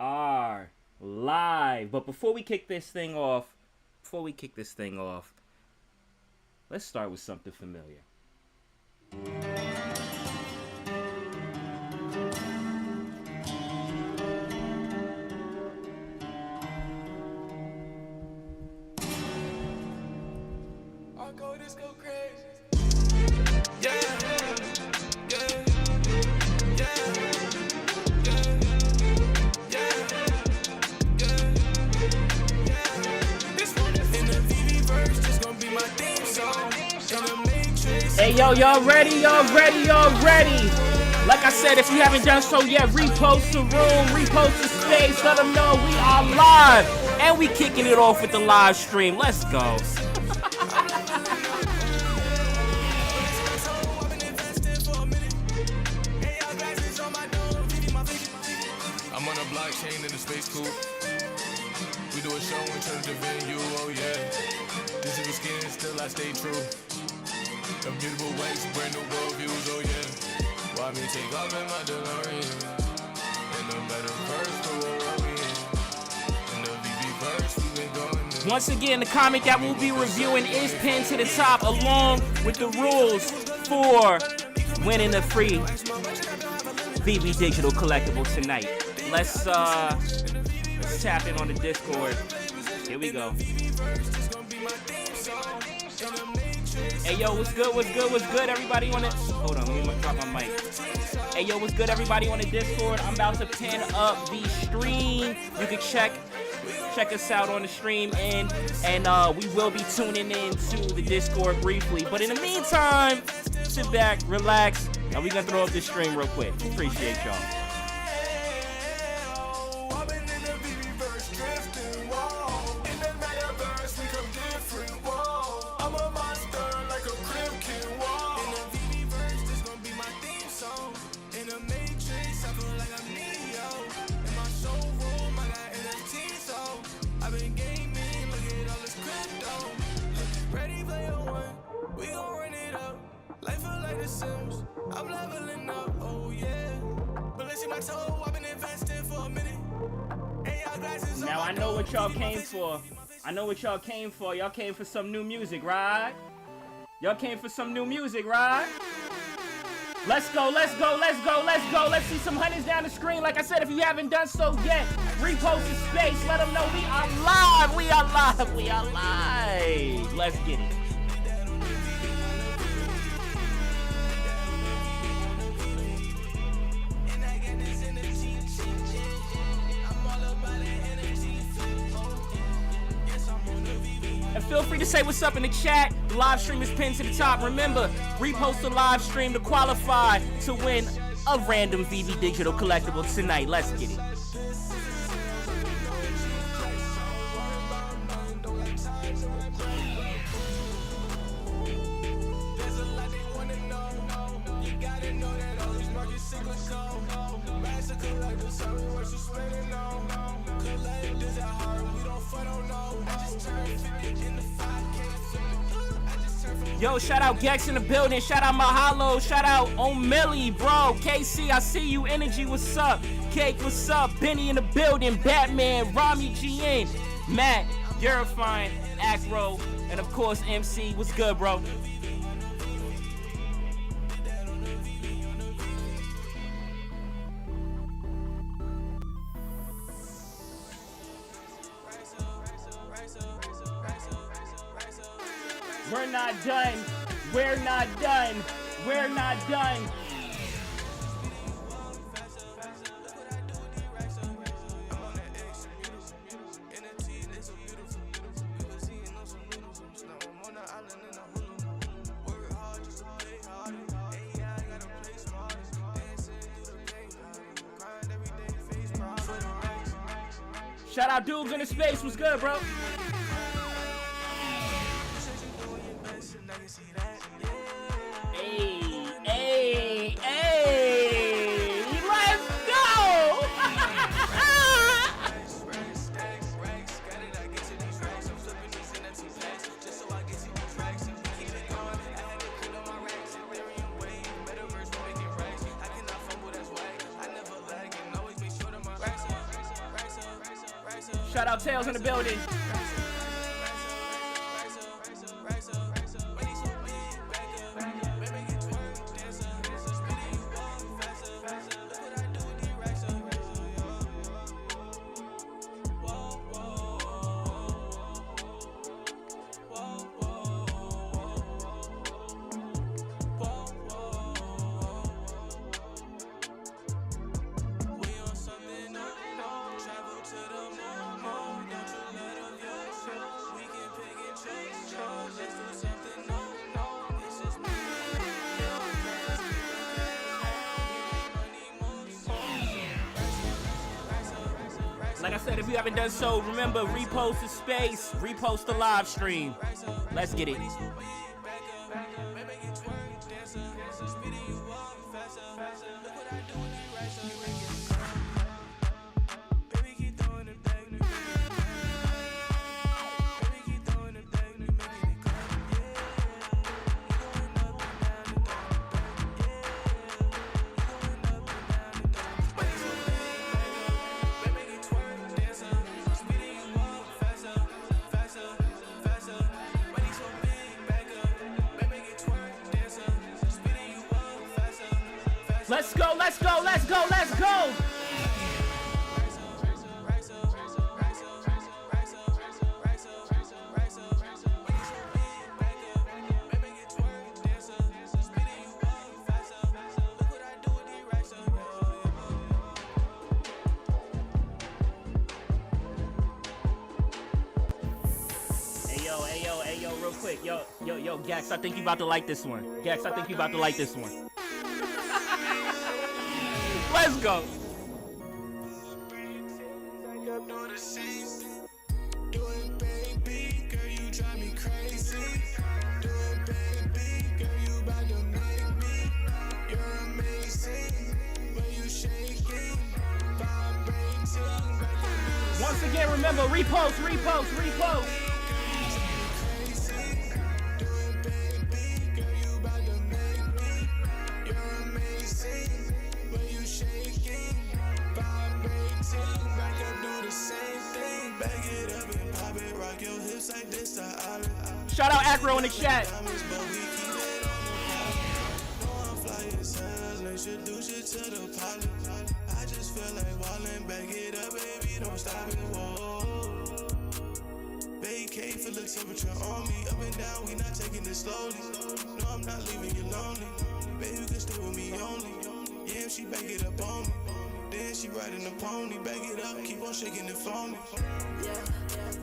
are live. But before we kick this thing off, let's start with something familiar. Hey yo, y'all ready? Like I said, if you haven't done so yet, repost the room, repost the space, let them know we are live. And we kicking it off with the live stream. Let's go. I'm on a blockchain in the space coupe. We do a show in terms of venue, oh yeah. This is skin, still I stay true. A beautiful ways, brand new worldviews, oh yeah. Why me take off in my DeLorean? And the better verse for what we in. And the VV verse, we been going in. Once again, the comic that we'll be reviewing is pinned to the top, along with the rules for winning the free VV Digital Collectible tonight. Let's tap in on the Discord. Here we go. Hey yo, what's good, everybody on it? Hold on, let me drop my mic. Hey yo, what's good, everybody on the Discord? I'm about to pin up the stream. You can check us out on the stream, and we will be tuning in to the Discord briefly. But in the meantime, sit back, relax, and we're gonna throw up this stream real quick. Appreciate y'all. I'm leveling up, oh yeah. But let's see my toe, I've been investing for a minute. Now I know what y'all came for. Y'all came for some new music, right? Let's go. Let's see some honeys down the screen. Like I said, if you haven't done so yet, repost the space. Let them know we are live. Let's get it. And feel free to say what's up in the chat. The live stream is pinned to the top. Remember, repost the live stream to qualify to win a random VV Digital Collectible tonight. Let's get it. Yo, shout out Gex in the building. Shout out Mahalo. Shout out O'Milly, bro. KC, I see you. Energy, what's up? Cake, what's up? Benny in the building. Batman, Rami GN, Matt, Eurifine, Acro, and of course MC. What's good, bro? We're not done. Shout out dudes in the space. What's good, bro? Hey, let's go! Shout out Tails in the building. Like I said, if you haven't done so, remember, repost the space, repost the live stream. Let's get it. Let's go, let's go, let's go, let's go! Hey yo, real quick. Yo, Gax, I think you about to like this one. Gax, I think you about to like this one. Let's go. Once again, remember, repost. Shout out Acro in the chat. I just feel like walling, back it up, baby, don't stop it, whoa. Vacate, feel the temperature on me, up and down, we not taking it slowly. No, I'm not leaving you lonely, baby, you can stay with me only. Yeah, if she back it up on me, then she riding the pony, back it up, keep on shaking it for me. Yeah,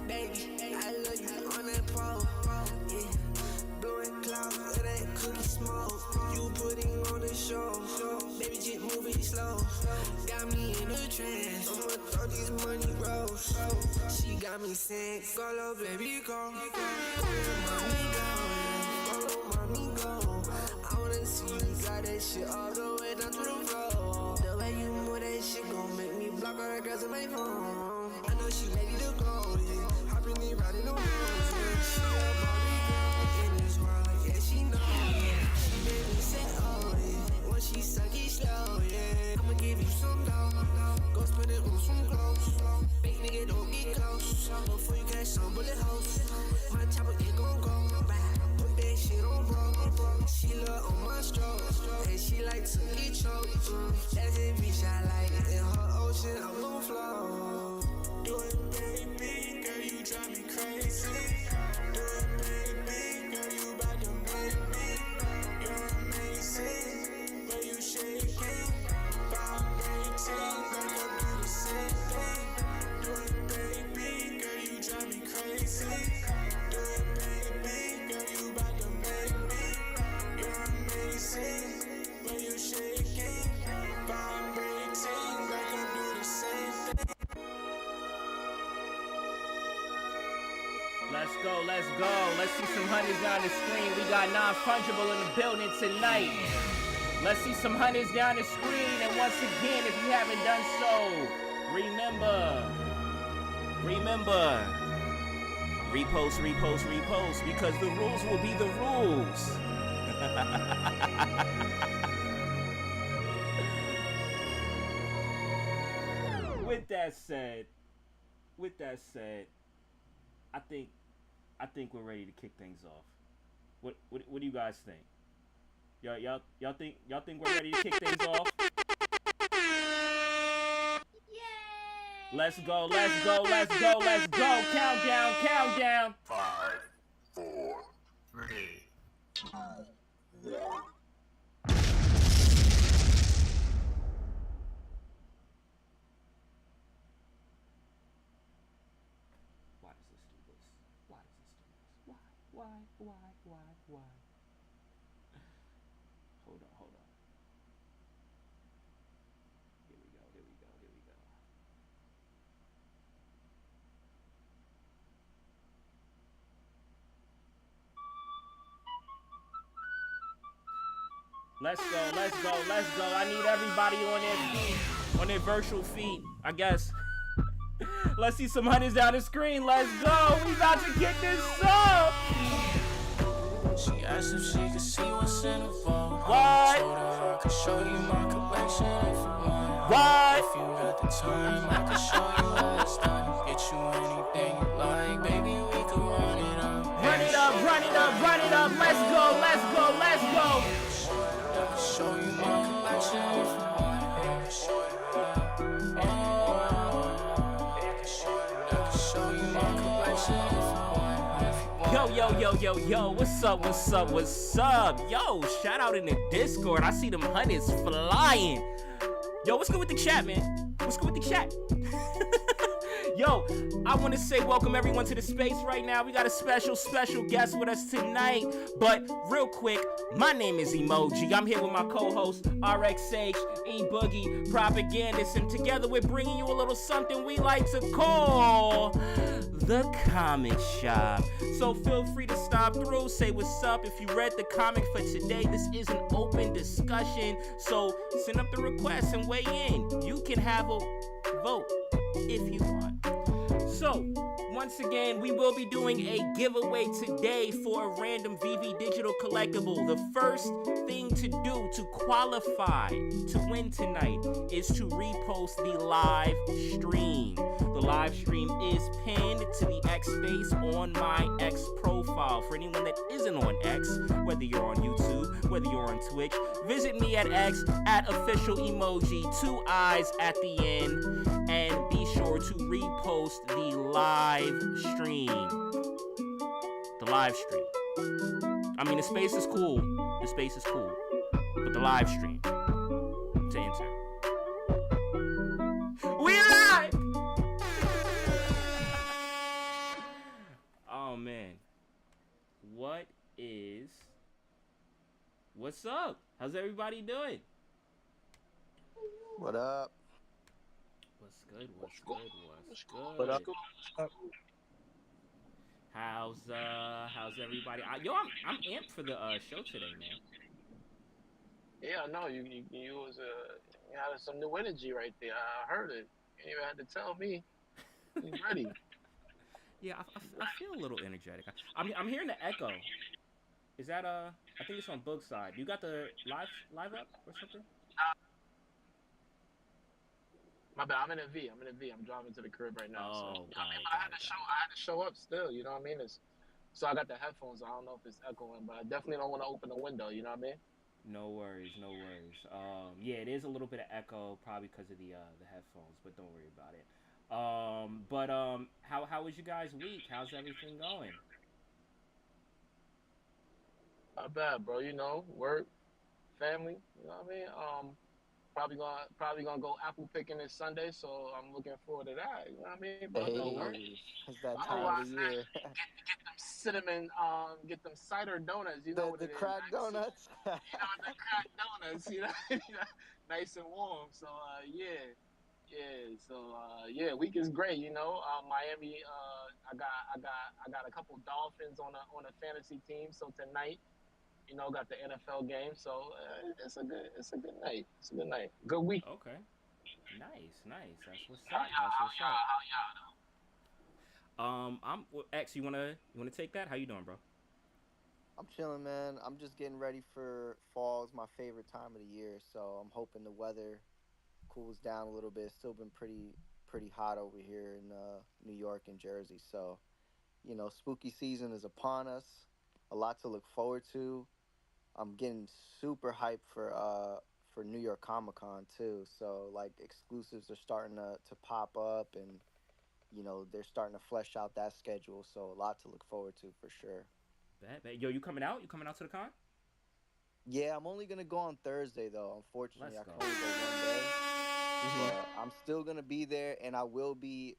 baby, I love you on that pole, yeah. Blowing clouds, it ain't cookie smoke. You putting on the show, baby, just move it slow. Got me in a trance, I'ma throw these money rolls. She got me saying, go low, baby, go. Go, mommy, go. I wanna see you got that shit all the way down to the floor. The way you move that shit gon' make me block all the girls on my phone. I know she ready to go, yeah. Hop in the ride in the road, yeah. She a Barbie girl in this world, yeah, she know, yeah. She made me say, oh, yeah. When she suck it slow, yeah. I'ma give you some dough, go spend it on some clothes. Big nigga, don't get close, before you catch some bullet holes. My chopper, it gon' go back. Put that shit on bro. She love on my stroke, and she like to get choked. That's it, bitch, I like it. In her ocean, I'm gon' flow. Do it, baby, girl, you drive me crazy. Do it, baby, girl, you about to make me. You're amazing, but you shaking. Vibrating, girl, you do the same thing. Do it, baby, girl, you drive me crazy. Do it, baby, girl, you about to make me. You're amazing, but you shaking. Vibrating, girl, you do the same thing. Let's go, let's go. Let's see some hundreds down the screen. We got Nonfungible in the building tonight. Let's see some hundreds down the screen. And once again, if you haven't done so, remember, repost, because the rules will be the rules. with that said, I think we're ready to kick things off. What do you guys think? Y'all think we're ready to kick things off? Let's go, let's go, let's go, let's go. Countdown, countdown. 5, 4, 3, 2, 1. Why does this do this? Why does this do this? Why? Hold on. Here we go. Let's go. I need everybody on their feet, on their virtual feet, I guess. Let's see some hundreds down the screen. Let's go. We about to get this up. She asked if she could see what's in the vault. What? I told her I could show you my collection if you want. What? If you got the time, I could show you how it's done. Get you anything you like, baby, we could run it up. Run it up. Let's go. I could show you my collection if you want. I could show you my collection if you want. Yo, what's up? Yo, shout out in the Discord. I see them hundreds flying. Yo, what's good with the chat, man? What's good with the chat? Yo, I want to say welcome everyone to the space right now. We got a special guest with us tonight. But real quick, my name is Emoji. I'm here with my co-host RXH, E-Boogie, Propagandist, and together we're bringing you a little something we like to call the comic shop. So feel free to stop through, say what's up. If you read the comic for today, this is an open discussion. So send up the request and weigh in. You can have a vote if you want. So, once again, we will be doing a giveaway today for a random VV Digital collectible. The first thing to do to qualify to win tonight is to repost the live stream. The live stream is pinned to the X space on my X profile. For anyone that isn't on X, whether you're on YouTube, whether you're on Twitch, visit me at X at official emoji, 2 eyes at the end, and be sure to repost the live stream. The live stream. I mean, the space is cool. But the live stream to enter. We live! Oh, man. What's up? How's everybody doing? What up? What's good? What up? How's everybody? I'm amped for the show today, man. Yeah, no, you was you had some new energy right there. I heard it. You even had to tell me. You ready? Yeah, I feel a little energetic. I'm hearing the echo. Is that I think it's on Boog's side. You got the live up or something? My bad. I'm in a V. I'm driving to the crib right now. Oh, so, I had to show up still. You know what I mean? So I got the headphones. I don't know if it's echoing, but I definitely don't want to open the window. You know what I mean? No worries. Yeah, it is a little bit of echo, probably because of the headphones, but don't worry about it. How was you guys' week? How's everything going? Not bad, bro. You know, work, family. You know what I mean? Probably gonna go apple picking this Sunday, so I'm looking forward to that. You know what I mean? But It's that time of the year. Get them cinnamon, get them cider donuts. You know what the it is, cracked donuts. You know, the cracked donuts. You know, nice and warm. So yeah. So week is great. You know, Miami. I got a couple Dolphins on a fantasy team. So tonight, you know, got the NFL game. So it's a good night. It's a good night. Good week. Okay. Nice. That's what's up. How y'all I'm X. You wanna take that? How you doing, bro? I'm chilling, man. I'm just getting ready for fall. It's my favorite time of the year, so I'm hoping the weather cools down a little bit. It's still been pretty pretty hot over here in New York and Jersey. So, spooky season is upon us. A lot to look forward to. I'm getting super hyped for New York Comic Con too. So like exclusives are starting to pop up, and they're starting to flesh out that schedule. So a lot to look forward to for sure. Bet, bet. Yo, you coming out? You coming out to the con? Yeah, I'm only gonna go on Thursday though. Unfortunately, Let's I go. can only go one day, Hmm. but I'm still gonna be there, and I will be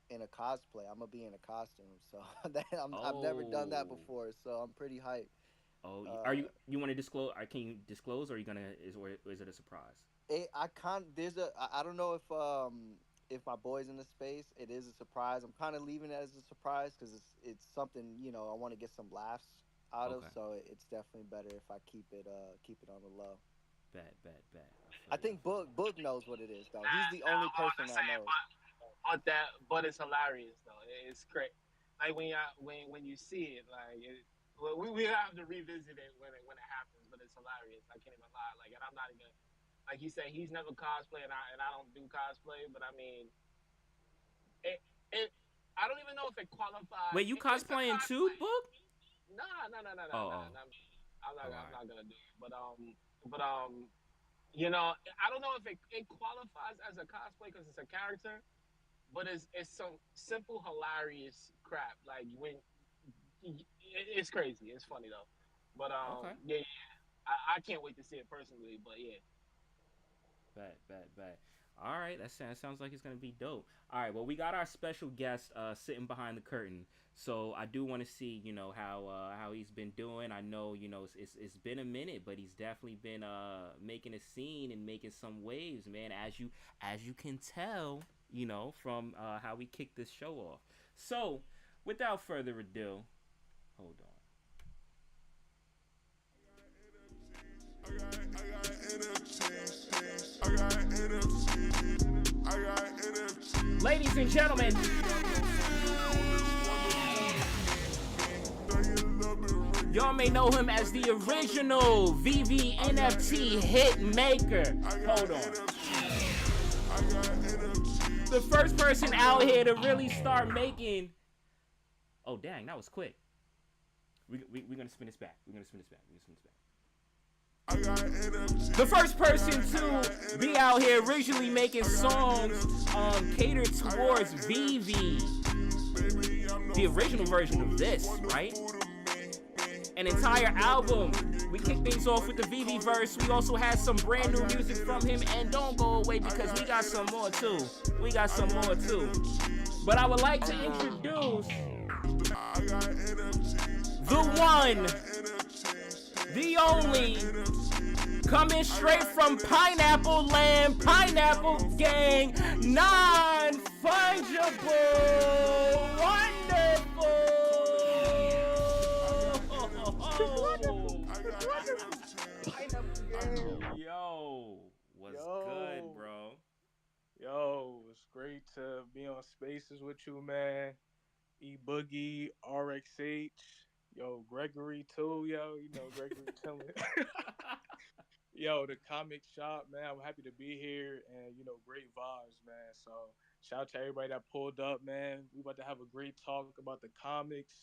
in a cosplay. I'm gonna be in a costume, so I've never done that Oh, before, so I'm pretty hyped. oh. Are Uh, you want to disclose? Can you disclose, or are you gonna or is it a surprise? I can't. I don't know if my boy's in the space. It is a surprise. I'm kind of leaving it as a surprise because it's something I want to get some laughs out of. Okay. So it's definitely better if I keep it on the low. Bet, bet, bet. I I feel you. I think feel you. Book knows what it is though. He's the Nah, only I'm about person to that say it, knows. but it's hilarious though. It's great. Like when you see it, like well, we have to revisit it when it happens. But it's hilarious. I can't even lie. Like, and I'm not even like he said. He's never cosplayed, and I don't do cosplay. But I mean, it it. I don't even know if it Wait, qualifies. you It's a cosplaying too, cosplay. book? Nah, nah, nah, nah, Oh, nah, nah. oh, Not me. I'm not. oh. All I'm right. not gonna do it. But I don't know if it qualifies as a cosplay because it's a character, but it's some simple hilarious crap. Like when it's crazy. It's funny though. But Okay. yeah, yeah. I can't wait to see it personally. But yeah, Bet, bet, bet. All right, sounds like it's gonna be dope. All right, well, we got our special guest sitting behind the curtain, so I do want to see, how he's been doing. I know, it's been a minute, but he's definitely been making a scene and making some waves, man. As you can tell, from how we kicked this show off. So, without further ado, hold on. I got NFTs. I got NFTs. I got NFTs. Ladies and gentlemen, y'all may know him as the original VV NFT hit maker. Hold on. The first person out here to really start making. Oh, dang, that was quick. We're gonna spin this back. We're gonna spin this back. The first person to be out here originally making songs catered towards VV. The original version of this, right? An entire album. We kicked things off with the VV verse. We also had some brand new music from him. And don't go away because we got some more too. But I would like to introduce the one, the only, coming straight from Pineapple Land, Pineapple Gang, Non-Fungible, Wonderfull. Yo, what's good, Yo, bro? yo, it's great to be on Spaces with you, man. E Boogie, RXH, yo, Gregory too, yo, Gregory chilling. Yo, the comic shop, man. I'm happy to be here, and great vibes, man. So shout out to everybody that pulled up, man. We about to have a great talk about the comics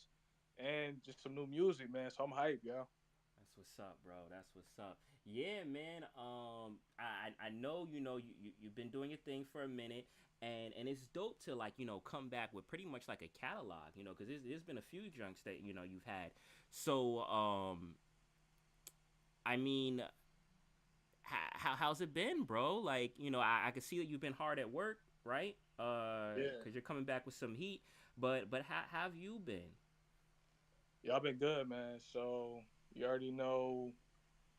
and just some new music, man. So I'm hyped, yo. That's what's up, bro. That's what's up. Yeah, man. I know you've been doing your thing for a minute, and it's dope to like come back with pretty much like a catalog, because there's been a few junks that you've had. So I mean, how's it been, bro? Like I can see that you've been hard at work, right? Yeah, Because you're coming back with some heat. But how have you been? yeah, I've been good, man. So you already know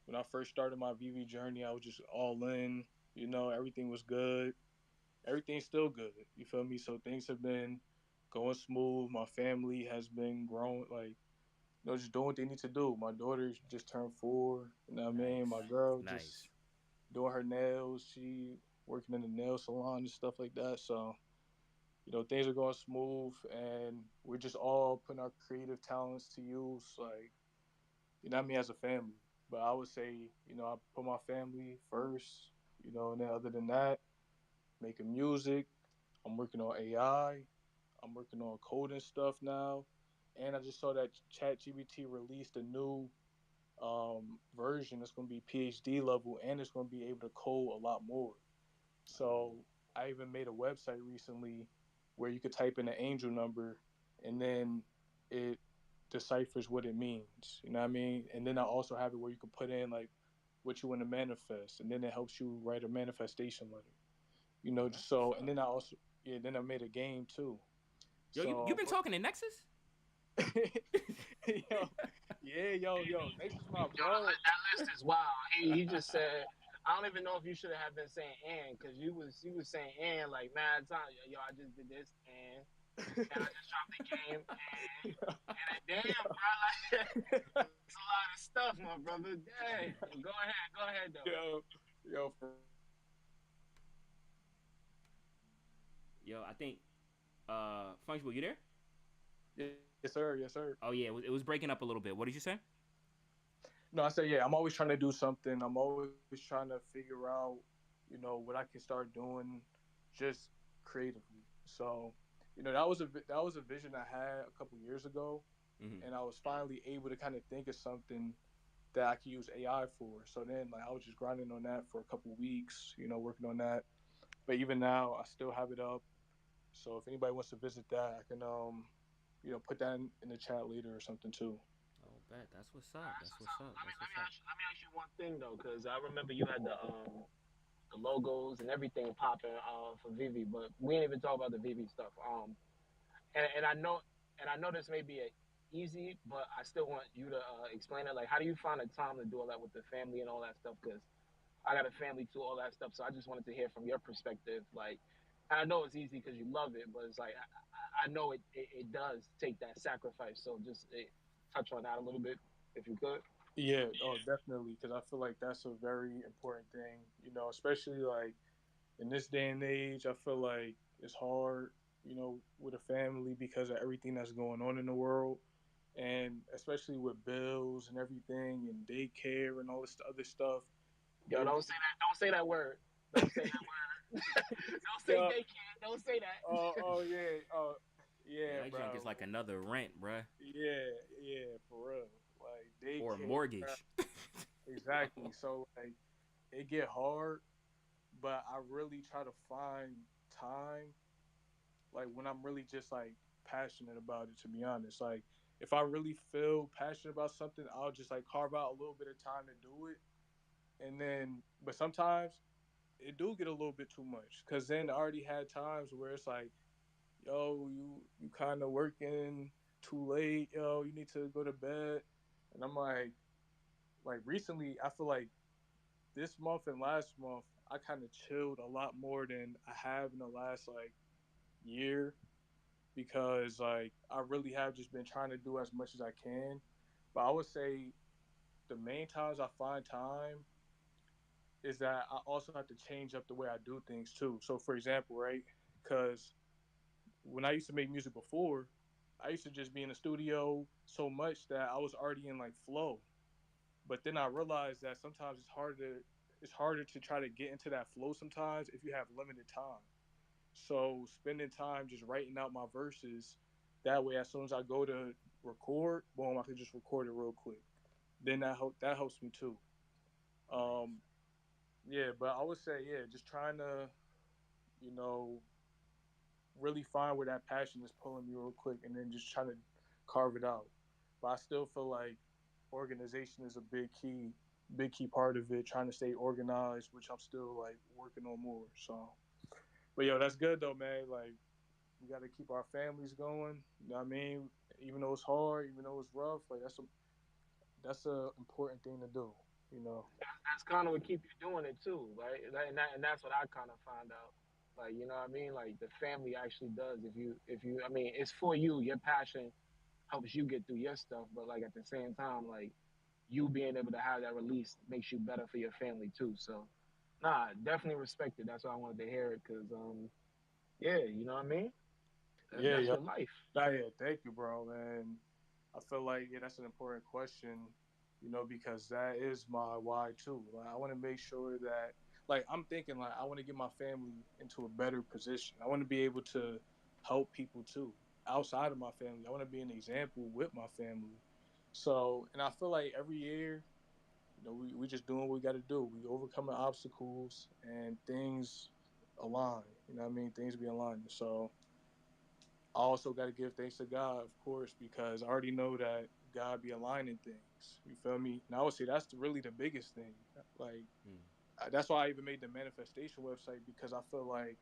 when I first started my VV journey, I was just all in. Everything was good. Everything's still good. You feel me? So things have been going smooth. My family has been growing, like, just doing what they need to do. My daughter just turned 4. You know what I mean? My Nice, girl just nice. doing her nails. She working in the nail salon and stuff like that. So, things are going smooth, and we're just all putting our creative talents to use. Like, what I mean, as a family. But I would say, I put my family first. And then other than that, making music. I'm working on AI. I'm working on coding stuff now. And I just saw that ChatGPT released a new version that's going to be PhD level, and it's going to be able to code a lot more. So I even made a website recently where you could type in an angel number, and then it deciphers what it means. You know what I mean? And then I also have it where you can put in like what you want to manifest, and then it helps you write a manifestation letter. You know, Oh, just that's what's so, and up. then I also, yeah, then I made a game too. Yo, you So, been talking to Nexus? yo, yeah, yo, Nace is my Yo, bro. that list is wild. He just said, I don't even know if you should have been saying and because you was saying and like mad time. Yo, I just did this and I just dropped the game and damn, bro, like it's a lot of stuff, my brother. Dang. Go ahead though. Yo, for Yo, I think Fungible, you there? yes, sir, yes, sir. Oh yeah, it was breaking up a little bit. What did you say? No, I said, yeah, I'm always trying to do something. I'm always trying to figure out, what I can start doing just creatively. So, that was a vision I had a couple years ago, Mm-hmm. and I was finally able to kind of think of something that I could use AI for. So then, like, I was just grinding on that for a couple weeks, working on that. But even now, I still have it up. So if anybody wants to visit that, I can, put that in the chat later or something too. Oh, bet that's what's up. That's That's what's what's up. up. Let me That's let what's me up. ask you, let me ask you one thing though, because I remember you had the logos and everything popping for Vivi, but we ain't even talk about the Vivi stuff. And I know this may be a easy, but I still want you to explain it. Like, how do you find the time to do all that with the family and all that stuff? Because I got a family too, all that stuff. So I just wanted to hear from your perspective. Like, I know it's easy because you love it, but it's like I know it does take that sacrifice. So just touch on that a little bit, if you could. Yeah, oh, definitely, because I feel like that's a very important thing, especially like in this day and age. I feel like it's hard, with a family because of everything that's going on in the world, and especially with bills and everything and daycare and all this other stuff. Yo, It don't say that. Don't say that word. Don't say that word. Don't say yeah, daycare. Don't say that. oh yeah, Yeah, yeah, that junk is bro, like another rent, bruh, yeah, for real, like or a daycare, bro. mortgage. Exactly. So like it get hard, but I really try to find time, like when I'm really just like passionate about it. To be honest, like if I really feel passionate about something, I'll just like carve out a little bit of time to do it, and then. But sometimes it do get a little bit too much, because then I already had times where it's like, yo, you kind of working too late, yo, you need to go to bed, and I'm like recently, I feel like this month and last month, I kind of chilled a lot more than I have in the last like year, because like I really have just been trying to do as much as I can. But I would say the main times I find time is that I also have to change up the way I do things too. So for example, right? Because when I used to make music before, I used to just be in the studio so much that I was already in like flow. But then I realized that sometimes it's harder to try to get into that flow sometimes if you have limited time. So spending time just writing out my verses, that way as soon as I go to record, boom, I can just record it real quick. Then that helps me too. Um, yeah, but I would say, yeah, just trying to, you know, really find where that passion is pulling me real quick, and then just trying to carve it out. But I still feel like organization is a big key part of it. Trying to stay organized, which I'm still like working on more. So, but yo, that's good though, man. Like we got to keep our families going. You know what I mean? Even though it's hard, even though it's rough, like that's a important thing to do. You know? That's kind of what keep you doing it too, right? And that's what I kind of found out. Like, you know what I mean? Like the family actually does. If you, I mean, it's for you. Your passion helps you get through your stuff, but like at the same time, like you being able to have that release makes you better for your family too. So, nah, definitely respect it. That's why I wanted to hear it because, yeah, you know what I mean? Yeah, That's yeah. your life. Nah, yeah, thank you, bro. And I feel like yeah, that's an important question, because that is my why too. Like I want to make sure that like I'm thinking like I want to get my family into a better position. I want to be able to help people too outside of my family. I want to be an example with my family. So, and I feel like every year, we just doing what we got to do. We overcoming obstacles and things align. You know what I mean? Things be aligning. So I also got to give thanks to God, of course, because I already know that God be aligning things. You feel me? And I would say that's really the biggest thing. Like, that's why I even made the manifestation website, because I feel like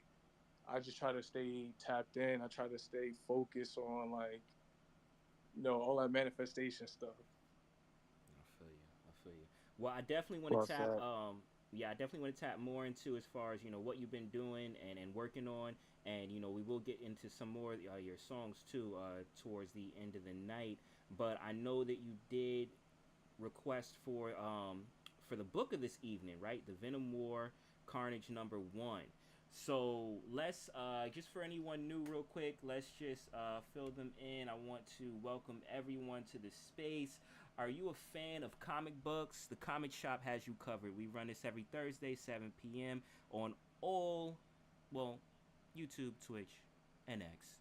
I just try to stay tapped in. I try to stay focused on, like, all that manifestation stuff. I feel you. I feel you. Well, I definitely want Well to tap. said. Yeah, I definitely want to tap more into as far as what you've been doing and working on, and we will get into some more your songs too towards the end of the night. But I know that you did request for the book of this evening, right? The Venom War Carnage #1. So let's just for anyone new, real quick, let's just fill them in. I want to welcome everyone to the space. Are you a fan of comic books? The Comic Shop has you covered. We run this every Thursday, 7 p.m. on all, well, YouTube, Twitch, and X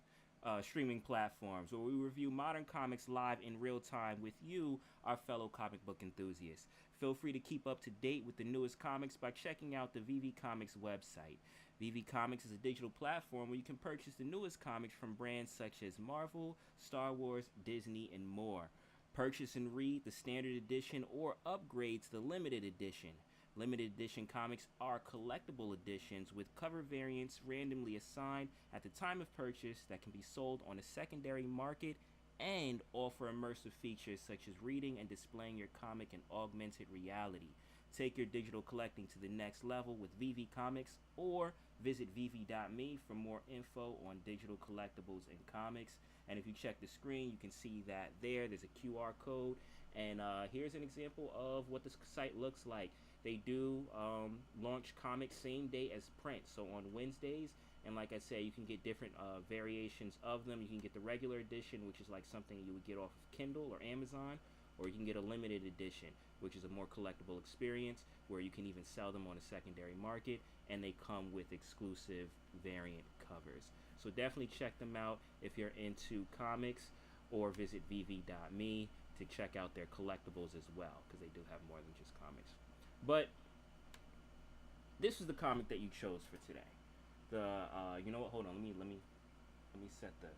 streaming platforms, where we review modern comics live in real time with you, our fellow comic book enthusiasts. Feel free to keep up to date with the newest comics by checking out the VV Comics website. VV Comics is a digital platform where you can purchase the newest comics from brands such as Marvel, Star Wars, Disney, and more. Purchase and read the standard edition or upgrade to the limited edition. Limited edition comics are collectible editions with cover variants randomly assigned at the time of purchase that can be sold on a secondary market and offer immersive features such as reading and displaying your comic in augmented reality. Take your digital collecting to the next level with VV Comics, or visit vv.me for more info on digital collectibles and comics. And if you check the screen, you can see that there's a QR code. And here's an example of what this site looks like. They do launch comics same day as print, so on Wednesdays. And like I said, you can get different variations of them. You can get the regular edition, which is like something you would get off of Kindle or Amazon, or you can get a limited edition, which is a more collectible experience where you can even sell them on a secondary market, and they come with exclusive variant covers. So definitely check them out if you're into comics, or visit vv.me to check out their collectibles as well, because they do have more than just comics. But this is the comic that you chose for today. The you know what? Hold on. Let me set the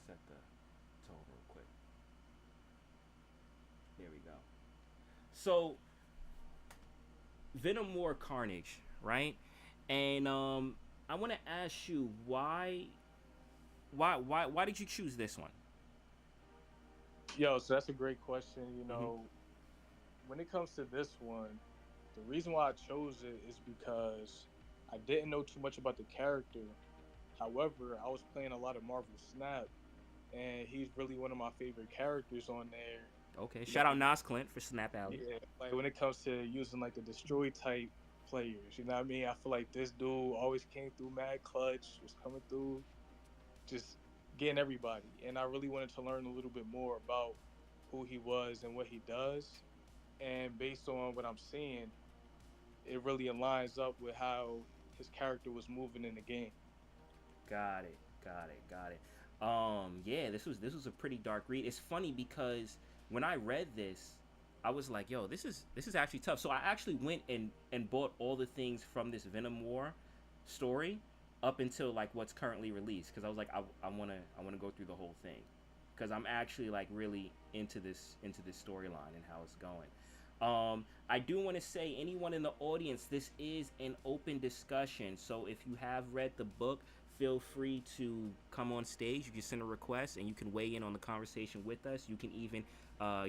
tone real quick. There we go. So Venom War Carnage, right? And I want to ask you why did you choose this one? Yo, so that's a great question. When it comes to this one, the reason why I chose it is because I didn't know too much about the character. However, I was playing a lot of Marvel Snap, and he's really one of my favorite characters on there. Okay, shout out Nas Clint for Snap Alley. Yeah, like when it comes to using like the destroy type players, you know what I mean? I feel like this dude always came through mad clutch, was coming through, just getting everybody. And I really wanted to learn a little bit more about who he was and what he does. And based on what I'm seeing, it really aligns up with how his character was moving in the game. Got it. Yeah, this was a pretty dark read. It's funny because when I read this, I was like, yo, this is actually tough. So I actually went and bought all the things from this Venom War story up until like what's currently released, because I was like, I wanna go through the whole thing, because I'm actually like really into this storyline and how it's going. I do want to say, anyone in the audience, this is an open discussion. So if you have read the book, feel free to come on stage. You can send a request and you can weigh in on the conversation with us. You can even,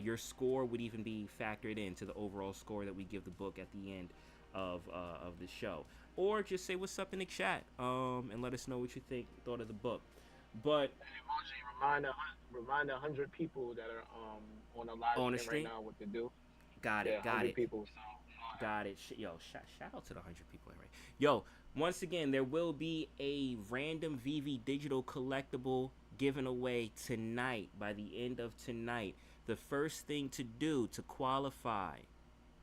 your score would even be factored into the overall score that we give the book at the end of the show. Or just say what's up in the chat and let us know what you thought of the book. But Emoji, remind 100 people that are on a live stream right now what to do. Got it. People, so, got it. Yo, shout out to the 100 people. Right. Yo, once again, there will be a random VV digital collectible given away tonight. By the end of tonight, the first thing to do to qualify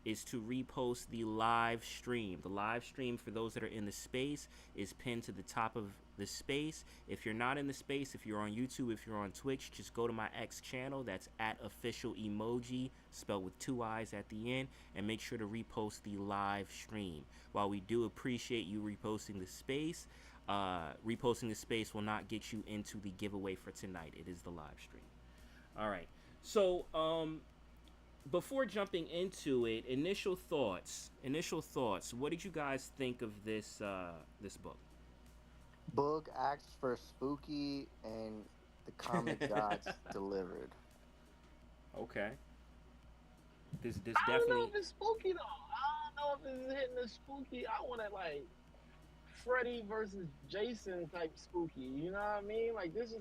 is to repost the live stream. The live stream, for those that are in the space, is pinned to the top of the space. If you're not in the space, if you're on YouTube, if you're on Twitch, just go to my X channel. That's at official emoji, spelled with 2 I's at the end, and make sure to repost the live stream. While we do appreciate you reposting the space will not get you into the giveaway for tonight. It is the live stream. All right. So, before jumping into it, initial thoughts. What did you guys think of this this book? Book asked for spooky, and the comic gods delivered. Okay. This I don't definitely. know if it's spooky though. I don't know if it's hitting the spooky. I want it like Freddy versus Jason type spooky. You know what I mean? Like this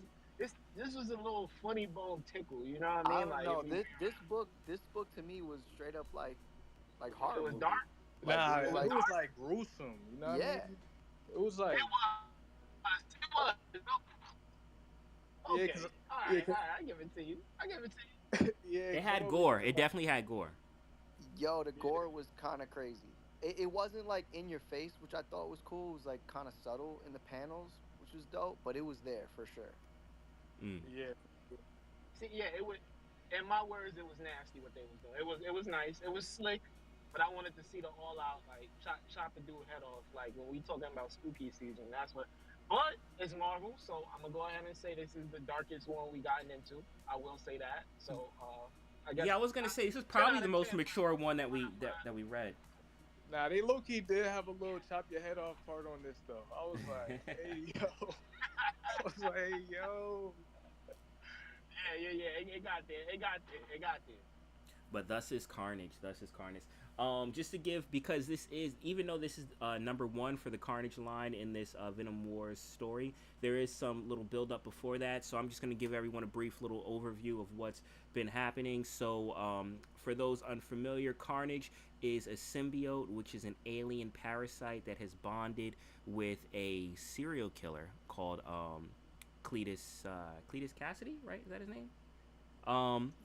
was a little funny bone tickle. You know what I mean? I don't know. This book to me was straight up like horror. It was movie. dark. Nah, it it was was like gruesome. You know what I mean? It was like. It was. Okay. Yeah, All right. I give it to you. Yeah, It had gore. It definitely had gore. Yo, the gore was kind of crazy. It wasn't like in your face, which I thought was cool. It was like kind of subtle in the panels, which was dope, but it was there for sure. Yeah. See, yeah, it was. In my words, it was nasty what they was doing. It was nice. It was slick, but I wanted to see the all out like chop the dude head off. Like when we talking about spooky season, that's what. But it's Marvel, so I'm gonna go ahead and say this is the darkest one we gotten into. I will say that. So I guess. Yeah, I was gonna say this is probably the most mature one that we read. Nah, they low key did have a little chop your head off part on this though. I was like, hey yo. Yeah. It got there. But thus is Carnage. Just to give, because this is, even though this is number 1 for the Carnage line in this Venom Wars story, there is some little build up before that. So I'm just going to give everyone a brief little overview of what's been happening. So for those unfamiliar, Carnage is a symbiote, which is an alien parasite that has bonded with a serial killer called Cletus Cassidy, right? Is that his name?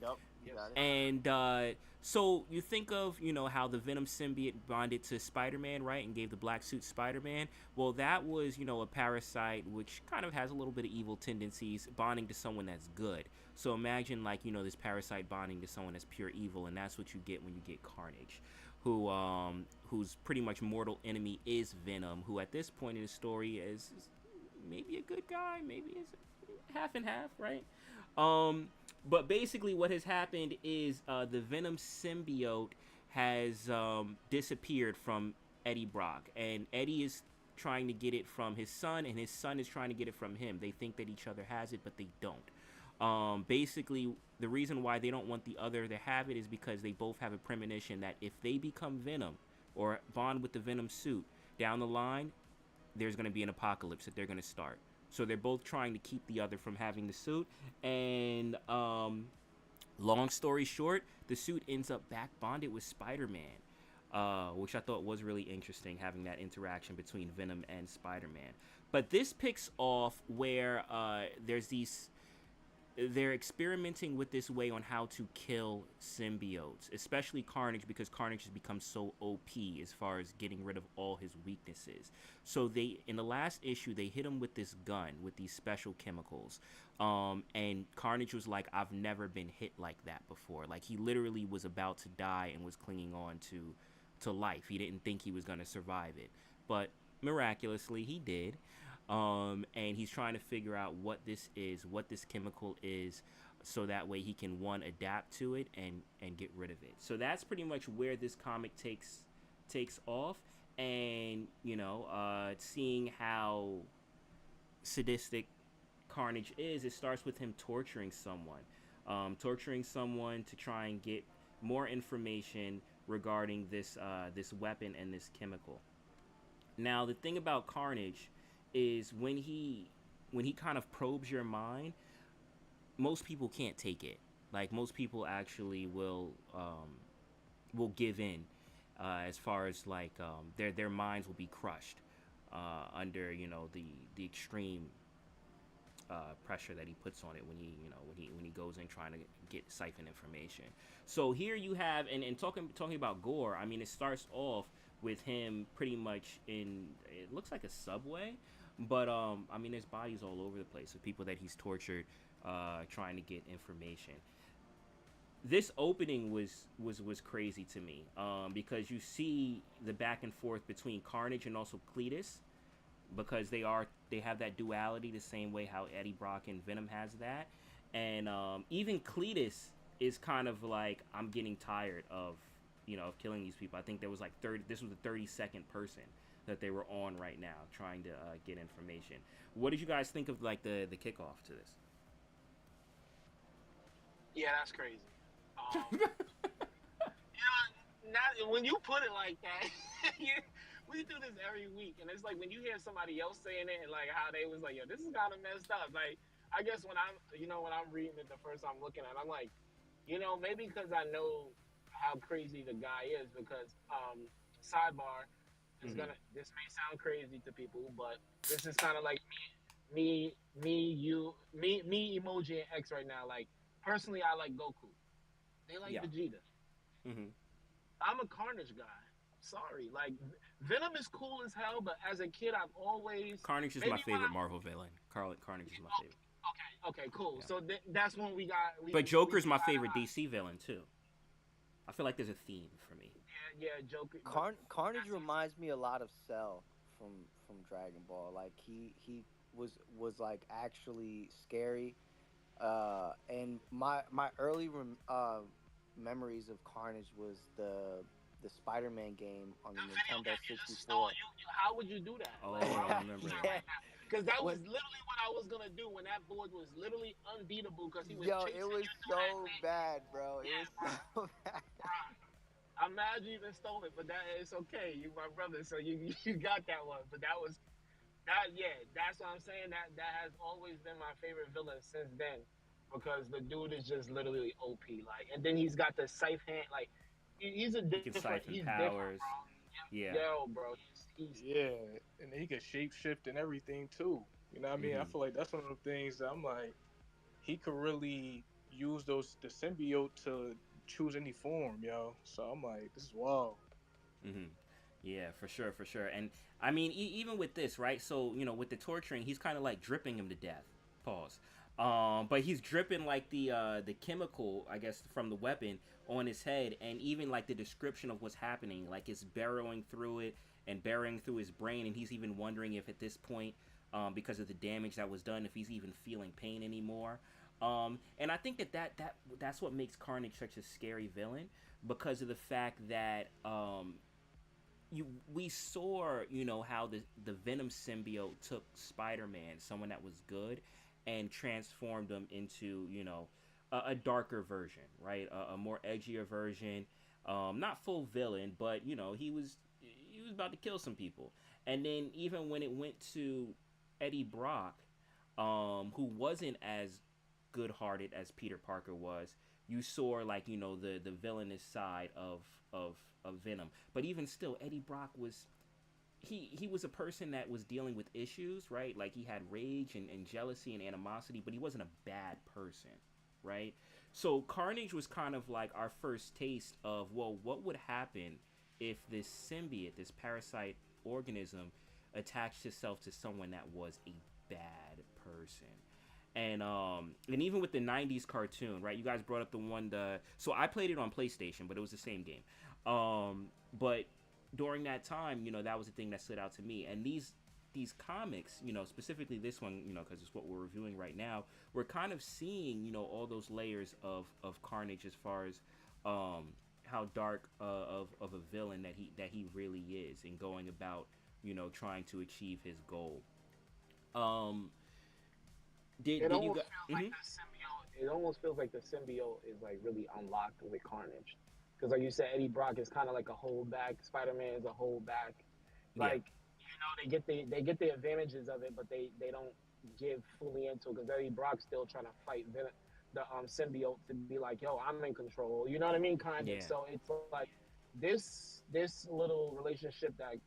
Yep. You got it. And so you think of, how the Venom symbiote bonded to Spider-Man, right, and gave the black suit Spider-Man. Well, that was, a parasite which kind of has a little bit of evil tendencies, bonding to someone that's good. So imagine, like, this parasite bonding to someone that's pure evil, and that's what you get when you get Carnage, whose pretty much mortal enemy is Venom, who at this point in the story is maybe a good guy, maybe is half and half, right? But basically what has happened is the Venom symbiote has disappeared from Eddie Brock. And Eddie is trying to get it from his son, and his son is trying to get it from him. They think that each other has it, but they don't. Basically, the reason why they don't want the other to have it is because they both have a premonition that if they become Venom or bond with the Venom suit, down the line, there's going to be an apocalypse that they're going to start. So they're both trying to keep the other from having the suit. And long story short, the suit ends up back bonded with Spider-Man, which I thought was really interesting, having that interaction between Venom and Spider-Man. But this picks off where they're experimenting with this way on how to kill symbiotes, especially Carnage, because Carnage has become so OP as far as getting rid of all his weaknesses. So in the last issue, they hit him with this gun with these special chemicals. And Carnage was like, I've never been hit like that before. Like, he literally was about to die and was clinging on to life. He didn't think he was going to survive it. But miraculously, he did. And he's trying to figure out what this is, what this chemical is, so that way he can, one, adapt to it and get rid of it. So that's pretty much where this comic takes off. And, seeing how sadistic Carnage is, it starts with him torturing someone to try and get more information regarding this weapon and this chemical. Now, the thing about Carnage is when he kind of probes your mind, most people can't take it. Like, most people actually will give in, as far as like their minds will be crushed under the extreme pressure that he puts on it when he goes in trying to get siphon information. So here you have, and talking about gore. I mean, it starts off with him pretty much in, it looks like a subway, but I mean, there's bodies all over the place of people that he's tortured, trying to get information. This opening was crazy to me, because you see the back and forth between Carnage and also Cletus, because they have that duality the same way how Eddie Brock and Venom has that, and even Cletus is kind of like, I'm getting tired of of killing these people. I think there was like 30. This was the 32nd person that they were on right now trying to get information. What did you guys think of like the kickoff to this? Yeah, that's crazy. Not when you put it like that. We do this every week, and it's like when you hear somebody else saying it, and like how they was like, "Yo, this is kind of messed up." Like, I guess when I'm reading it the first time looking at it, I'm like, maybe because I know how crazy the guy is. Because sidebar is this may sound crazy to people, but this is kind of like me, emoji and X right now. Like, personally, I like Goku. They like Yeah. Vegeta. Mm-hmm. I'm a Carnage guy. Sorry, like Venom is cool as hell, but as a kid, I've always Carnage is my favorite Marvel villain. Carnage is my favorite. Okay, cool. Yeah. So that's when we got. But Joker's my favorite DC villain too. I feel like there's a theme for me. Yeah, Joker. Carnage reminds me a lot of Cell from Dragon Ball. Like he was like actually scary. And my early memories of Carnage was the Spider-Man game on the Nintendo 64. How would you do that? Oh, Like, I remember that. Because that was literally what I was gonna do when that board was literally unbeatable. Because he was Yo, chasing it was you so bad, bro. It was so bad. I'm mad you even stole it, but it's okay. You my brother, so you got that one. But that was that. Yeah, that's what I'm saying. That has always been my favorite villain since then, because the dude is just literally OP. Like, and then he's got the scythe hand. Like, he's a He can different. siphon He's powers. different, bro. Yeah. Yo, bro. He's Yeah, and he could shapeshift and everything too. You know what I mean? I Mm-hmm. feel like that's one of the things that I'm like, he could really use the symbiote to choose any form, yo. So I'm like, this is wild. Mm-hmm. Yeah, for sure, for sure. And I mean, even with this, right? So with the torturing, he's kind of like dripping him to death. Pause. But he's dripping like the chemical, I guess, from the weapon on his head, and even like the description of what's happening, like it's burrowing through it and burying through his brain, and he's even wondering if at this point, because of the damage that was done, if he's even feeling pain anymore. And I think that's what makes Carnage such a scary villain, because of the fact that we saw how the Venom symbiote took Spider-Man, someone that was good, and transformed him into a darker version, right? A more edgier version, not full villain, but he was about to kill some people. And then even when it went to Eddie Brock, who wasn't as good-hearted as Peter Parker was, you saw like the villainous side of Venom. But even still, Eddie Brock was he was a person that was dealing with issues, right? Like he had rage and jealousy and animosity, but he wasn't a bad person, right? So Carnage was kind of like our first taste of, well, what would happen if this symbiote, this parasite organism, attached itself to someone that was a bad person. And even with the 90s cartoon, right? You guys brought up so I played it on PlayStation, but it was the same game. But during that time, that was the thing that stood out to me. And these comics, specifically this one, because it's what we're reviewing right now, we're kind of seeing, all those layers of Carnage, as far as how dark of a villain that he really is, and going about, trying to achieve his goal. Did you guys? It almost feels like the symbiote is like really unlocked with Carnage, because like you said, Eddie Brock is kind of like a holdback. Spider-Man is a holdback. Like they get the advantages of it, but they don't give fully into it, because Eddie Brock's still trying to fight the symbiote to be like, yo, I'm in control. You know what I mean? Kind of. Yeah. So it's like this little relationship that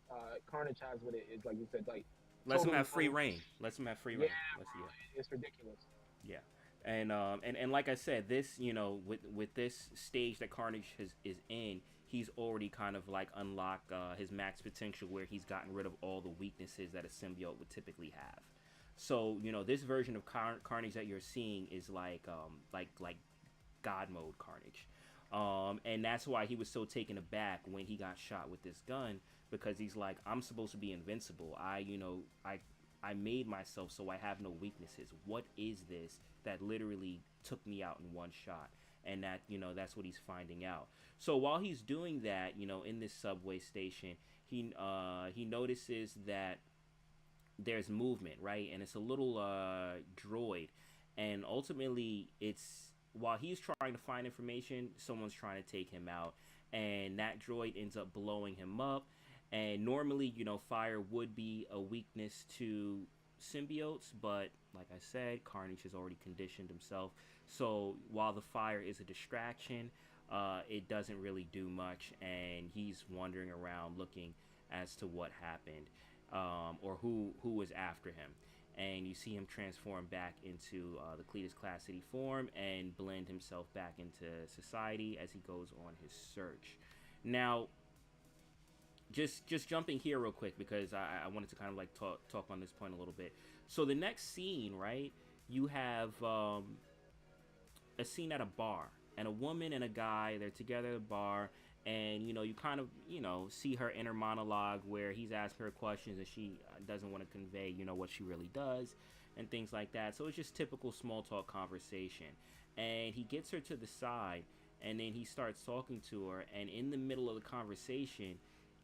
Carnage has with it is, like you said, like Let's him totally have free unleashed. reign. Let's him have free Yeah, reign. Let's bro, yeah. it's ridiculous. Yeah, and like I said, this with this stage that Carnage is in, he's already kind of like unlocked his max potential where he's gotten rid of all the weaknesses that a symbiote would typically have. So this version of Carnage that you're seeing is like God mode Carnage. And that's why he was so taken aback when he got shot with this gun, because he's like, I'm supposed to be invincible. I made myself so I have no weaknesses. What is this that literally took me out in one shot? And that's what he's finding out. So while he's doing that, in this subway station, he notices that there's movement, right? And it's a little droid, and ultimately, it's while he's trying to find information, someone's trying to take him out, and that droid ends up blowing him up. And normally, fire would be a weakness to symbiotes, but like I said, Carnage has already conditioned himself. So while the fire is a distraction, it doesn't really do much, and he's wandering around looking as to what happened, or who was after him. And you see him transform back into the Cletus Class City form and blend himself back into society as he goes on his search. Now, just jumping here real quick, because I wanted to kind of like talk on this point a little bit. So the next scene, right? You have a scene at a bar, and a woman and a guy, they're together at a bar, and you kind of see her inner monologue where he's asking her questions and she doesn't want to convey what she really does and things like that. So it's just typical small talk conversation, and he gets her to the side, and then he starts talking to her, and in the middle of the conversation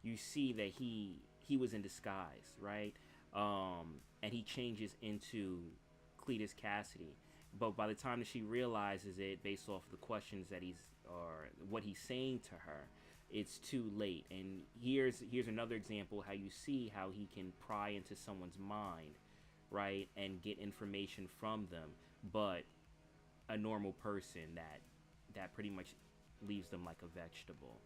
you see that he was in disguise, right? And he changes into Cletus Cassidy. But by the time that she realizes it, based off of the questions that or what he's saying to her, it's too late. And here's another example how you see how he can pry into someone's mind, right, and get information from them, but a normal person that pretty much leaves them like a vegetable.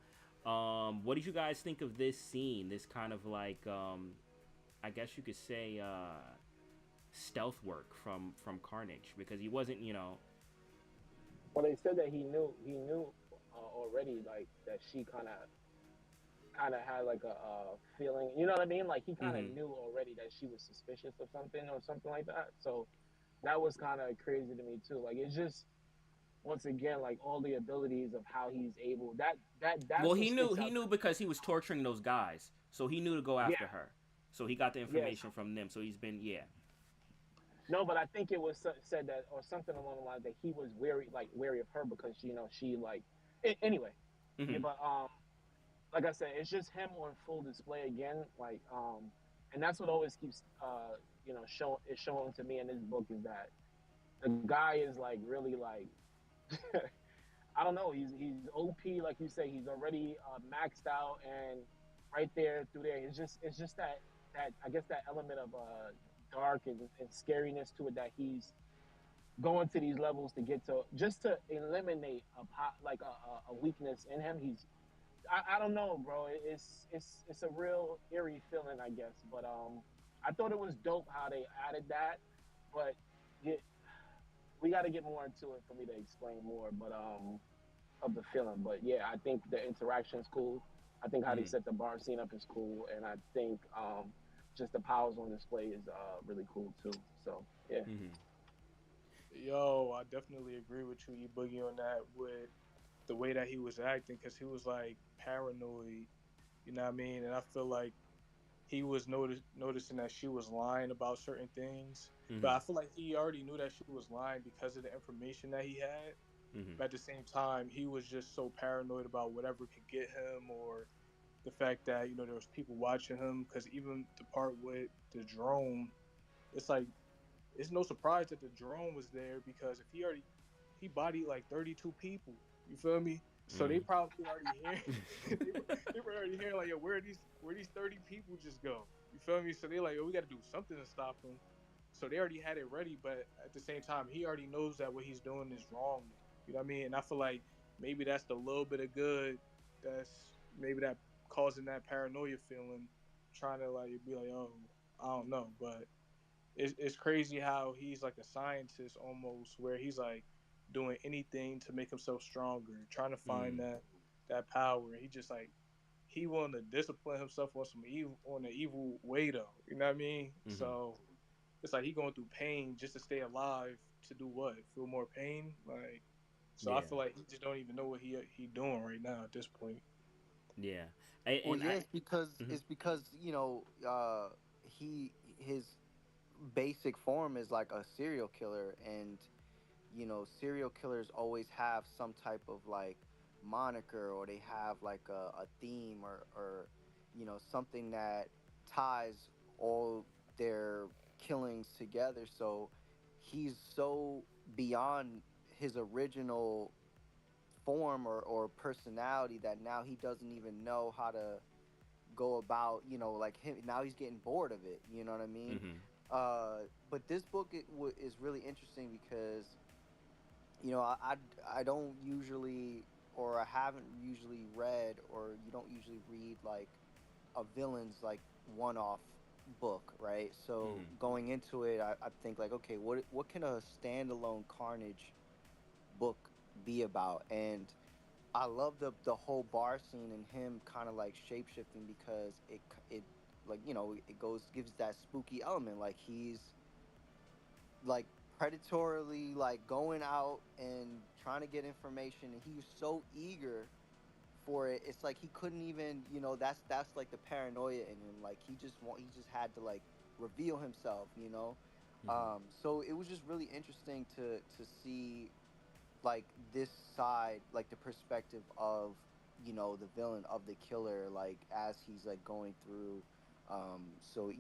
What did you guys think of this scene? This kind of like, I guess you could say, stealth work from Carnage, because he wasn't, Well, they said that he knew already, like that she kind of had like a feeling, you know what I mean? Like he kind of mm-hmm. knew already that she was suspicious of something or something like that. So that was kind of crazy to me too. Like it's just once again like all the abilities of how he's able Well, that's what sticks he out knew to me. because he was torturing those guys, so he knew to go Yeah, after her. So he got the yeah. information from them. So he's been, yeah. No, but I think it was said that or something along the lines that he was wary of her because she like anyway. Yeah, Mm-hmm. but like I said, it's just him on full display again. Like and that's what always keeps showing to me in this book is that the guy is like really like I don't know. He's OP, like you say. He's already maxed out, and right there through there, it's just that I guess that element of dark and scariness to it that he's going to these levels to get to just to eliminate a weakness in him. I don't know, bro. It's a real eerie feeling, I guess. But I thought it was dope how they added that, but yeah, we got to get more into it for me to explain more. But of the feeling. But yeah, I think the interaction is cool. I think how they Mm-hmm. set the bar scene up is cool, and I think just the powers on display is really cool too. So yeah. Mm-hmm. Yo, I definitely agree with you, E Boogie, on that with the way that he was acting, because he was like paranoid, you know what I mean? And I feel like he was noticing that she was lying about certain things, but Mm-hmm. I feel like he already knew that she was lying because of the information that he had. Mm-hmm. But at the same time, he was just so paranoid about whatever could get him, or the fact that there was people watching him. Because even the part with the drone, it's like it's no surprise that the drone was there, because if he bodied like 32 people, you feel me? So they probably already hear they were already hearing like, yo, where these 30 people just go? You feel me? So they like, yo, we got to do something to stop them. So they already had it ready, but at the same time, he already knows that what he's doing is wrong. You know what I mean? And I feel like maybe that's the little bit of good that's maybe that causing that paranoia feeling, trying to like be like, oh, I don't know, but it's crazy how he's like a scientist almost, where he's like doing anything to make himself stronger, trying to find Mm. that power. He just like he willing to discipline himself on some evil on an evil way though. You know what I mean? Mm-hmm. So it's like he going through pain just to stay alive to do what? Feel more pain? Like so I Yeah. feel like he just don't even know what he doing right now at this point. Yeah. Well, And yeah, I. it's Mhm. because his basic form is like a serial killer, and serial killers always have some type of like moniker, or they have like a theme, or something that ties all their killings together. So he's so beyond his original form or personality that now he doesn't even know how to go about, like him. Now he's getting bored of it, you know what I mean? Mhm. But this book is really interesting because I don't usually, or I haven't usually read, or you don't usually read like a villain's like one-off book, right? So Mhm. going into it, I think like, okay, what can a standalone Carnage book be about? And I love the whole bar scene and him kind of like shapeshifting, because it like, it goes gives that spooky element. Like he's like predatorily like going out and trying to get information, and he was so eager for it. It's like he couldn't even, that's like the paranoia in him. Like he just had to like reveal himself, Mhm. so it was just really interesting to see like this side, like the perspective of, the villain, of the killer, like as he's like going through. So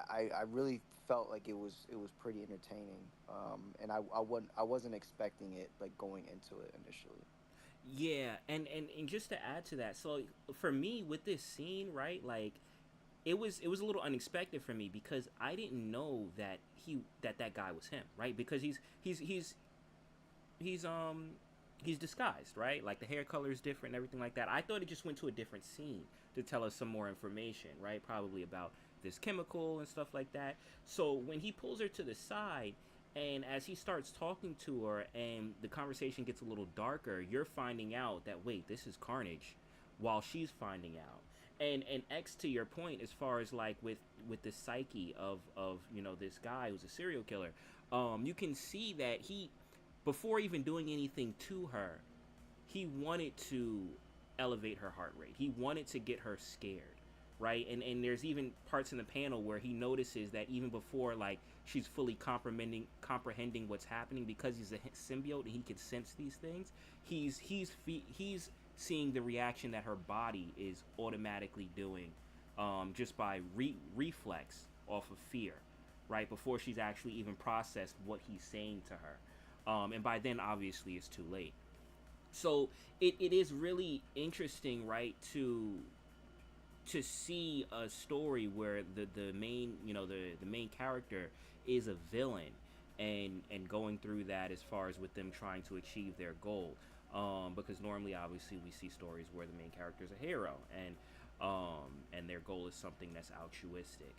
I really felt like it was pretty entertaining. And I wasn't expecting it like going into it initially. Yeah, and just to add to that, so for me with this scene, right, like it was a little unexpected for me because I didn't know that guy was him, right? Because he's he's disguised, right? Like the hair color is different and everything like that. I thought it just went to a different scene to tell us some more information, right? Probably about this chemical and stuff like that. So when he pulls her to the side, and as he starts talking to her and the conversation gets a little darker, you're finding out that wait, this is Carnage, while she's finding out. And X, to your point, as far as like with the psyche of this guy who's a serial killer, you can see that he, before even doing anything to her, he wanted to elevate her heart rate. He wanted to get her scared, right? And there's even parts in the panel where he notices that even before like she's fully comprehending what's happening, because he's a symbiote and he can sense these things. He's seeing the reaction that her body is automatically doing, just by reflex off of fear, right? Before she's actually even processed what he's saying to her. And by then, obviously, it's too late. So it is really interesting, right, to see a story where the main the main character is a villain, and going through that as far as with them trying to achieve their goal, because normally obviously we see stories where the main character is a hero, and their goal is something that's altruistic.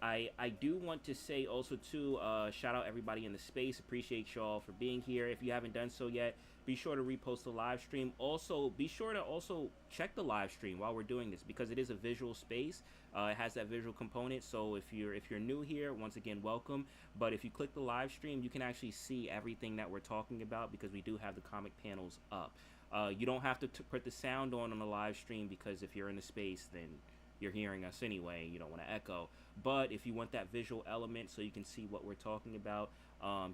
I do want to say also too, shout out everybody in the space. Appreciate y'all for being here. If you haven't done so yet, be sure to repost the live stream. Also, be sure to also check the live stream while we're doing this, because it is a visual space. It has that visual component. So if you're new here, once again, welcome. But if you click the live stream, you can actually see everything that we're talking about, because we do have the comic panels up. You don't have to put the sound on the live stream, because if you're in the space, then you're hearing us anyway. You don't want to echo. But if you want that visual element so you can see what we're talking about,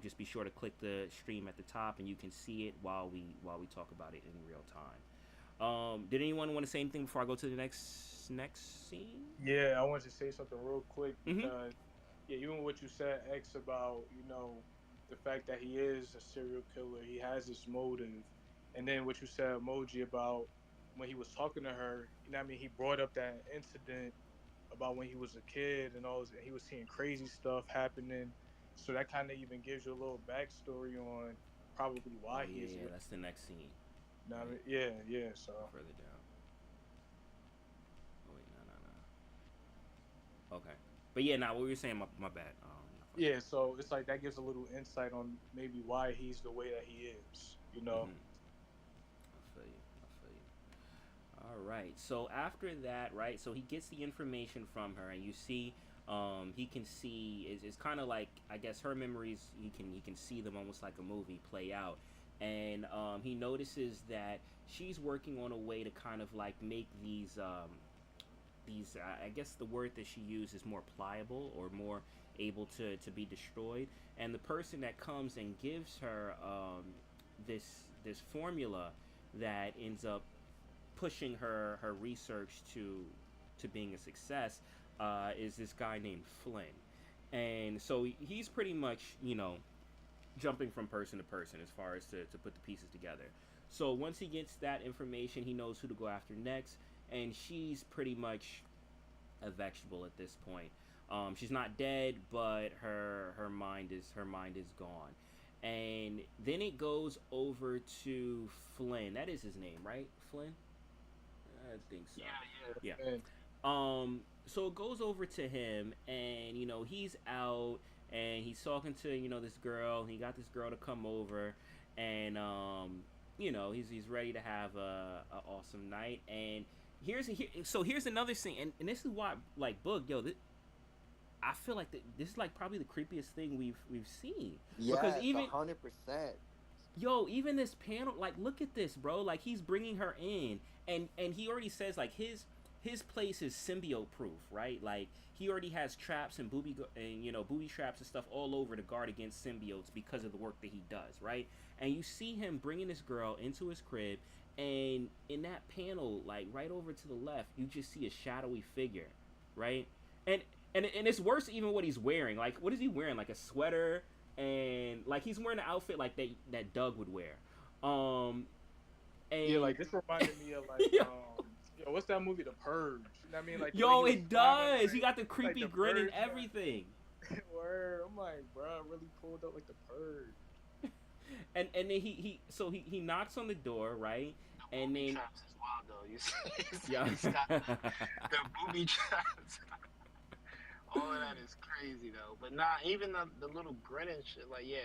just be sure to click the stream at the top, and you can see it while we talk about it in real time. Did anyone want to say anything before I go to the next scene? Yeah, I wanted to say something real quick Mm-hmm. because, yeah, even what you said, X, about, the fact that he is a serial killer, he has this motive. And then what you said, Emoji, about when he was talking to her, what I mean? He brought up that incident about when he was a kid and all this, and he was seeing crazy stuff happening. So that kind of even gives you a little backstory on probably Oh why he yeah, is. yeah, that's the next scene, What I right? mean? Yeah, yeah. Go So, further down. Oh wait, no. Okay. But yeah, now what were you saying? My bad. Yeah, so it's like that gives a little insight on maybe why he's the way that he is. You know. I feel you. I feel you. All right. So after that, right? So he gets the information from her, and you see, he can see. It's kind of like, I guess, her memories. He can see them almost like a movie play out, and he notices that she's working on a way to kind of like make these I guess the word that she used is more pliable or more able to be destroyed. And the person that comes and gives her this formula that ends up pushing her research to being a success is this guy named Flynn. And so he's pretty much, jumping from person to person as far as to put the pieces together. So once he gets that information, he knows who to go after next, and she's pretty much a vegetable at this point. She's not dead, but her mind is gone. And then it goes over to Flynn. That is his name, right? Flynn? I think so. Yeah. Yeah. So it goes over to him, and he's out, and he's talking to this girl. And he got this girl to come over, and he's ready to have a awesome night. And here's another scene, and this is why, like, Boog, I feel like this is like probably the creepiest thing we've seen. Yeah, Because even 100%. even this panel, like, look at this, bro. Like, he's bringing her in, and he already says, like, his place is symbiote proof, right? Like, he already has traps and booby traps and stuff all over to guard against symbiotes because of the work that he does, right? And you see him bringing this girl into his crib, and in that panel, like, right over to the left, you just see a shadowy figure, right? And it's worse even what he's wearing. Like, what is he wearing? Like a sweater, and like he's wearing an outfit like that Doug would wear. And Yeah, like this reminded me of like Yeah. what's that movie, The Purge? You know what I mean? Like the Yo, way he it was smiling, does. He got the creepy the grin and Purge, man. everything. Word. I'm like, bro, I really pulled up like The Purge. And then he knocks on the door, right? And then Traps is wild though. You see, Yeah. he's got the booby traps. All of that is crazy though. But even the little grin and shit. Like, yeah,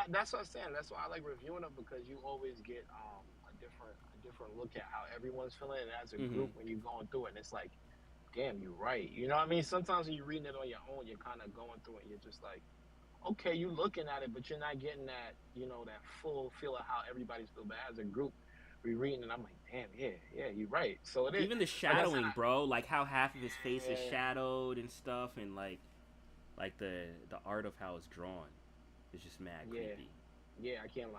that's what I'm saying. That's why I like reviewing them, because you always get a different look at how everyone's feeling as a group when you're going through it. And it's like, damn, you're right. You know what I mean? Sometimes when you're reading it on your own, you're kind of going through it, and you're just like, okay, you're looking at it, but you're not getting that, that full feel of how everybody's feel. But as a group, we're reading, and I'm like, damn, yeah, you're right. So it is. even the shadowing, bro, like how half of his face is shadowed and stuff, and like the art of how it's drawn is just mad creepy. Yeah, I can't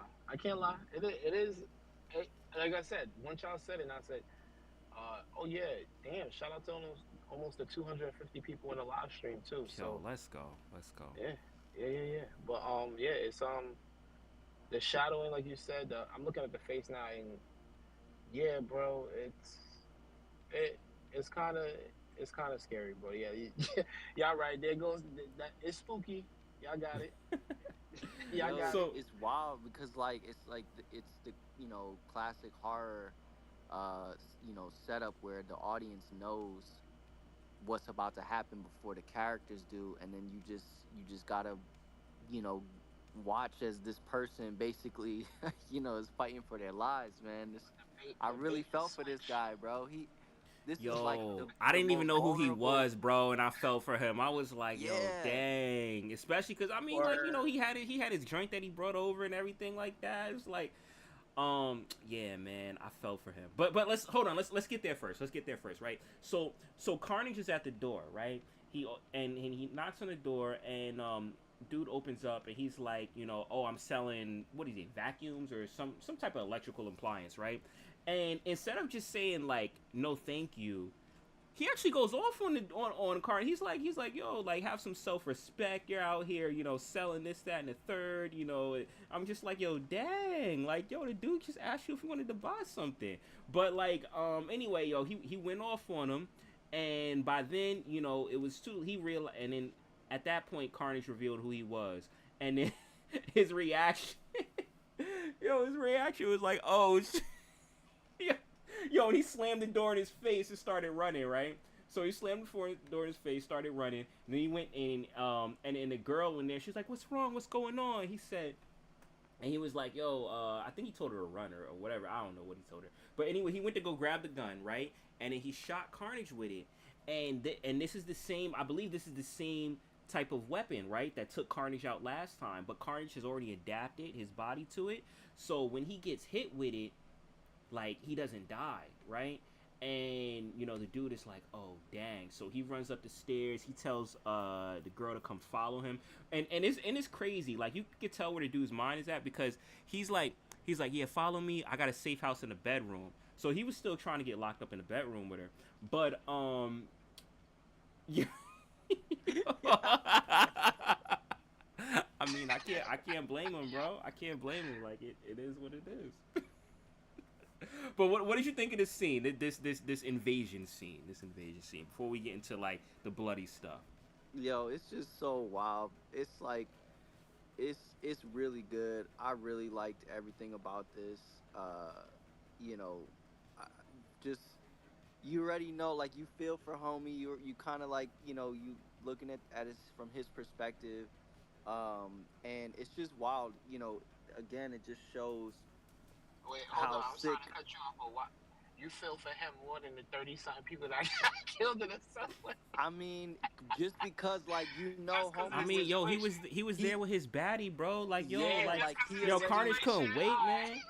lie. It is. Like I said, once y'all said it, and I said, oh yeah, damn! Shout out to almost the 250 people in the live stream too. So Yo, let's go. Yeah. But it's the shadowing, like you said. I'm looking at the face now, and yeah, bro, it's kind of scary, bro. Yeah, y'all right. There goes that. It's spooky. Y'all got it. Y'all got it. It's wild because like it's the classic horror setup where the audience knows what's about to happen before the characters do, and then you just gotta watch as this person basically is fighting for their lives, man. I really felt for this guy, bro. This is like I didn't the even most know who he vulnerable- was, bro, and I felt for him. I was like, yo, Yeah. dang. Especially because, I mean, like, he had his joint that he brought over and everything like that. It's like, yeah, man, I felt for him. But let's hold on. Let's get there first. Right? So Carnage is at the door, right? He knocks on the door, and dude opens up, and he's like, oh, I'm selling, what is it, vacuums or some type of electrical appliance, right? And instead of just saying like, no thank you, he actually goes off on Carnage. He's like, yo, like, have some self-respect. You're out here, selling this, that, and the third. I'm just like, yo, dang, like, yo, the dude just asked you if you wanted to buy something. But like, anyway, yo, he went off on him, and by then, it was he realized, and then at that point, Carnage revealed who he was, and then his reaction, was like, oh. Yo, and he slammed the door in his face and started running, right? So he slammed the door in his face, started running, and then he went in, and then the girl in there, she was like, "What's wrong? What's going on?" He said, and he was like, "Yo, I think he told her to run or whatever. I don't know what he told her, but anyway, he went to go grab the gun, right? And then he shot Carnage with it, and this is the same. I believe this is the same type of weapon, right? That took Carnage out last time, but Carnage has already adapted his body to it, so when he gets hit with it, like he doesn't die, right? And you know the dude is like, oh dang. So he runs up the stairs. He tells the girl to come follow him, and it's crazy. Like you can tell where the dude's mind is at, because he's like yeah, follow me. I got a safe house in the bedroom. So he was still trying to get locked up in the bedroom with her, but yeah. I mean, I can't blame him, bro. I can't blame him. Like it is what it is. But what did you think of this scene? This invasion scene. This invasion scene. Before we get into like the bloody stuff. Yo, it's just so wild. It's like it's really good. I really liked everything about this. You know, I, just you already know, like you feel for homie. You kind of like, you looking at it from his perspective. And it's just wild. Again, it just shows Wait, hold how on. I'm sorry sick. to cut you off, but what? You feel for him more than the 30-something people that got killed in the subway. I mean, just because, like, That's 'cause I homie mean, was, yo, he was there with his baddie, bro. Like, yo, yeah, like, like he yo, already, Carnage couldn't wait, man.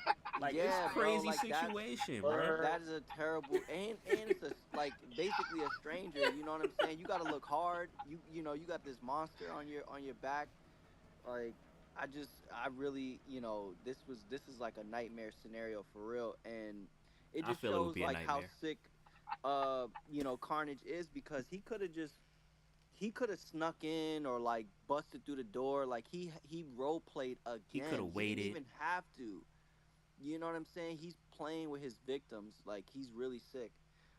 Like, yeah, it's bro, crazy like situation, bro. that is a terrible, and it's like basically a stranger. You know what I'm saying? You got to look hard. You got this monster on your back. Like, I really, this is like a nightmare scenario for real, and it I just feel it would shows be a like how nightmare. sick, Carnage is, because he could have snuck in or like busted through the door. Like he role played He could again. have He didn't waited. even have to. You know what I'm saying? He's playing with his victims. Like, he's really sick.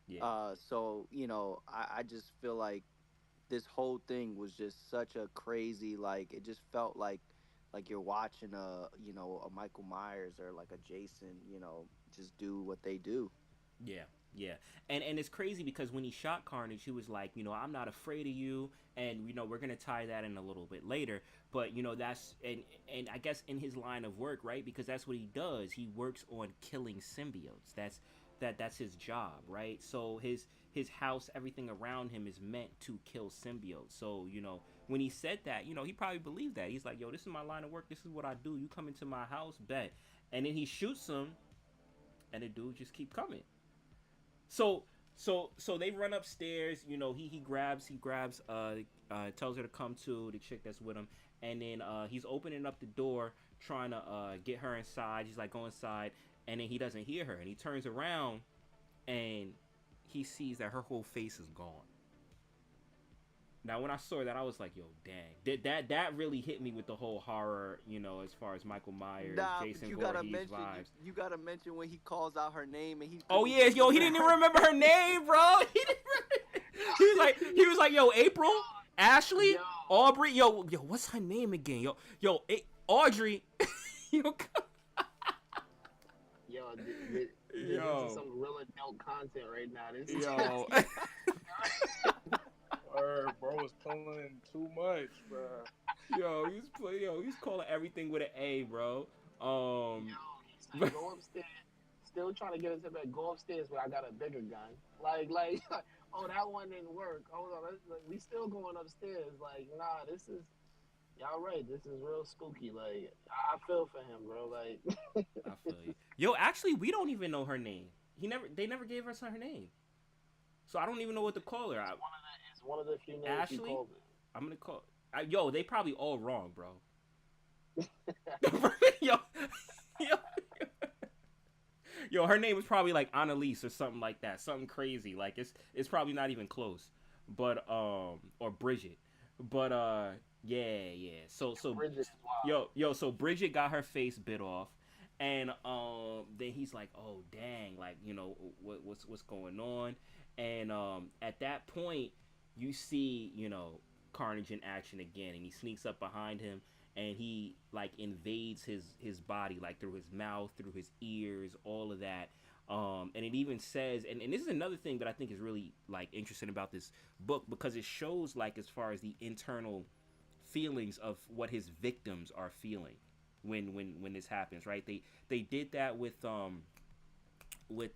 Yeah. So I just feel like this whole thing was just such a crazy, like, it just felt like you're watching a Michael Myers or like a Jason, just do what they do. Yeah, yeah, and it's crazy because when he shot Carnage, he was like, I'm not afraid of you, and we're gonna tie that in a little bit later. But that's and I guess in his line of work, right? Because that's what he does. He works on killing symbiotes. That's his job, right? So his house, everything around him is meant to kill symbiotes. So when he said that, he probably believed that. He's like, yo, this is my line of work. This is what I do. You come into my house, bet. And then he shoots him, and the dude just keep coming. So they run upstairs. He grabs tells her to come to the chick that's with him, and then he's opening up the door trying to get her inside. He's like, go inside, and then he doesn't hear her, and he turns around and he sees that her whole face is gone. Now, when I saw that, I was like, "Yo, dang!" That really hit me with the whole horror, as far as Michael Myers, Nah, but Jason you gotta Voorhees mention vibes. you gotta mention when he calls out her name and he. Oh yeah, yo, he didn't even remember her name, bro. He was like, yo, April, Ashley, Yo. Aubrey, yo, what's her name again? Yo, Audrey. yo, Yo, this Yo. is some real adult content right now. This is yo. Bro was pulling too much, bro. He's calling everything with an A, bro. Yo, he's like, go upstairs. Still trying to get us to bed. Go upstairs, but I got a bigger gun. Like, oh, that one didn't work. Hold on, we still going upstairs. Like, nah, this is, y'all right. This is real spooky. Like, I feel for him, bro. Like, I feel you. Yo, actually, we don't even know her name. They never gave us her name, so I don't even know what to call her. it's one of the few names Ashley? he called it. I'm gonna call. Yo, they probably all wrong, bro. yo, yo, yo, her name is probably like Annalise or something like that, something crazy. Like it's probably not even close, but or Bridget, but yeah. So Bridget's wild. so Bridget got her face bit off, and then he's like, oh dang, like what's going on, and at that point you see Carnage in action again, and he sneaks up behind him, and he like invades his body, like through his mouth, through his ears, all of that. And it even says, and this is another thing that I think is really like interesting about this book, because it shows like as far as the internal feelings of what his victims are feeling when this happens, right? They did that with with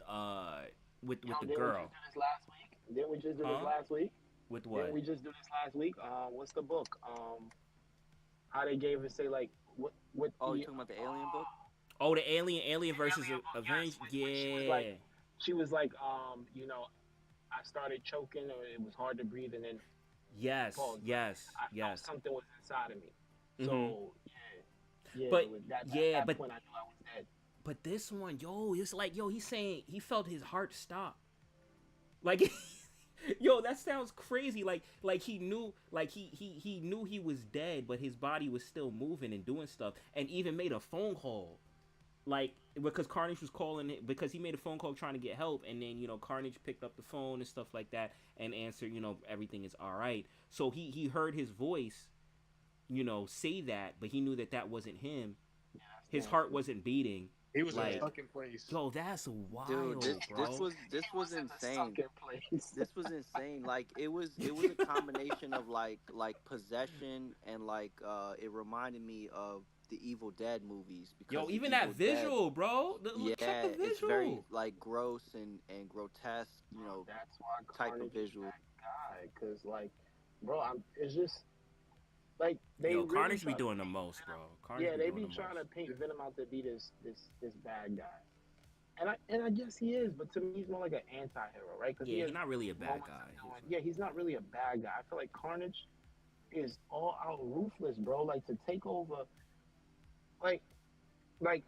the Didn't we just girl, do this last week? Didn't we just do this huh? last week? With Didn't what? we just do this last week? What's the book? How they gave us say like what with Oh, you the talking about the Alien book? Oh, the Alien versus alien book? Yes, Avenge. when Yeah. she was like, I started choking or it was hard to breathe, and then Yes. pause. But Yes. I felt Yes. something was inside of me. Mm-hmm. So But with that at yeah, that point I knew I was dead. but this one, yo, it's like, yo, he's saying he felt his heart stop. Like, yo, that sounds crazy. Like he knew, like he knew he was dead, but his body was still moving and doing stuff, and even made a phone call. Like, because Carnage was calling it, because he made a phone call trying to get help, and then Carnage picked up the phone and stuff like that and answered, everything is all right. So he heard his voice, say that, but he knew that that wasn't him. Yeah, that's His heart nasty. wasn't beating. He was in a Like, sunken place. yo, that's Dude, wild, this bro. was He this was was in the insane. sunken place. This was insane. Like it was a combination of like possession and like it reminded me of the Evil Dead movies Yo, because the even that Evil Dead, visual, bro. Check yeah, the it's very visual. like gross and grotesque, That's why type of Carnage is visual. that guy. Cause like, bro, it's just like they Yo, really Carnage be try to doing the paint most, Venom. bro. Carnage Yeah, be they doing be the trying to most. paint Venom out to be this bad guy. And I guess he is, but to me he's more like an anti-hero, right? Because he Yeah, he's has not really a bad moments guy. of doing. Yeah, he's not really a bad guy. I feel like Carnage is all out ruthless, bro. Like to take over, like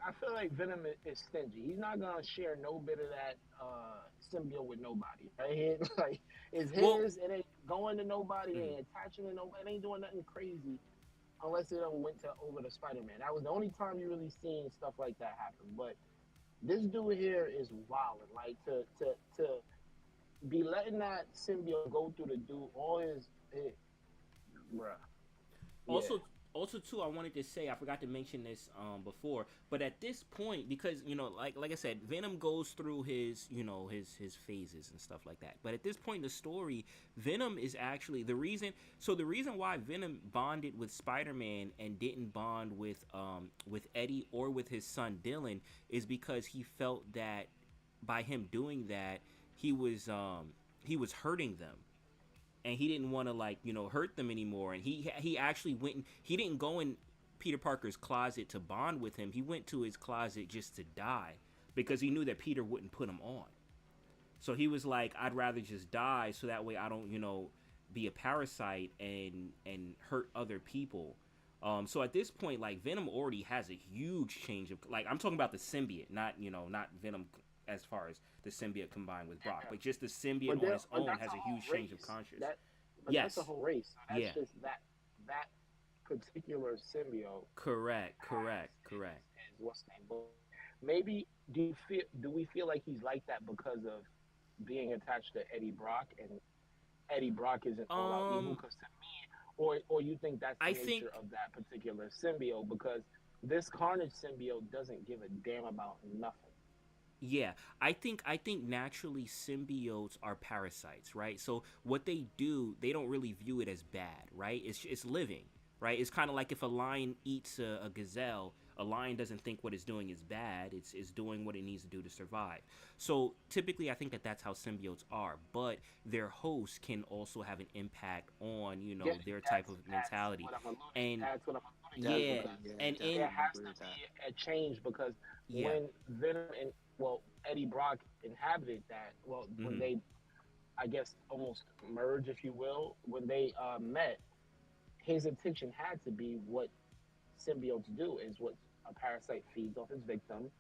I feel like Venom is stingy. He's not gonna share no bit of that symbiote with nobody. Right? Like it's Well, his. It ain't going to nobody. It ain't attaching to nobody. It ain't doing nothing crazy unless it went to over to Spider Man. That was the only time you really seen stuff like that happen. But this dude here is wild. Like to be letting that symbiote go through the dude all bruh. Yeah. also too, I wanted to say, I forgot to mention this before, but at this point, because like I said, Venom goes through his his phases and stuff like that. But at this point in the story, Venom is actually the reason. So the reason why Venom bonded with Spider-Man and didn't bond with Eddie or with his son Dylan is because he felt that by him doing that, he was hurting them, and he didn't want to hurt them anymore. And he actually went and he didn't go in Peter Parker's closet to bond with him. He went to his closet just to die, because he knew that Peter wouldn't put him on. So he was like, I'd rather just die so that way I don't be a parasite and hurt other people. So at this point, like, Venom already has a huge change of, like, I'm talking about the symbiote, not Venom as far as the symbiote combined with Brock, but just the symbiote on its own that's has a a whole huge change of race. conscience. That's a Yes. whole race. So that's Yeah. just that particular symbiote Correct. has Correct. Correct. is what's name. But maybe do we feel like he's like that because of being attached to Eddie Brock, and Eddie Brock isn't all out evil? Um, Because to me, or you think that's the I nature think of that particular symbiote? Because this Carnage symbiote doesn't give a damn about nothing. Yeah, I think naturally symbiotes are parasites, right? So what they do, they don't really view it as bad, right? It's living, right? It's kind of like if a lion eats a gazelle, a lion doesn't think what it's doing is bad. It's doing what it needs to do to survive. So typically, I think that that's how symbiotes are, but their host can also have an impact on Yeah, their type of that's mentality, what I'm alluding. and That's what I'm alluding to yeah, because Definitely, yeah, and there in definitely has agree to with that. be a change because yeah, when Venom and Eddie Brock inhabited that, when hmm they, I guess, almost merge, if you will, when they met, his intention had to be what symbiotes do, is what a parasite feeds off his victim,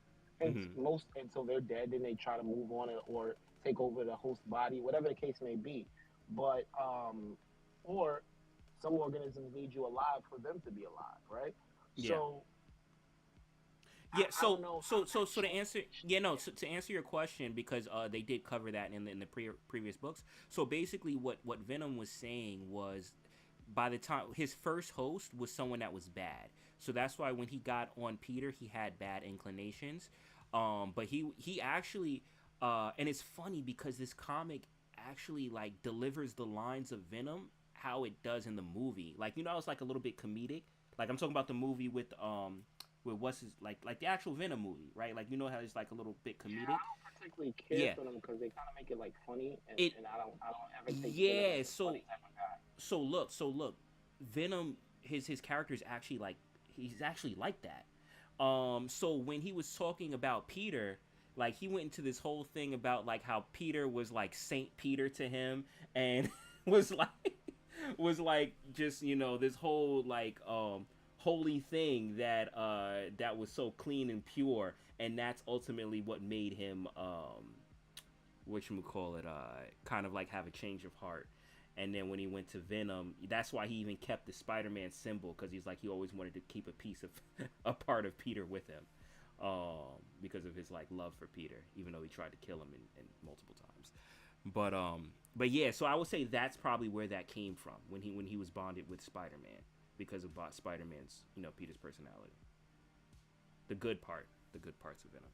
and hmm most until they're dead, then they try to move on or take over the host body, whatever the case may be. But or some organisms need you alive for them to be alive, right? yeah. So Yeah, I don't so know how so so that so to answer, change. yeah, no, to answer your question, because they did cover that in the previous books. So basically, what Venom was saying was, by the time his first host was someone that was bad, so that's why when he got on Peter, he had bad inclinations. But he actually, and it's funny because this comic actually like delivers the lines of Venom how it does in the movie. Like, you know, it's like a little bit comedic. Like, I'm talking about the movie with what's his, like the actual Venom movie, right? Like, you know how it's like a little bit Yeah, comedic. I don't particularly care Yeah, for them because they kind of make it like funny, it. and I don't ever take Venom Yeah, as a funny type of guy. so look, Venom, his character is actually like, he's actually like that. So when he was talking about Peter, like he went into this whole thing about like how Peter was like Saint Peter to him, and was like was like just, you know, this whole like holy thing that that was so clean and pure, and that's ultimately what made him whatchamacallit, kind of like have a change of heart. And then when he went to Venom, that's why he even kept the Spider-Man symbol, because he's like, he always wanted to keep a piece of a part of Peter with him, because of his like love for Peter, even though he tried to kill him in multiple times. But yeah, so I would say that's probably where that came from when he was bonded with Spider-Man, because of Spider-Man's, you know, Peter's personality, the good parts of Venom.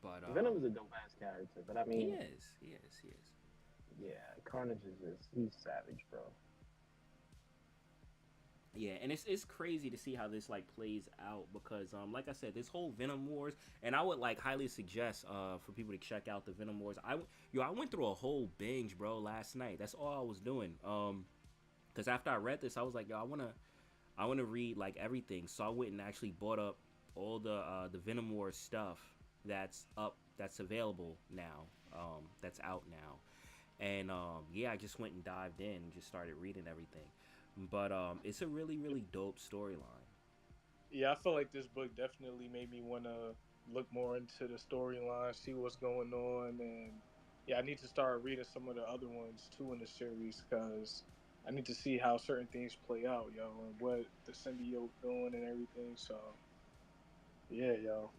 But Venom is a dope ass character, but I he mean, is. yeah, Carnage is just he's savage, bro. Yeah, and it's crazy to see how this like plays out, because like I said, this whole Venom Wars, and I would like highly suggest for people to check out the Venom Wars. I went through a whole binge, bro, last night. That's all I was doing. Because after I read this, I was like, yo, I wanna read like everything. So I went and actually bought up all the Venom Wars stuff that's available now, that's out now. And yeah, I just went and dived in and just started reading everything. But it's a really, really dope storyline. Yeah, I feel like this book definitely made me want to look more into the storyline, see what's going on, and yeah, I need to start reading some of the other ones too in the series because I need to see how certain things play out, yo, and what the symbiote doing and everything. So yeah, yo.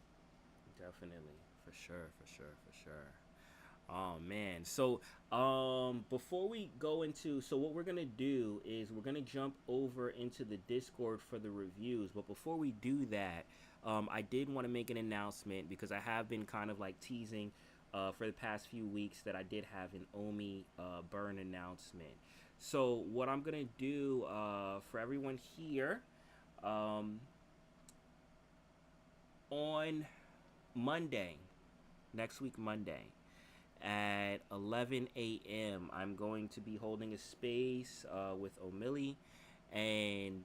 Definitely, for sure. Oh man. So before we go into, so what we're gonna do is we're gonna jump over into the Discord for the reviews. But before we do that, I did want to make an announcement, because I have been kind of like teasing for the past few weeks that I did have an Omi burn announcement. So what I'm gonna do for everyone here, um, on Monday, next week Monday, at 11 a.m. I'm going to be holding a space with O'Milly, and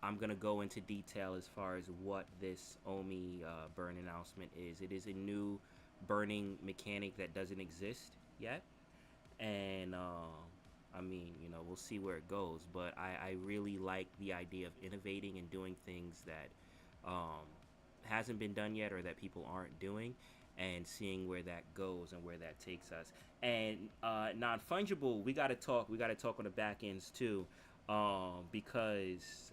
I'm going to go into detail as far as what this Omi burn announcement is. It is a new burning mechanic that doesn't exist yet, and I mean, you know, we'll see where it goes, but I really like the idea of innovating and doing things that um, hasn't been done yet, or that people aren't doing, and seeing where that goes and where that takes us. And non-fungible, we got to talk on the back ends too, because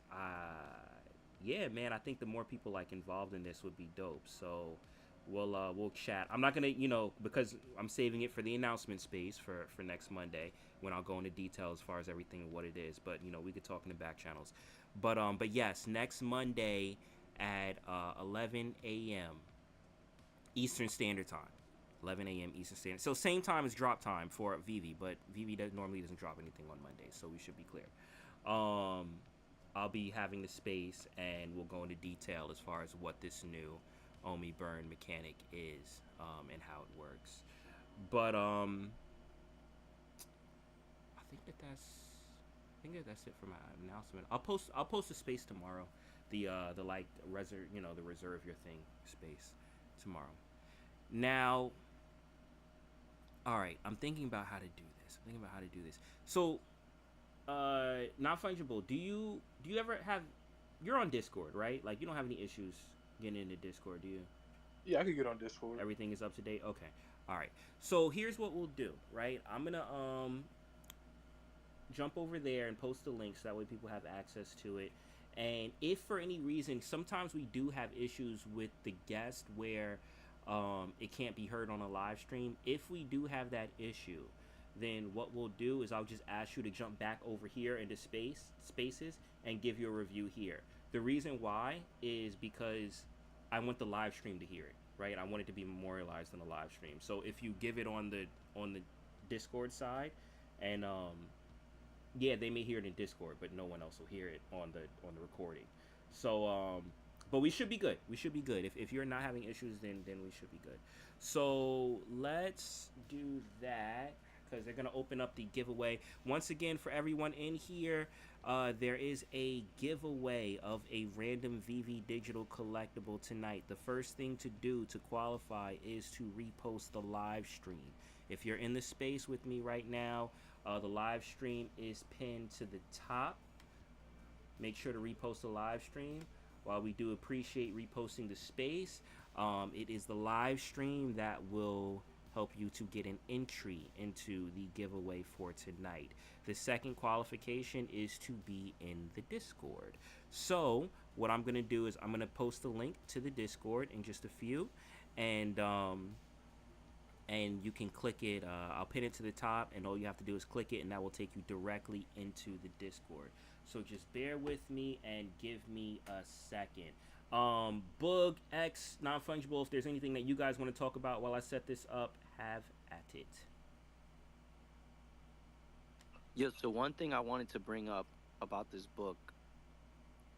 yeah, man, I think the more people like involved in this would be dope. So we'll chat. I'm not gonna, you know, because I'm saving it for the announcement space for next Monday, when I'll go into detail as far as everything and what it is. But you know, we could talk in the back channels. But yes, next Monday at 11 a.m. Eastern Standard Time. 11 a.m. Eastern Standard. So same time as drop time for Vivi, but Vivi normally doesn't drop anything on Mondays, so we should be clear. I'll be having the space, and we'll go into detail as far as what this new Omi burn mechanic is, and how it works. But I think that's it for my announcement. I'll post the space tomorrow. The like reserve, you know, the reserve your thing space tomorrow. Now, all right, I'm thinking about how to do this. So, non-fungible, do you ever have, you're on Discord, right? Like, you don't have any issues getting into Discord, do you? Yeah, I could get on Discord. Everything is up to date? Okay. All right. So here's what we'll do, right? I'm going to jump over there and post the link so that way people have access to it. And if for any reason, sometimes we do have issues with the guest where it can't be heard on a live stream. If we do have that issue, then what we'll do is I'll just ask you to jump back over here into spaces and give you a review here. The reason why is because I want the live stream to hear it, right? I want it to be memorialized in the live stream. So if you give it on the Discord side, and yeah, they may hear it in Discord, but no one else will hear it on the recording. So but we should be good. We should be good. If you're not having issues, then we should be good. So let's do that because they're gonna open up the giveaway once again for everyone in here. There is a giveaway of a random VV digital collectible tonight. The first thing to do to qualify is to repost the live stream. If you're in the space with me right now, the live stream is pinned to the top. Make sure to repost the live stream. While we do appreciate reposting the space, it is the live stream that will help you to get an entry into the giveaway for tonight. The second qualification is to be in the Discord. So, what I'm going to do is I'm going to post a link to the Discord in just a few, and you can click it. I'll pin it to the top, and all you have to do is click it, and that will take you directly into the Discord. So just bear with me and give me a second. Boog X Non-Fungible, if there's anything that you guys want to talk about while I set this up, have at it. Yeah, so one thing I wanted to bring up about this book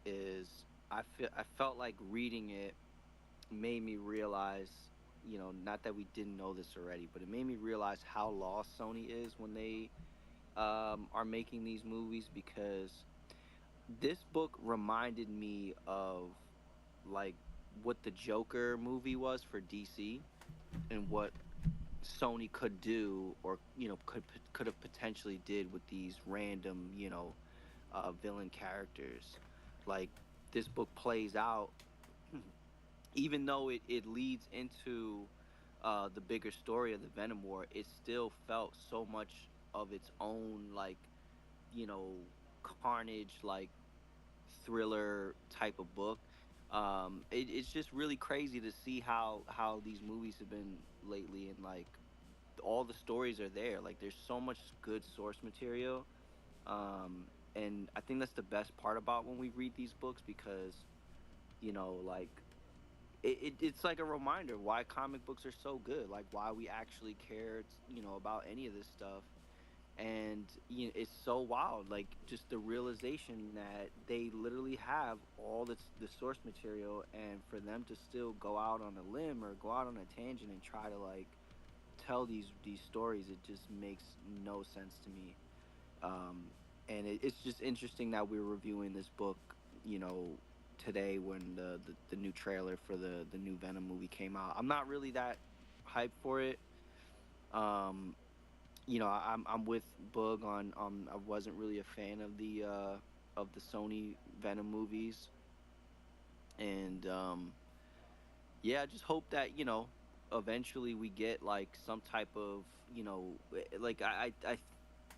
is I felt like reading it made me realize, not that we didn't know this already, but it made me realize how lost Sony is when they are making these movies, because this book reminded me of like what the Joker movie was for DC, and what Sony could do, or could have potentially did with these random, villain characters. Like, this book plays out, even though it leads into the bigger story of the Venom War. It still felt so much of its own, like, you know Carnage, like, thriller type of book. It's just really crazy to see how these movies have been lately, and like all the stories are there. Like, there's so much good source material, and I think that's the best part about when we read these books, because like, it's like a reminder why comic books are so good, like why we actually care, about any of this stuff. And it's so wild, like, just the realization that they literally have all the source material, and for them to still go out on a limb or go out on a tangent and try to, like, tell these stories, it just makes no sense to me. And it's just interesting that we're reviewing this book, you know, today, when the new trailer for the new Venom movie came out. I'm not really that hyped for it. Um, I'm with Boog on I wasn't really a fan of the Sony Venom movies, and yeah, I just hope that eventually we get like some type of, like, I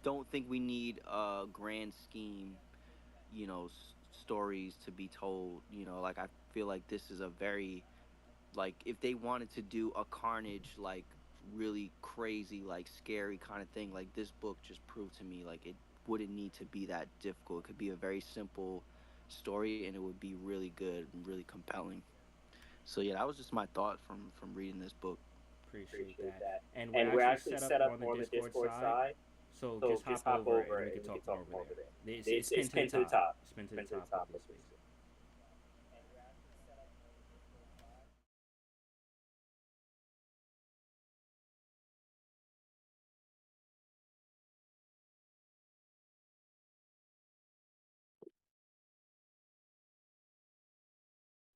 don't think we need a grand scheme, stories to be told. Like, I feel like this is a very, like, if they wanted to do a Carnage, like, really crazy, like, scary kind of thing, like, this book just proved to me, like, it wouldn't need to be that difficult. It could be a very simple story, and it would be really good and really compelling. So yeah, that was just my thought from reading this book. Appreciate that. And we're actually set up on the Discord side. So just hop over and we can talk more over there. It's pinned to the top. It's pinned to the top of this space.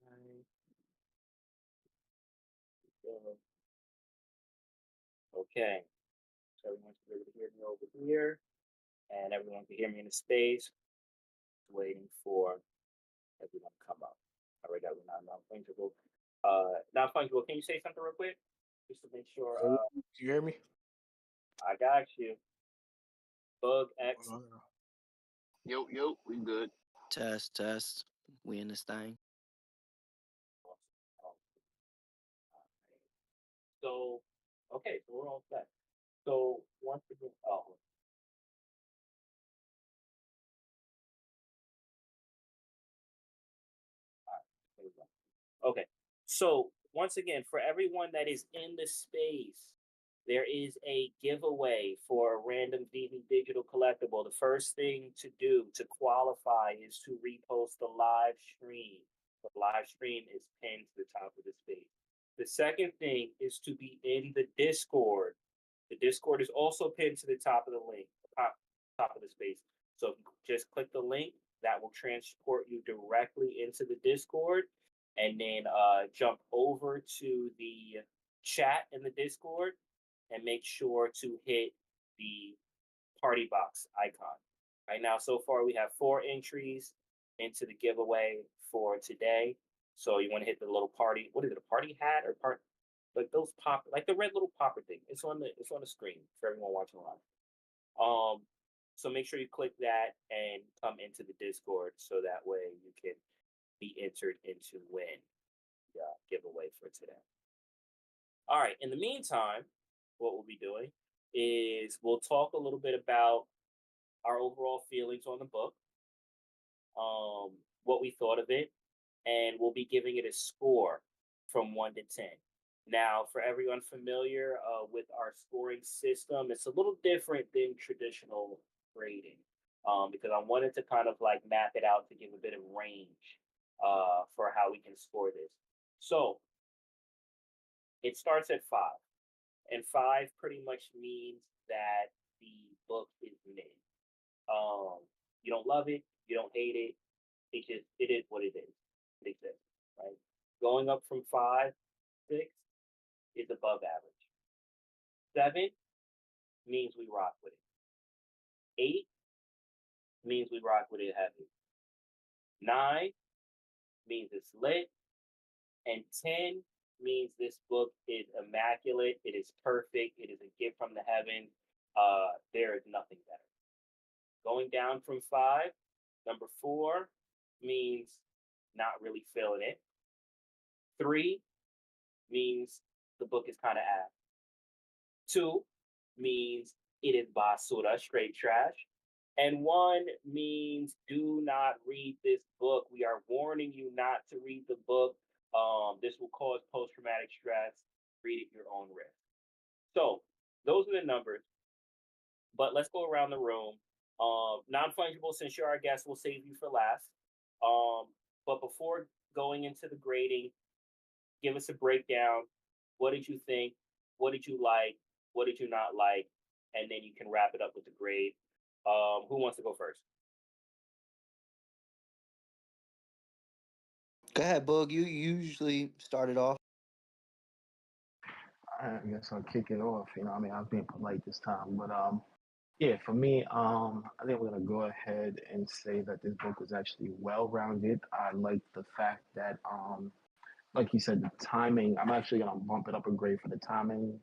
Right. So, okay. So everyone should be able to hear me over here, and everyone can hear me in the space. Waiting for everyone to come up. All right, that was not non-fungible. Non-fungible. Can you say something real quick, just to make sure? You hear me? I got you. Bug X. Yo, yo, we good. Test. We in this thing. So, okay, so we're all set. So once again, there we go. Okay. So once again, for everyone that is in the space, there is a giveaway for a random DV digital collectible. The first thing to do to qualify is to repost the live stream. The live stream is pinned to the top of the space. The second thing is to be in the Discord. The Discord is also pinned to the top of the link, top of the space. So if you just click the link, that will transport you directly into the Discord, and then jump over to the chat in the Discord and make sure to hit the party box icon. Right now, so far we have 4 entries into the giveaway for today. So you want to hit the little party. What is it? A party hat or part? Like those pop, like the red little popper thing. It's on the screen for everyone watching live. So make sure you click that and come into the Discord so that way you can be entered into win the giveaway for today. All right. In the meantime, what we'll be doing is we'll talk a little bit about our overall feelings on the book, what we thought of it, and we'll be giving it a score from 1 to 10. Now, for everyone familiar with our scoring system, it's a little different than traditional grading because I wanted to kind of like map it out to give a bit of range for how we can score this. So it starts at 5, and 5 pretty much means that the book is mid. You don't love it, you don't hate it. It is what it is. It exists, right? Going up from 5, 6 is above average. 7 means we rock with it. 8 means we rock with it heavy. 9 means it's lit. And 10 means this book is immaculate. It is perfect. It is a gift from the heavens. There is nothing better. Going down from 5, number 4 means not really feeling it. 3 means the book is kind of ass. 2 means it is basura, straight trash. And 1 means do not read this book. We are warning you not to read the book. This will cause post-traumatic stress. Read it at your own risk. So those are the numbers. But let's go around the room. Non-fungible, since you're our guest, we'll save you for last. But before going into the grading, give us a breakdown. What did you think? What did you like? What did you not like? And then you can wrap it up with the grade. Who wants to go first? Go ahead, Boog. You usually started off. I guess I'll kick it off. You know, I mean, I've been polite this time, but yeah, for me, I think we're gonna go ahead and say that this book was actually well-rounded. I like the fact that, like you said, the timing. I'm actually gonna bump it up a grade for the timing,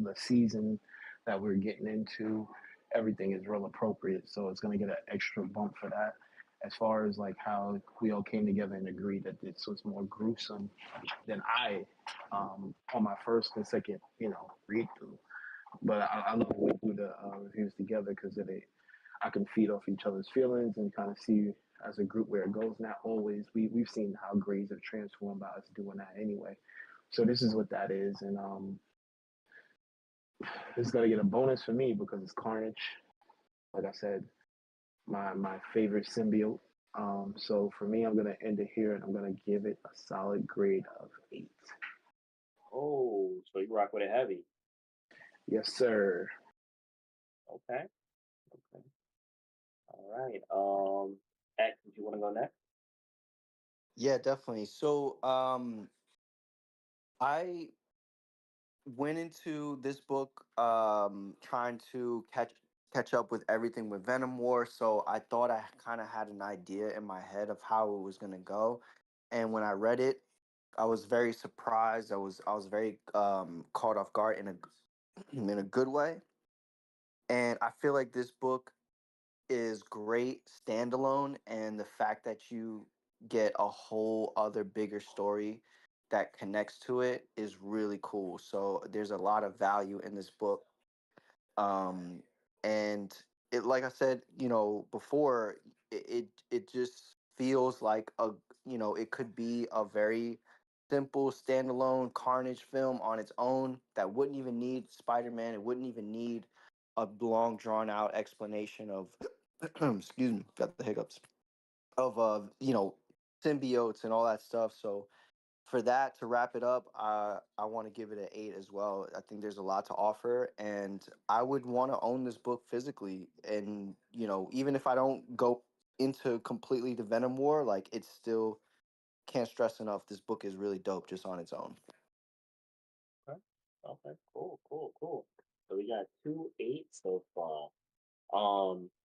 the season that we're getting into. Everything is real appropriate, so it's gonna get an extra bump for that. As far as like how we all came together and agreed that this was more gruesome than I on my first and second, read through. But I love when we do the reviews together because I can feed off each other's feelings and kind of see as a group where it goes. Not always. We've seen how grades have transformed by us doing that anyway. So this is what that is, and this is gonna get a bonus for me because it's Carnage. Like I said, my favorite symbiote. So for me, I'm gonna end it here, and I'm gonna give it a solid grade of 8. Oh, so you rock with it heavy. Yes, sir. Okay. Okay. All right. X, did you want to go next? Yeah, definitely. So, I went into this book trying to catch up with everything with Venom War, so I thought I kind of had an idea in my head of how it was going to go. And when I read it, I was very surprised. I was very caught off guard in a in a good way. And I feel like this book is great standalone, and the fact that you get a whole other bigger story that connects to it is really cool. So there's a lot of value in this book. um and it, like I said, before, it just feels like it could be a very simple standalone Carnage film on its own that wouldn't even need Spider-Man. It wouldn't even need a long drawn out explanation of excuse me, got the hiccups of symbiotes and all that stuff. So for that to wrap it up, I want to give it an 8 as well. I think there's a lot to offer, and I would want to own this book physically. And even if I don't go into completely the Venom War, like it's still can't stress enough. This book is really dope just on its own. Okay. Okay. Cool. Cool. Cool. So we got 2-8 so far.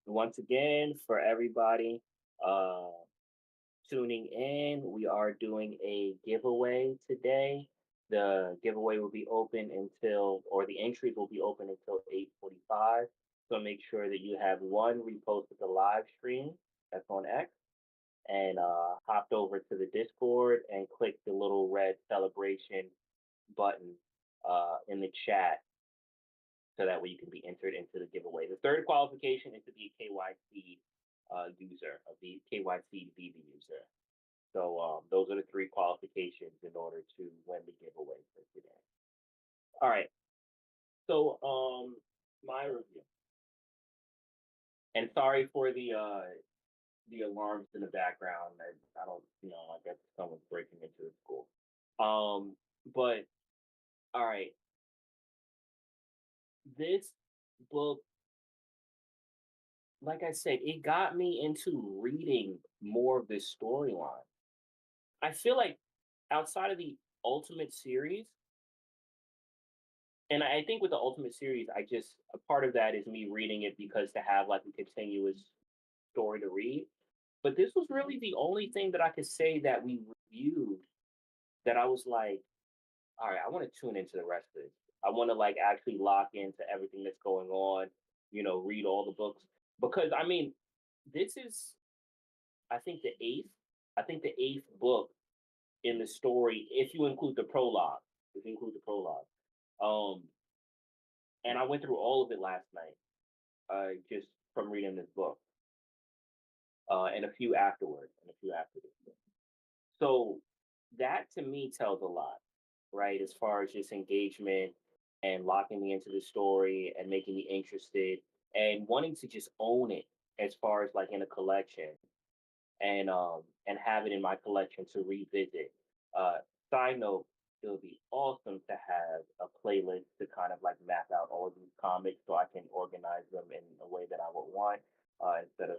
Once again, for everybody uh tuning in, we are doing a giveaway today. The giveaway will be open until, or the entries will be open until 8:45. So make sure that you have one reposted the live stream that's on X and hopped over to the Discord and click the little red celebration button in the chat so that way you can be entered into the giveaway. The third qualification is to be a KYC user, a KYC BB user. So those are the three qualifications in order to win the giveaway for today. All right. So my review. And sorry for the alarms in the background. I don't, I guess someone's breaking into the school. But all right. This book, like I said, it got me into reading more of this storyline. I feel like outside of the Ultimate series, and I think with the Ultimate series, a part of that is me reading it because to have like a continuous story to read. But this was really the only thing that I could say that we reviewed that I was like, all right, I want to tune into the rest of this. I want to like actually lock into everything that's going on, read all the books. Because I mean, this is I think the eighth. I think the eighth book in the story, if you include the prologue. If you include the prologue. And I went through all of it last night, just from reading this book. And a few afterwards, and a few after this book. So that to me tells a lot, right? As far as just engagement and locking me into the story and making me interested and wanting to just own it as far as like in a collection and have it in my collection to revisit. Side note, it would be awesome to have a playlist to kind of like map out all of these comics so I can organize them in a way that I would want instead of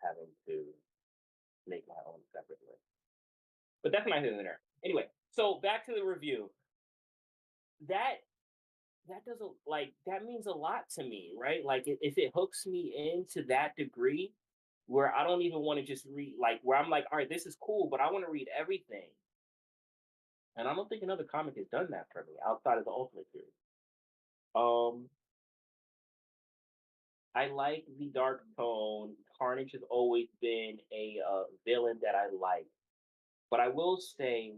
having to make my own separate list. But that's neither here nor there. Anyway, so back to the review. That doesn't like that means a lot to me, right? Like if it hooks me into that degree where I don't even want to just read like where I'm like, all right, this is cool, but I want to read everything. And I don't think another comic has done that for me outside of the Ultimate series. I like the dark tone. Carnage has always been a villain that I like. But I will say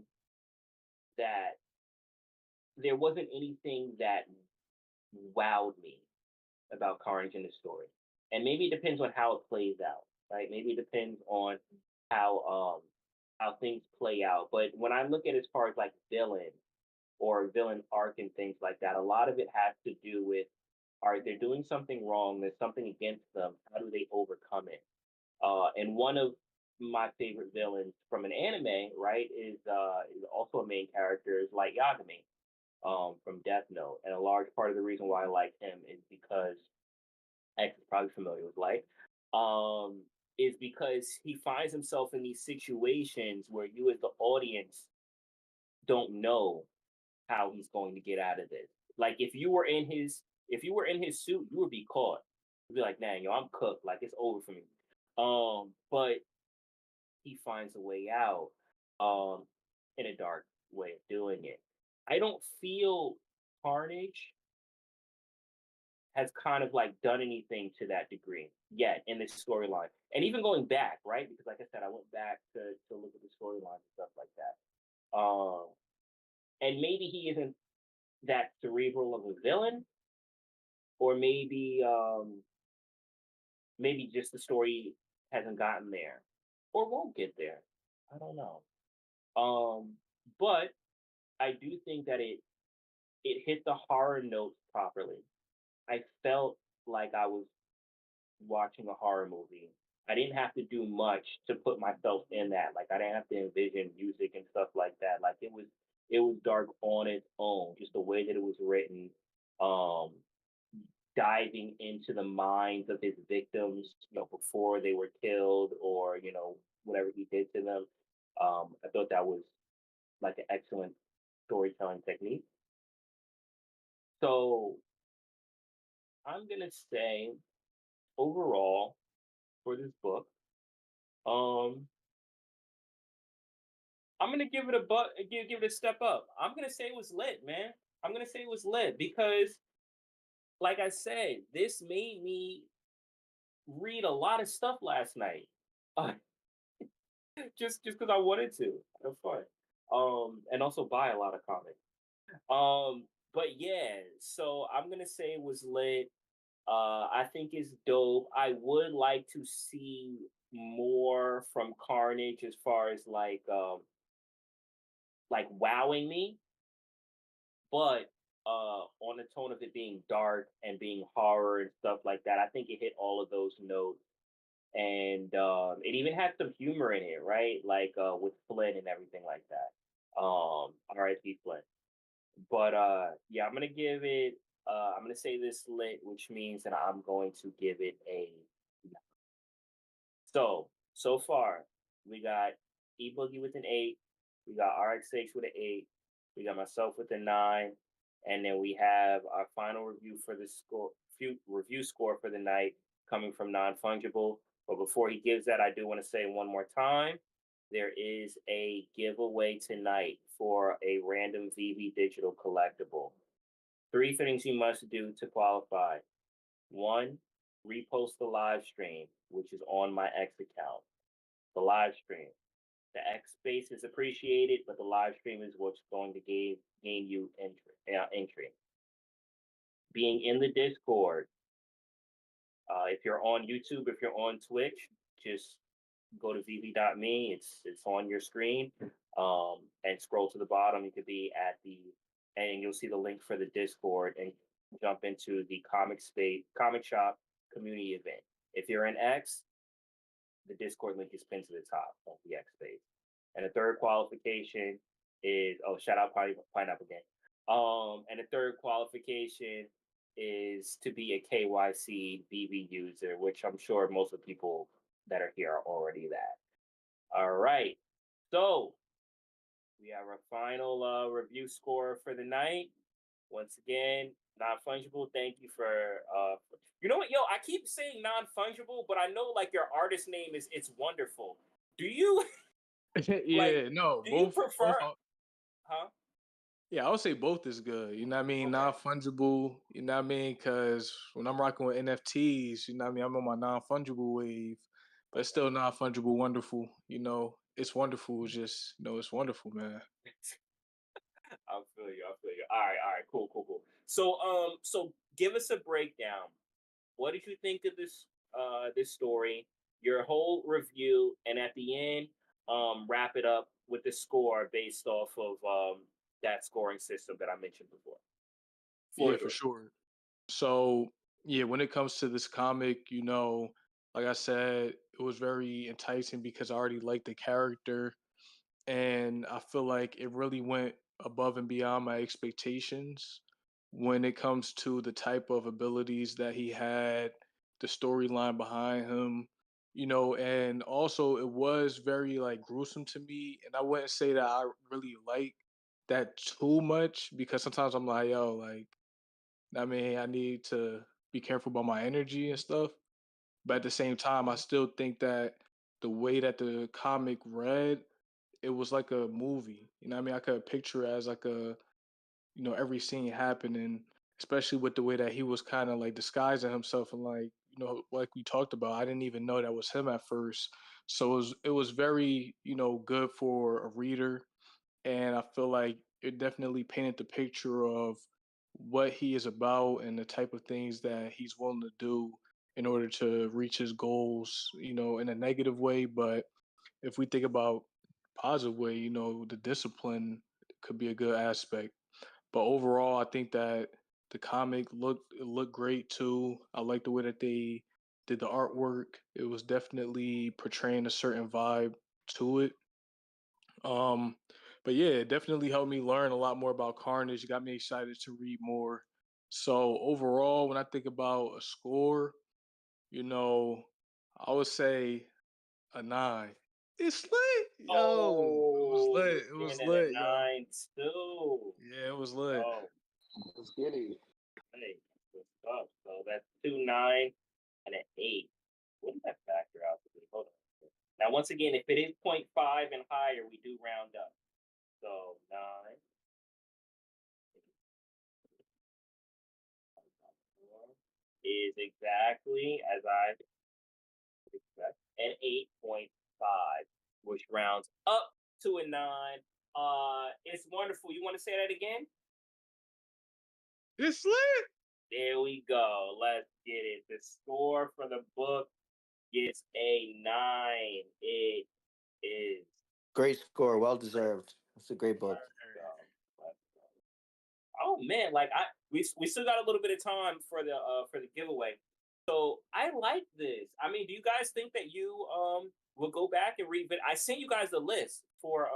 that there wasn't anything that wowed me about Carnage in the story. And maybe it depends on how it plays out, right? Maybe it depends on how things play out. But when I look at it as far as like villain or villain arc and things like that, a lot of it has to do with, all right, they're doing something wrong. There's something against them. How do they overcome it? And one of my favorite villains from an anime, right, is also a main character, is Light Yagami from Death Note. And a large part of the reason why I like him is because X is probably familiar with Light. Is because he finds himself in these situations where you as the audience don't know how he's going to get out of this. Like if you were in his suit, you would be caught. You'd be like, man, yo, I'm cooked. Like it's over for me. But he finds a way out in a dark way of doing it. I don't feel Carnage has kind of like done anything to that degree yet in this storyline. And even going back, right? Because like I said, I went back to look at the storyline and stuff like that. And maybe he isn't that cerebral of a villain, or maybe maybe just the story hasn't gotten there or won't get there. I don't know. but I do think that it hit the horror notes properly. I felt like I was watching a horror movie. I didn't have to do much to put myself in that. Like I didn't have to envision music and stuff like that. Like it was dark on its own, just the way that it was written, um, diving into the minds of his victims, before they were killed or, whatever he did to them. I thought that was like an excellent storytelling technique. So I'm gonna say overall for this book, um, I'm gonna give it a give it a step up. I'm gonna say it was lit, man. I'm gonna say it was lit because, like I said, this made me read a lot of stuff last night. Uh, just because I wanted to have fun, and also buy a lot of comics. But yeah, so I'm gonna say it was lit. I think it's dope. I would like to see more from Carnage as far as like wowing me, but on the tone of it being dark and being horror and stuff like that. I think it hit all of those notes, and it even had some humor in it, right? Like with Flynn and everything like that. R.I.P. Flynn. But yeah, I'm gonna give it. I'm gonna say this lit, which means that I'm going to give it a. So far, we got E Boogie with an 8, we got RXH with an 8, we got myself with a 9, and then we have our final review for the review score for the night coming from Nonfungible. But before he gives that, I do want to say one more time, there is a giveaway tonight for a random VV digital collectible. 3 things you must do to qualify. One, repost the live stream, which is on my X account. The live stream. The X space is appreciated, but the live stream is what's going to gain you entry. Being in the Discord. If you're on YouTube, if you're on Twitch, just go to vv.me. It's on your screen, and scroll to the bottom. You could be at and you'll see the link for the Discord and jump into the comic shop community event. If you're in X, the Discord link is pinned to the top of the X space. And the third qualification is shout out Pineapple Gang. And the third qualification is to be a KYC BB user, which I'm sure most of the people that are here are already that. All right. So we have our final review score for the night. Once again, non-fungible. Thank you for you know what, yo, I keep saying non-fungible, but I know like your artist name is It's Wonderful. Do you like Yeah, no, do you both. prefer, huh? Yeah, I would say both is good. You know what I mean? Okay. Non fungible. You know what I mean? Because when I'm rocking with NFTs, you know what I mean? I'm on my non fungible wave, but it's Okay. still non fungible. Wonderful. It's wonderful. It's just it's wonderful, man. I feel you. I feel you. All right, cool, cool, cool. So give us a breakdown. What did you think of this story, your whole review, and at the end, wrap it up with the score based off of that scoring system that I mentioned before. Floor Yeah, is for yours. sure. So yeah, when it comes to this comic, like I said, it was very enticing because I already liked the character, and I feel like it really went above and beyond my expectations when it comes to the type of abilities that he had, the storyline behind him, and also it was very like gruesome to me, and I wouldn't say that I really like that too much because sometimes I'm like, yo, like, I mean, I need to be careful about my energy and stuff. But at the same time, I still think that the way that the comic read, it was like a movie. You know what I mean? I could picture it as like every scene happening, especially with the way that he was kind of like disguising himself and like, like we talked about, I didn't even know that was him at first. So it was very, good for a reader, and I feel like it definitely painted the picture of what he is about and the type of things that he's willing to do in order to reach his goals, in a negative way. But if we think about positive way. You know, the discipline could be a good aspect. But overall, I think that the comic looked great too. I like the way that they did the artwork. It was definitely portraying a certain vibe to it. Um, but yeah, it definitely helped me learn a lot more about Carnage. It got me excited to read more. So overall, when I think about a score, you know, I would say a 9. It's lit, yo. It was Oh, lit. you're It seeing was it at lit, yo. 9 too. Yeah, it was lit. Oh, Let's get it. hey, good stuff. So that's 2, 9, and an 8. What does that factor out to be? Hold on. Now, once again, if it is point 0.5 and higher, we do round up. So 9 is exactly as I expect, an 8.5, which rounds up to a 9. It's wonderful. You want to say that again? It's lit. There we go. Let's get it. The score for the book gets a 9. It is. Great score, well deserved. It's a great book. Oh man, like we still got a little bit of time for the giveaway. So I like this. I mean, do you guys think that you will go back and read it? I sent you guys the list for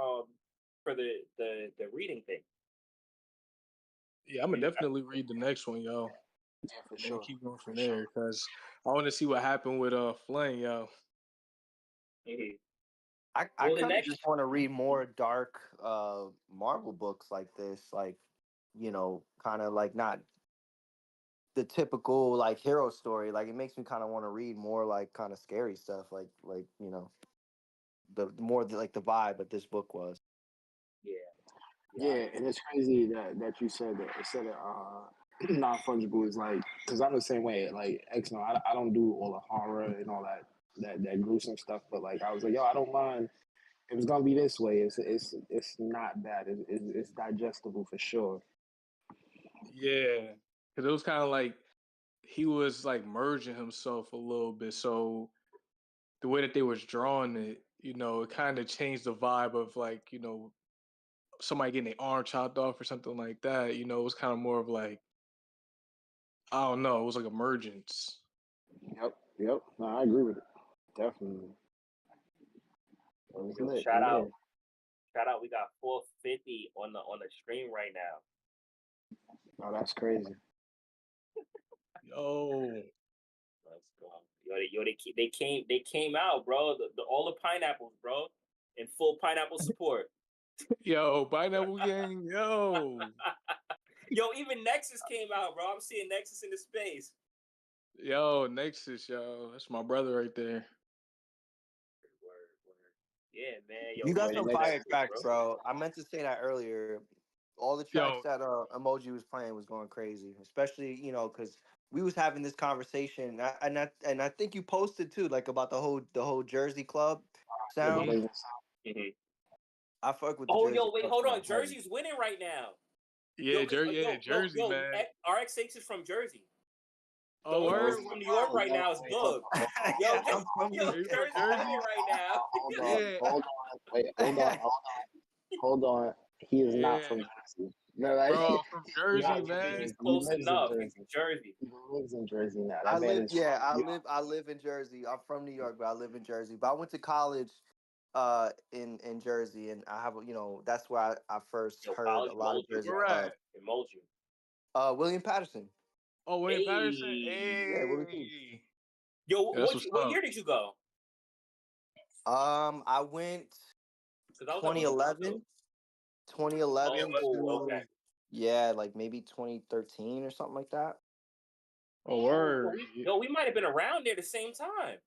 the reading thing. Yeah, I'm gonna definitely read the next one, yo. Yeah, for And then sure. keep going from For sure. there because I want to see what happened with Flame, yo. Mhm. I Well, the kind of next, just want to read more dark Marvel books like this, like kind of like not the typical like hero story. Like it makes me kind of want to read more like kind of scary stuff, like the more like the vibe that this book was. yeah, Yeah, and it's crazy that you said that instead of non-fungible is like because I'm the same way. Like X, no, I don't do all the horror and all that gruesome stuff. But like I was like, yo, I don't mind if it's gonna be this way. It's not bad. It's digestible for sure. Yeah, because it was kind of like he was like merging himself a little bit. So the way that they was drawing it, it kind of changed the vibe of like, somebody getting their arm chopped off or something like that. It was kind of more of like, I don't know, it was like emergence. Yep. No, I agree with it. Definitely. It was yo, lit. shout Yeah. out, shout out. We got 450 on the stream right now. Oh, that's crazy. Yo, Let's go. Yo, they came out, bro. All the pineapples, bro, in full pineapple support. yo, Pineapple Gang, yo. Yo, even Nexus came out, bro. I'm seeing Nexus in the space. Yo, Nexus, yo. That's my brother right there. Word. Yeah, man. Yo, You got Yeah, some respect to next. fire Nexus, tracks, bro. bro. I meant to say that earlier. All the tracks Yo, that Emoji was playing was going crazy, especially because we was having this conversation, and I think you posted too, like about the whole Jersey Club Yeah, the sound. mhm. Blazing Mhm. I fuck with the Oh, Jersey yo, wait, Club hold on. sound heavy. Jersey's winning right now. Yeah, Yo, Jersey, man. RX8 is from Jersey. The Oh, only word? person Jersey. from New York right now is Wait, hold Bug. on, hold on. Yo, Yeah, I'm from yo, New Are you from Jersey's Jersey? winning right now. Yeah, Hold on. Wait, hold on. He is not yeah. from Jersey. No, like Bro, I'm from Nah, Jersey, he's man. he close lives in enough. He's Jersey. from Jersey. He lives in Jersey now. I That man live, is yeah, from New I live in Jersey. I'm from New York, but I live in Jersey. But I went to college in Jersey, and I have that's where I first Yo, heard college a lot of mold you, Jersey Where bro. clubs. at? It molds you. William Patterson. Oh, William Patterson? Hey. Yeah, Willie P. Hey. Yo, Yeah, that's what's what up. year did you go? I went Because I was at William too. 2011, 2011 Oh, okay. to yeah, like maybe 2013 or something like that. Oh, Oh, word. we might have been around there the same time.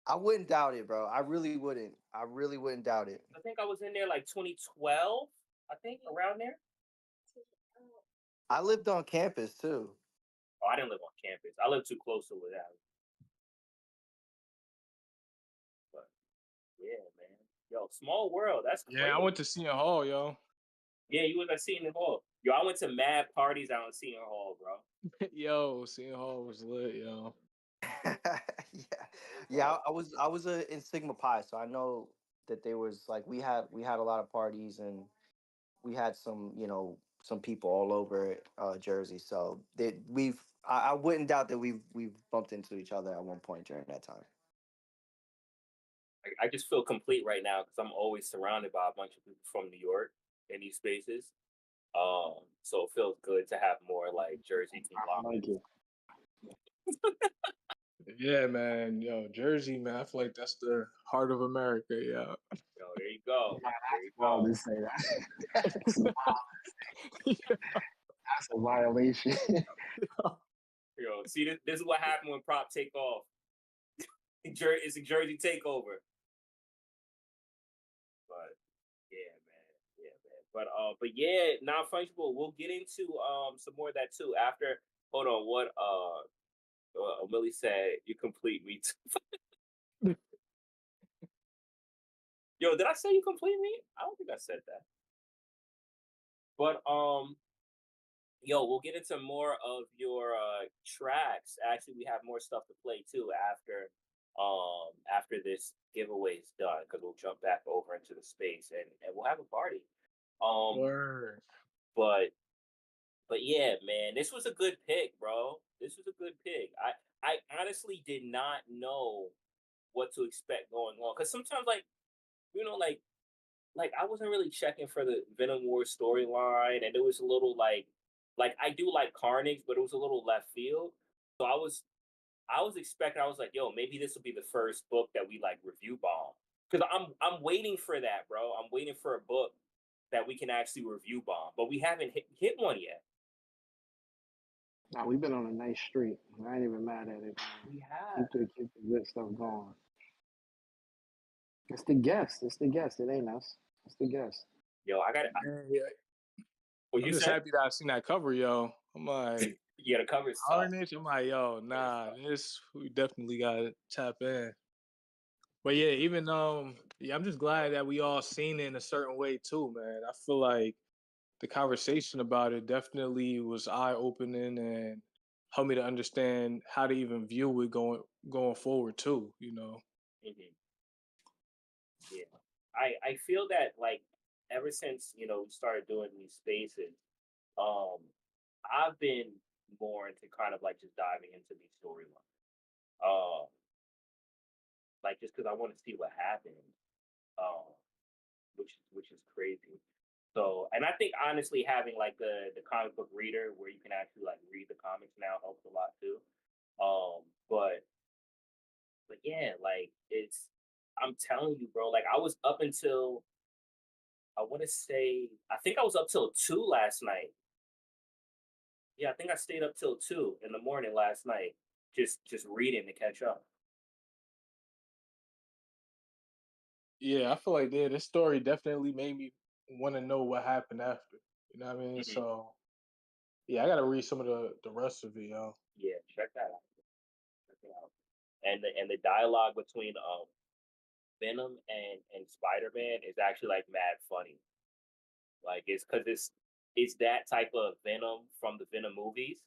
I wouldn't doubt it, bro. I really wouldn't. I really wouldn't doubt it. I think I was in there like 2012. I think around there. I lived on campus too. Oh, I didn't live on campus. I lived too close to it. But yeah, man. Yo, small world. That's Yeah, I crazy. went to Seton Hall, yo. Yeah, you was at Seton Hall. Yo, I went to mad parties out in Seton Hall, bro. Yo, Seton Hall was lit, yo. Yeah, yeah. I was in Sigma Pi, so I know that there was like we had a lot of parties, and we had some, some people all over Jersey. So that I wouldn't doubt that we've bumped into each other at one point during that time. I just feel complete right now because I'm always surrounded by a bunch of people from New York in these spaces. So it feels good to have more like Jersey I like conglomerates. it. Yeah, man. Yo, Jersey, man. I feel like that's the heart of America. Yeah. Yo, there you go. Nah, There you that's wild go. to say that. That's wild. That's a violation. Yo, see, this is what happened when prop take off. It's a Jersey takeover. But yeah, man. Yeah, man. But yeah, non-fungible. We'll get into some more of that too after. Hold on, what Millie said, you complete me too. Yo, did I say you complete me? I don't think I said that. But yo, we'll get into more of your tracks. Actually, we have more stuff to play too after this giveaway is done, because we'll jump back over into the space and we'll have a party. Word. But yeah, man, this was a good pick, bro. This was a good pick. I honestly did not know what to expect going on, because sometimes like I wasn't really checking for the Venom War storyline, and it was a little like I do like Carnage, but it was a little left field. So I was expecting, I was like, yo, maybe this will be the first book that we like review bomb, because I'm waiting for that, bro. I'm waiting for a book that we can actually review bomb, but we haven't hit one yet. Nah, we've been on a nice streak. I ain't even mad at it. We have. Keep the good stuff going. It's the guest. It's the guest. It ain't us. It's the guest. Yo, I got it. Yeah. What I'm you just said? happy that I seen that cover, yo. I'm like, Yeah, the cover is tough. Carnage. I'm like, yo, nah, this we definitely gotta tap in. But yeah, even yeah, I'm just glad that we all seen it in a certain way too, man. I feel like the conversation about it definitely was eye opening and helped me to understand how to even view it going forward too. Mhm. Yeah, I feel that like ever since we started doing these spaces, um, I've been more into kind of like just diving into these storylines, um, like just because I want to see what happens, um, which is crazy. So, and I think honestly having like the comic book reader where you can actually like read the comics now helps a lot too. Um, but but yeah, like I'm telling you, bro. Like I was up until I want to say I think I was up till 2 last night. Yeah, I think I stayed up till 2 in the morning last night, just reading to catch up. Yeah, I feel like this story definitely made me want to know what happened after. You know what I mean? Mhm. So yeah, I gotta read some of the rest of it, yo. Yeah, check that out. Check it out. And the dialogue between Venom and Spider Man is actually like mad funny. Like it's because it's that type of Venom from the Venom movies,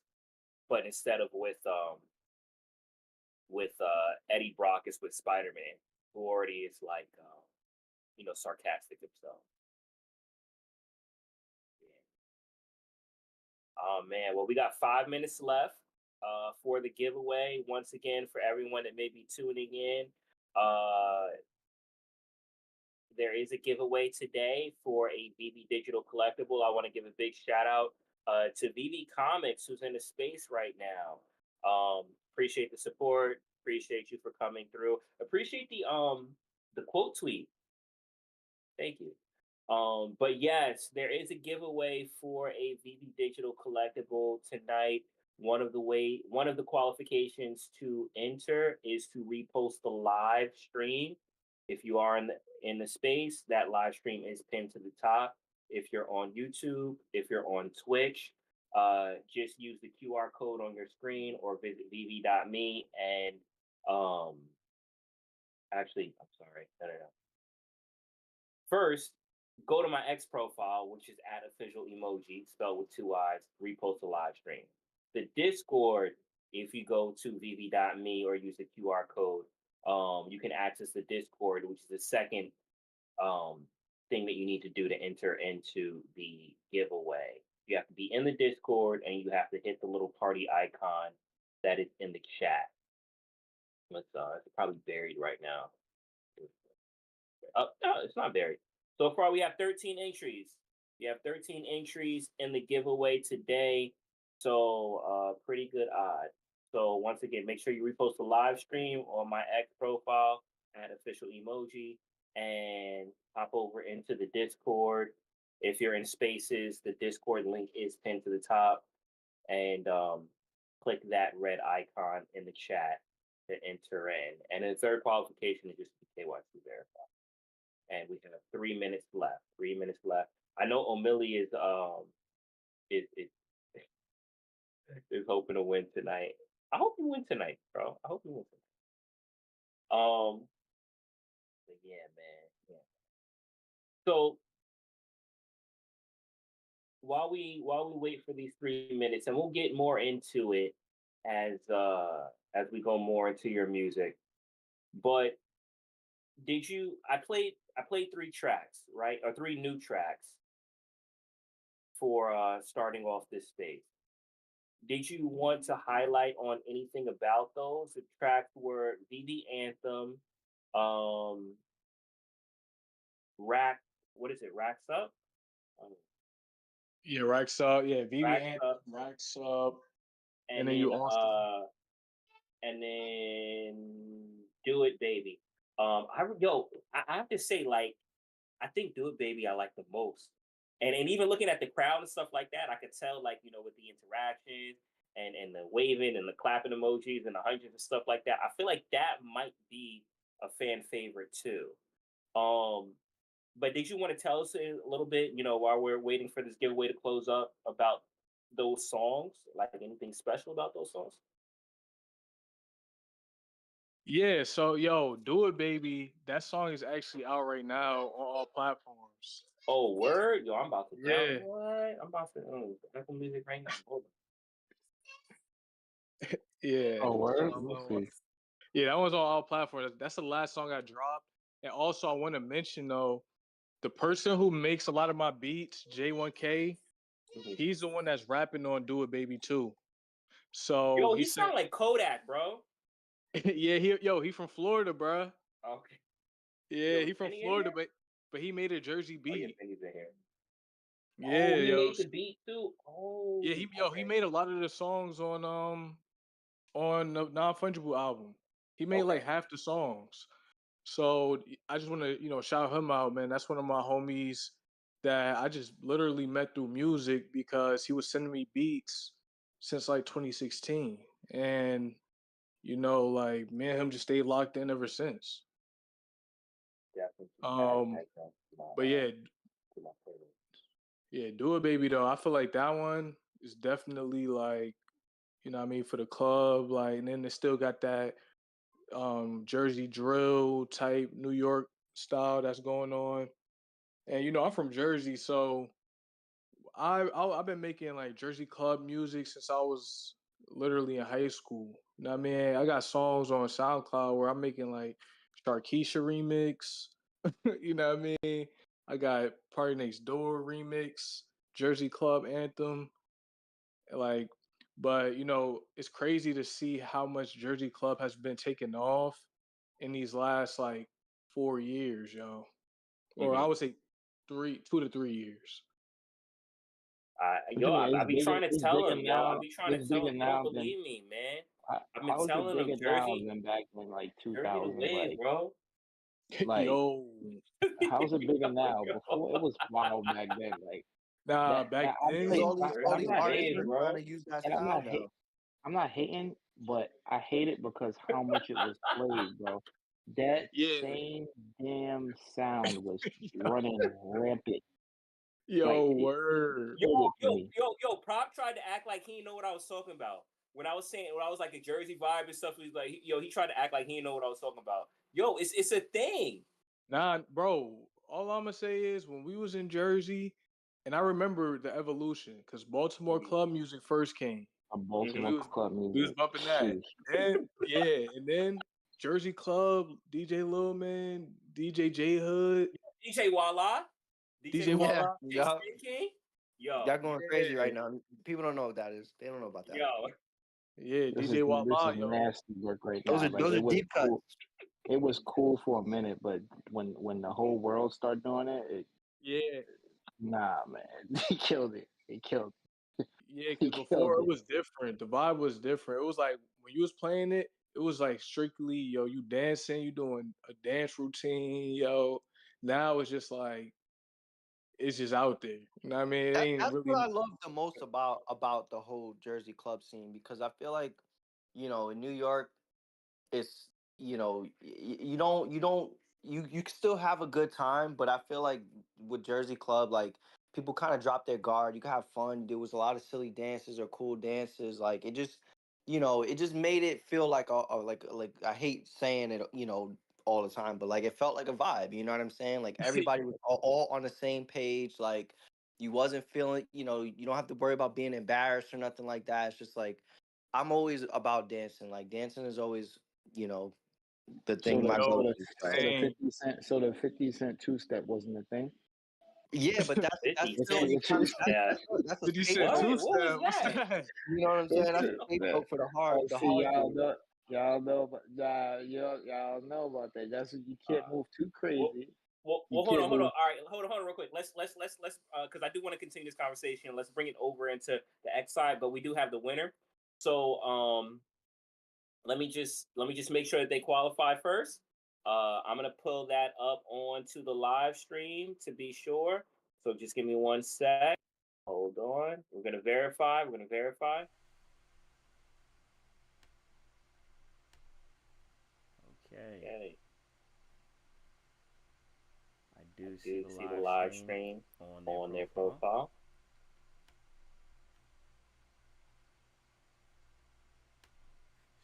but instead of with Eddie Brock, it's with Spider Man, who already is like sarcastic himself. Yeah. Oh man, well we got 5 minutes left for the giveaway. Once again, for everyone that may be tuning in, uh, there is a giveaway today for a VV Digital collectible. I want to give a big shout out to VV Comics, who's in the space right now. Appreciate the support. Appreciate you for coming through. Appreciate the quote tweet. Thank you. But yes, there is a giveaway for a VV Digital collectible tonight. One of the qualifications to enter is to repost the live stream. If you are in the space, that live stream is pinned to the top. If you're on YouTube, if you're on Twitch, just use the QR code on your screen or visit vv.me and um actually I'm sorry. No, no, no. First, go to my X profile, which is at official emoji, spelled with 2 I's, repost the live stream. The Discord, if you go to vv.me or use the QR code, you can access the Discord, which is the second thing that you need to do to enter into the giveaway. You have to be in the Discord and you have to hit the little party icon that is in the chat. It's probably buried right now. No, it's not buried. So far, we have 13 entries. We have 13 entries in the giveaway today. So pretty good odds. So once again, make sure you repost the live stream on my X profile, add official emoji, and hop over into the Discord. If you're in Spaces, the Discord link is pinned to the top, and click that red icon in the chat to enter in. And the third qualification is just the KYC verify. And we have 3 minutes left. 3 minutes left. I know O'Malley is is hoping to win tonight. I hope you win tonight, bro. I hope you win tonight. But yeah, man. Yeah. So while we wait for these 3 minutes, and we'll get more into it as we go more into your music. But did you? I played 3 tracks, right, or 3 new tracks for starting off this space. Did you want to highlight on anything about those? The tracks were VV Anthem, Rack. What is it? Racks Up. Yeah, Racks Up. Yeah, VV Racks Anthem, Up, Racks Up, and then then you also. and then Do It Baby. I have to say, like, I think Do It Baby I like the most. And even looking at the crowd and stuff like that, I could tell, like, with the interaction and the waving and the clapping emojis and the hundreds and stuff like that. I feel like that might be a fan favorite too. But did you want to tell us a little bit, while we're waiting for this giveaway to close up, about those songs? Like, anything special about those songs? Yeah, so yo, Do It Baby, that song is actually out right now on all platforms. Oh, word? Yo, I'm about to Yeah. what? I'm about to Apple Music right now. Hold on. Yeah. Oh, word? So, We'll see. yeah, that one's on all platforms. That's the last song I dropped. And also, I want to mention though, the person who makes a lot of my beats, J1K, he's the one that's rapping on Do It Baby too. So Yo, he sound like Kodak, bro. yeah, he from Florida, bro. Okay. Yeah, Yo, he from Benny in Florida, here? but he made a Jersey Oh, yeah, beat. Benny's in here. Yeah, he yo. made the beat too. Oh, Yeah, he made a lot of the songs on the Nonfungible album. He made like half the songs. So I just want to, shout him out, man. That's one of my homies that I just literally met through music because he was sending me beats since like 2016. And, like me and him just stayed locked in ever since. Definitely. But yeah. Yeah, Do It Baby though. I feel like that one is definitely like, for the club. Like, and then they still got that Jersey drill type New York style that's going on. And I'm from Jersey, so I've been making like Jersey club music since I was literally in high school. You know what I mean? I got songs on SoundCloud where I'm making like Sharkeisha remix. You know what I mean? I got Party Next Door remix, Jersey Club anthem. Like, but it's crazy to see how much Jersey Club has been taken off in these last like 4 years, yo. Or I would say 2 to 3 years. I be trying to tell him, yo. I be trying to tell him. He don't Than, believe me, man. I've been how is telling it him bigger Jersey. now than back in like Jersey 2000? the wave, Like, bro. like, Yo. how's it bigger now? Before it was wild back then. Like, Nah, back then. All these artists are trying to use that style now. I'm not hating, but I hate it because how much it was played, bro. That same damn sound was running rampant. Yo, word. Yo, Prop tried to act like he didn't know what I was talking about. When I was like a Jersey vibe and stuff, he was like, he tried to act like he didn't know what I was talking about. Yo, it's a thing. Nah, bro. All I'm gonna say is when we was in Jersey, and I remember the evolution because Baltimore club music first came. Baltimore club music. We was bumping that. And then Jersey Club, DJ Lil Man, DJ J Hood. DJ Walla. DJ DJ Yeah, Walla, J yup. Spin King. Yo, They're going crazy right Yeah, now. People don't know what that is. They don't know about that. yo. yeah, This DJ is Walla, yo. nasty work right Those now. are Like those are it was deep cuts. cool. It was cool for a minute, but when the whole world started doing it, Yeah, nah, man, he killed it. He killed. yeah, He because before killed it it. was different. The vibe was different. It was like when you was playing it, it was like strictly, yo, you dancing, you doing a dance routine, yo. Now it's just like it's just out there. You know what I mean? It ain't That's what really. I love the most about the whole Jersey club scene because I feel like, in New York, it's you can still have a good time, but I feel like with Jersey club, like people kind of drop their guard. You can have fun. There was a lot of silly dances or cool dances. Like it just made it feel like like I hate saying it, all the time, but like it felt like a vibe. You know what I'm saying? Like everybody was all on the same page. Like you wasn't feeling, you don't have to worry about being embarrassed or nothing like that. It's just like I'm always about dancing. Like dancing is always, you know, the So thing the my so Yo, go the to. Right? so the same. 50 cent so the 50 cent two step wasn't a thing. Yeah, but that's 50 It's still Cent. you it's, kind of it's Yeah. that's a 50 Cent scapegoat. What? two What was step. What's that? that? You know what I'm saying? That's a scapegoat for oh, the see, hard dude. y'all know about that. That's what you can't move too Well, crazy. You hold can't on, hold on. move. All right, hold on, real quick. Let's because I do want to continue this conversation. Let's bring it over into the X side, but we do have the winner. So let me just make sure that they qualify first. I'm gonna pull that up onto the live stream to be sure. So just give me one sec. Hold on. We're gonna verify. We're gonna verify. Okay. Okay. I do see Do the see the live live stream stream on their on their profile. profile.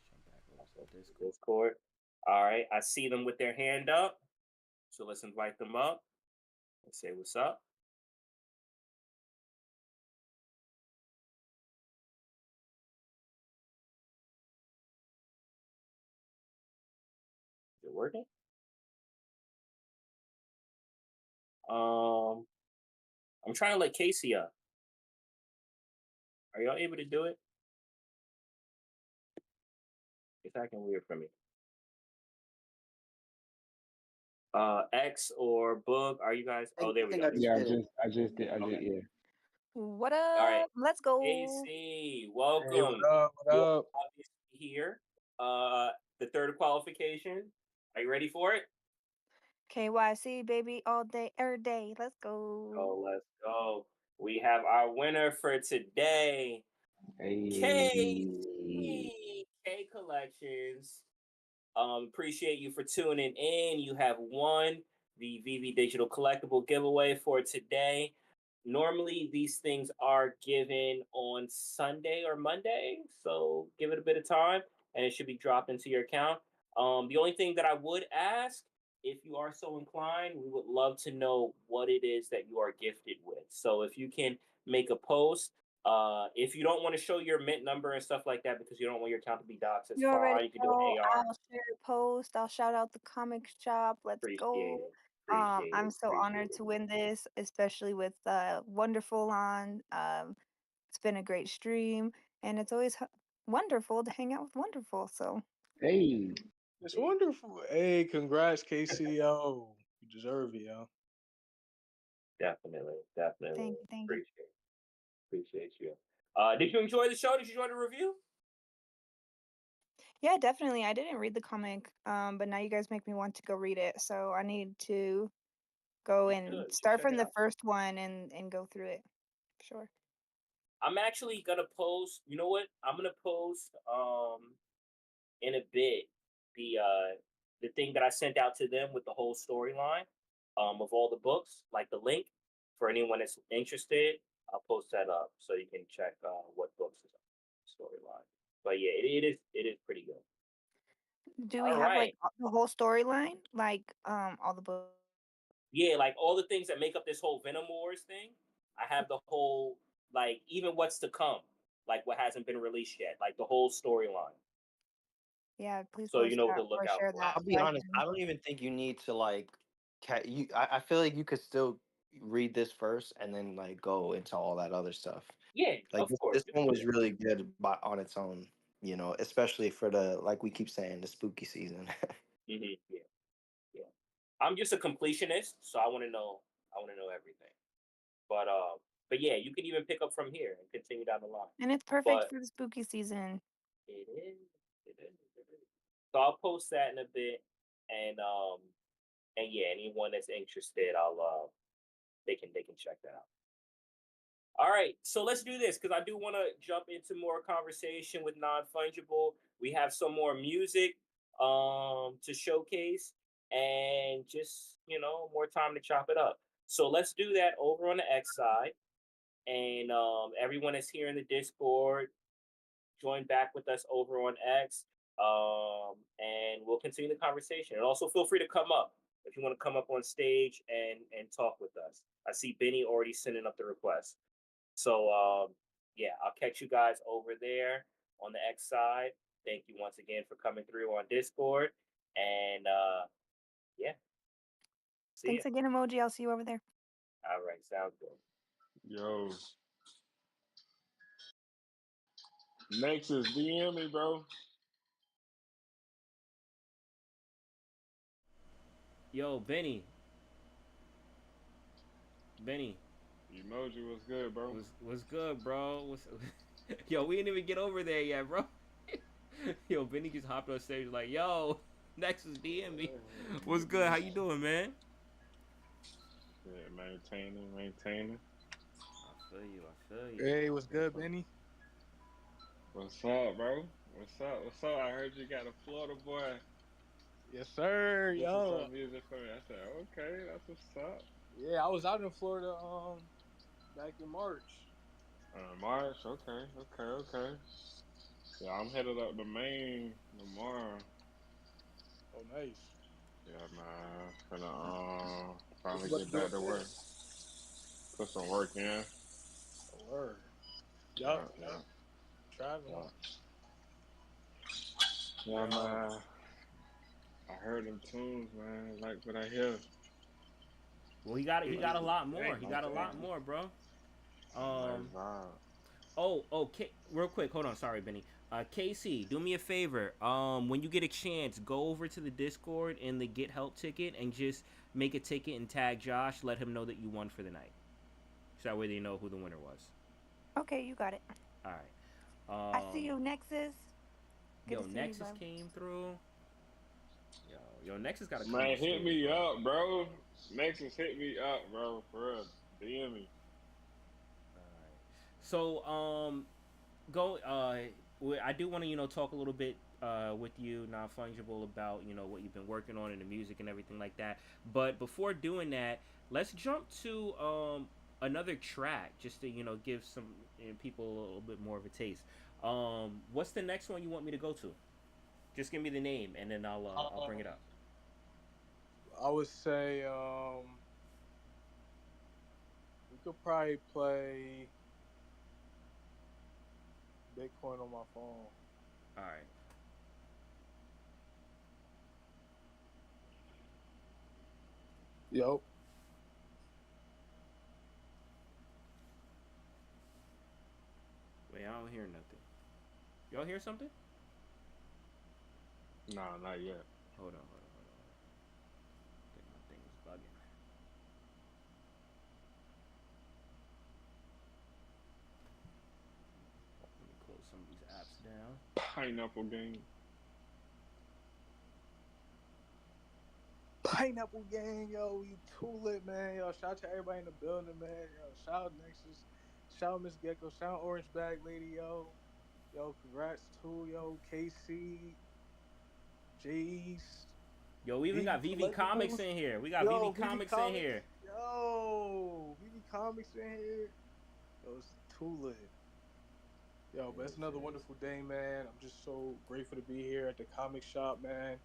Jump back over to the Discord. Discord. All right. I see them with their hand up. So let's invite them up and say what's up. Is it working? I'm trying to let Casey up. Are y'all able to do it? It's acting weird for me. X or Boog, are you guys? Oh, there I we think go. I There we just Yeah, go. did it. I did. Okay. Yeah. What All right. up? Let's go. Casey, Hey, what welcome. up? What You're up? obviously here. Uh, the third qualification. Are you ready for it? KYC, baby, all day, every day. Let's go. Oh, let's go. We have our winner for today, Hey. K Collections. Appreciate you for tuning in. You have won the VV Digital Collectible giveaway for today. Normally, these things are given on Sunday or Monday, so give it a bit of time and it should be dropped into your account. The only thing that I would ask, if you are so inclined, we would love to know what it is that you are gifted with. So if you can make a post, if you don't want to show your mint number and stuff like that because you don't want your account to be doxxed, it's You already fine. You can do know. an AR. I'll share a post. I'll shout out the comic shop. Let's Appreciate go. it. Appreciate I'm it. so Appreciate honored it. to win this, especially with Wonderfull on. It's been a great stream, and it's always wonderful to hang out with Wonderfull. So Hey. It's wonderful. Hey, congrats, KCO. You deserve it, yo. Definitely. Definitely. thank you. Appreciate it. Appreciate you. Did you enjoy the show? Did you enjoy the review? Yeah, definitely. I didn't read the comic, but now you guys make me want to go read it. So I need to go You and should. You should start check from it the out. first one and go through it. Sure. I'm actually gonna post. You know what? I'm gonna post in a bit the thing that I sent out to them with the whole storyline of all the books, like the link for anyone that's interested. I'll post that up so you can check what books is on the storyline. But yeah, it is pretty good. Do we All have like right. the whole storyline, like all the books? Yeah, like all the things that make up this whole Venom Wars thing. I have the whole like even what's to come, like what hasn't been released yet, like the whole storyline. Yeah, please So you post know what that to look or out share for. that I'll so be I honest. can. I don't even think you need to like I feel like you could still read this first and then like go into all that other stuff. Yeah, Like of this course. You can one do was that. really good by on its own, you know, especially for the like we keep saying the spooky season. Yeah, yeah. I'm just a completionist, so I want to know. I want to know everything. But yeah, you can even pick up from here and continue down the line. And it's perfect But for the spooky season. it is, it is, it is. So I'll post that in a bit, and yeah, anyone that's interested, I'll they can check that out. All right, so let's do this because I do want to jump into more conversation with non-fungible. We have some more music to showcase, and just more time to chop it up. So let's do that over on the X side, and everyone is here in the Discord. Join back with us over on X, and we'll continue the conversation. And also feel free to come up if you want to come up on stage and talk with us. I see Benny already sending up the request. So yeah, I'll catch you guys over there on the X side. Thank you once again for coming through on Discord. And yeah, see ya. Thanks again, emoji. I'll see you over there. All right, sounds good. Yo, Nexus, DM me, bro. Yo, Benny. Benny. Emoji was good, bro. Was good, bro? Yo, we didn't even get over there yet, bro. Yo, Benny just hopped on stage like, yo, Nexus DM me. What's good? How you doing, man? Yeah, maintaining. I feel you. I feel you. Hey, what's good, Benny? What's up, bro? What's up? I heard you got a Florida boy. Yes, sir. Listen Yo. some music for me. I said, okay, that's what's up. Yeah, I was out in Florida back in March. March, okay. Yeah, I'm headed up to Maine tomorrow. Oh, nice. Yeah, man. Gonna finally What get you back up to there? work. Put some work in. Oh, word. Yeah, Yup. yeah, Traveling. yeah, man. I heard them tunes, man. Like what I hear. Well, he got a lot more. He got a Thank lot you. more, bro. Nice vibe. Real quick, hold on. Sorry, Benny. KC, do me a favor. When you get a chance, go over to the Discord in the Get Help ticket and just make a ticket and tag Josh. Let him know that you won for the night. So that way they know who the winner was. Okay, you got it. All right. I see you, Nexus. Good Yo, to see you, Nexus bro. came through. Yo, Nexus got to come Man, on hit stage, me bro. up, bro. Nexus, hit me up, bro. For real. DM me. So, go. I do want to talk a little bit with you, non fungible, about what you've been working on in the music and everything like that. But before doing that, let's jump to another track just to give some people a little bit more of a taste. What's the next one you want me to go to? Just give me the name and then I'll bring it up. I would say we could probably play Bitcoin on my phone. All right. Yo. Wait, I don't hear nothing. Y'all hear something? Nah, not yet. Hold on. I think my thing is bugging. Let me close some of these apps down. Pineapple game. Pineapple Gang, yo, we too lit, man. Yo, shout out to everybody in the building, man. Yo, shout out Nexus, shout out Miss Gecko, shout out Orange Bag Lady, yo. Yo, congrats to KC, Jace. Yo, we even got VV Comics in here. We got Yo, VV Comics in here. Yo, VV Comics in here. Yo, it's too lit. Yo, but it's another wonderful day, man. I'm just so grateful to be here at the comic shop, man.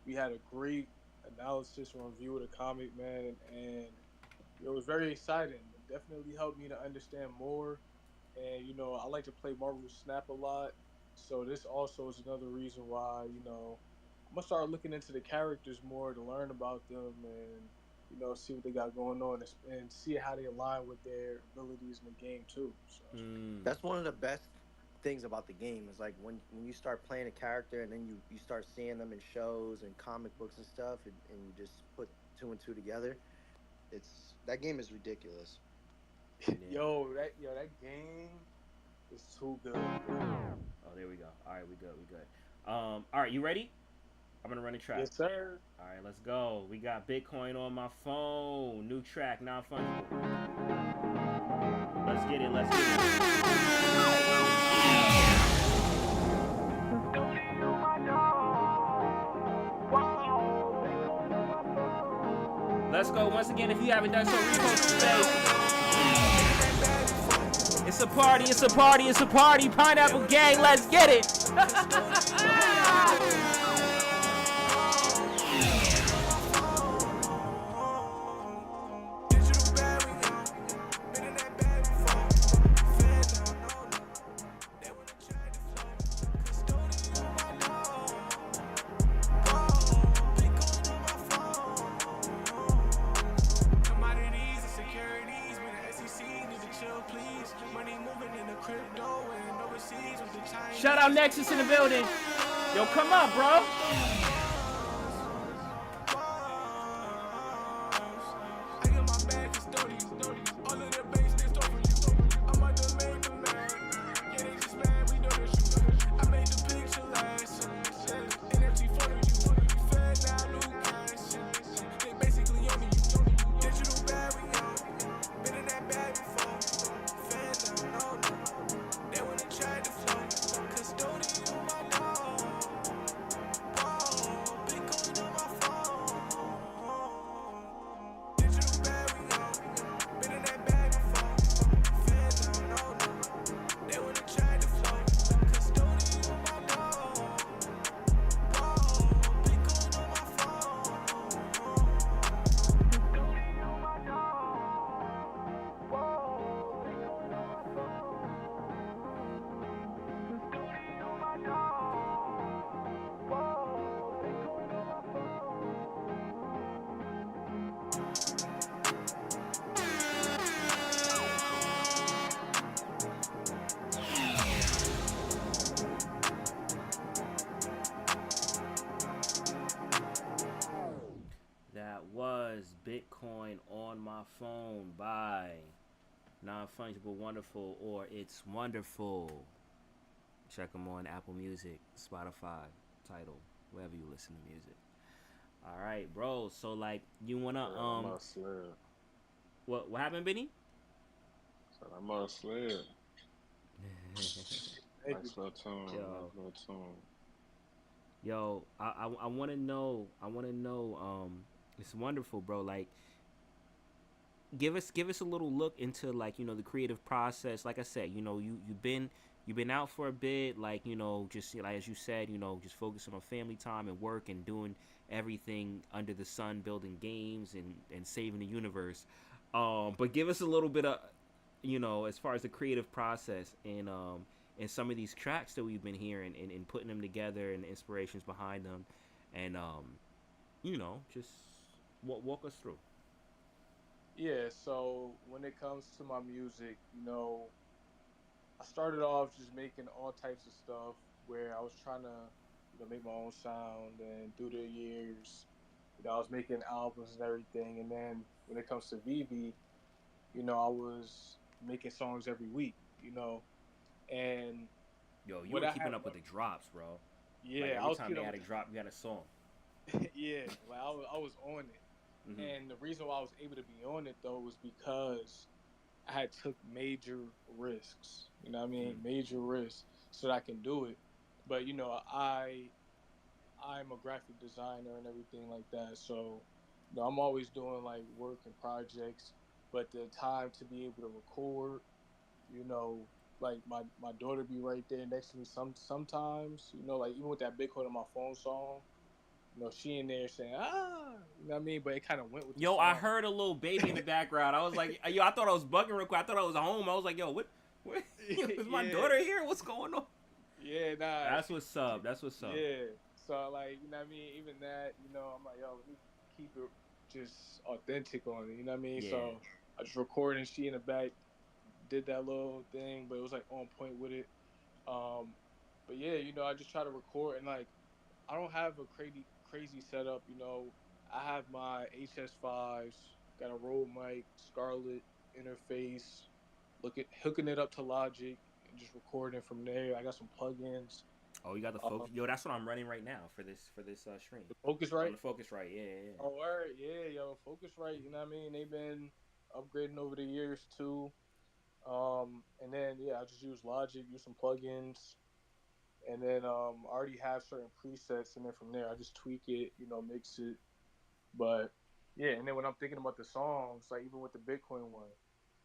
We had a great analysis and review of the comic, man, and it was very exciting. It definitely helped me to understand more. And I like to play Marvel Snap a lot, so this also is another reason why I'm gonna start looking into the characters more to learn about them and see what they got going on and see how they align with their abilities in the game too. So That's one of the best things about the game is like when you start playing a character and then you start seeing them in shows and comic books and stuff and you just put two and two together. It's that game is ridiculous. that game is too good. Oh, there we go. All right, we good. We good. All right, you ready? I'm gonna run a track. Yes, sir. All right, let's go. We got Bitcoin on my phone. New track, Nonfungible. Let's get it. Let's get it. Let's go. Once again, if you haven't done so, repost the space. It's a party. It's a party. It's a party. Pineapple Gang. Let's get it. Shout out Nexus in the building. Yo, come up, bro. Bitcoin on my phone by Nonfungible, Wonderfull, or It's Wonderfull. Check them on Apple Music, Spotify, Tidal, wherever you listen to music. All right, bro. So like, you wanna what happened, Benny? So I'm on sled. Nice little tune. Yo, I wanna know. It's Wonderfull, bro. Like, give us a little look into like the creative process. Like I said, you've been out for a bit. Like just like as you said, just focusing on family time and work and doing everything under the sun, building games and saving the universe. But give us a little bit of as far as the creative process and some of these tracks that we've been hearing and putting them together and the inspirations behind them, and just walk us through. Yeah, so when it comes to my music, I started off just making all types of stuff where I was trying to, make my own sound, and through the years, I was making albums and everything. And then when it comes to Vivi, I was making songs every week, and yo, you were keeping up with the drops, bro. Yeah, like every time they had a drop, you had a song. Yeah, like I was on it. Mm-hmm. And the reason why I was able to be on it though was because I had took major risks. You know what I mean? Mm-hmm. Major risks so that I can do it. But I'm a graphic designer and everything like that. So I'm always doing like work and projects. But the time to be able to record, like my daughter be right there next to me sometimes, like even with that Bitcoin on my phone song. She in there saying, you know what I mean? But it kind of went with the song. I heard a little baby in the background. I was like, yo, I thought I was bugging real quick. I thought I was home. I was like, yo, what is my daughter here? What's going on? Yeah, nah. That's what's up. Yeah. So, like, you know what I mean? Even that, I'm like, yo, let me keep it just authentic on it. You know what I mean? Yeah. So I just recorded and she in the back did that little thing, but it was like on point with it. Um, but yeah, I just try to record and like I don't have a crazy setup. I have my HS5s, got a Rode mic, Scarlett interface, hooking it up to Logic and just recording from there. I got some plugins. Oh, you got the focus. Yo, that's what I'm running right now for this stream. The On Focusrite. the Focusrite, yeah, yeah, yeah. Oh, all right, yeah, yo, Focusrite. You know what I mean? They've been upgrading over the years too. And then yeah, I just use Logic, use some plugins, and then I already have certain presets, and then from there I just tweak it, mix it. But yeah, and then when I'm thinking about the songs, like even with the Bitcoin one,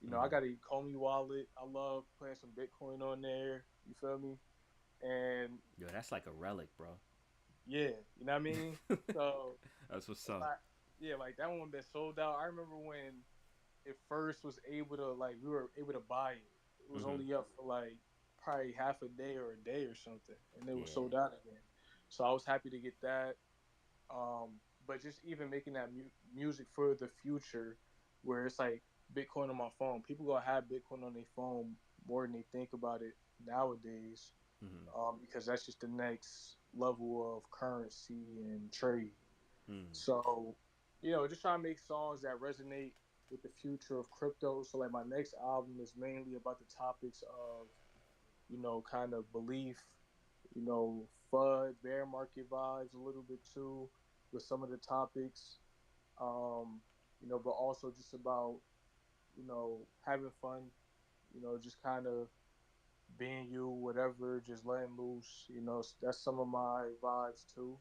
I Mm-hmm. got a Comey wallet. I love playing some Bitcoin on there. You feel me? And Yo, that's like a relic, bro. yeah, you know what I mean. So That's what's it's up. like yeah, like that one been sold out. I remember when it first was able to like we were able to buy it. It was Mm-hmm. only up for like probably half a day or a day or something, and it was Yeah. sold out again. So I was happy to get that. But just even making that music for the future, where it's like Bitcoin on my phone. People gonna have Bitcoin on their phone more than they think about it nowadays, Mm-hmm. because that's just the next level of currency and trade. Mm. So, just trying to make songs that resonate with the future of crypto. So, like, my next album is mainly about the topics of, kind of belief, FUD, bear market vibes a little bit too, with some of the topics, um, but also just about, having fun, just kind of being you, whatever, just letting loose, that's some of my vibes too.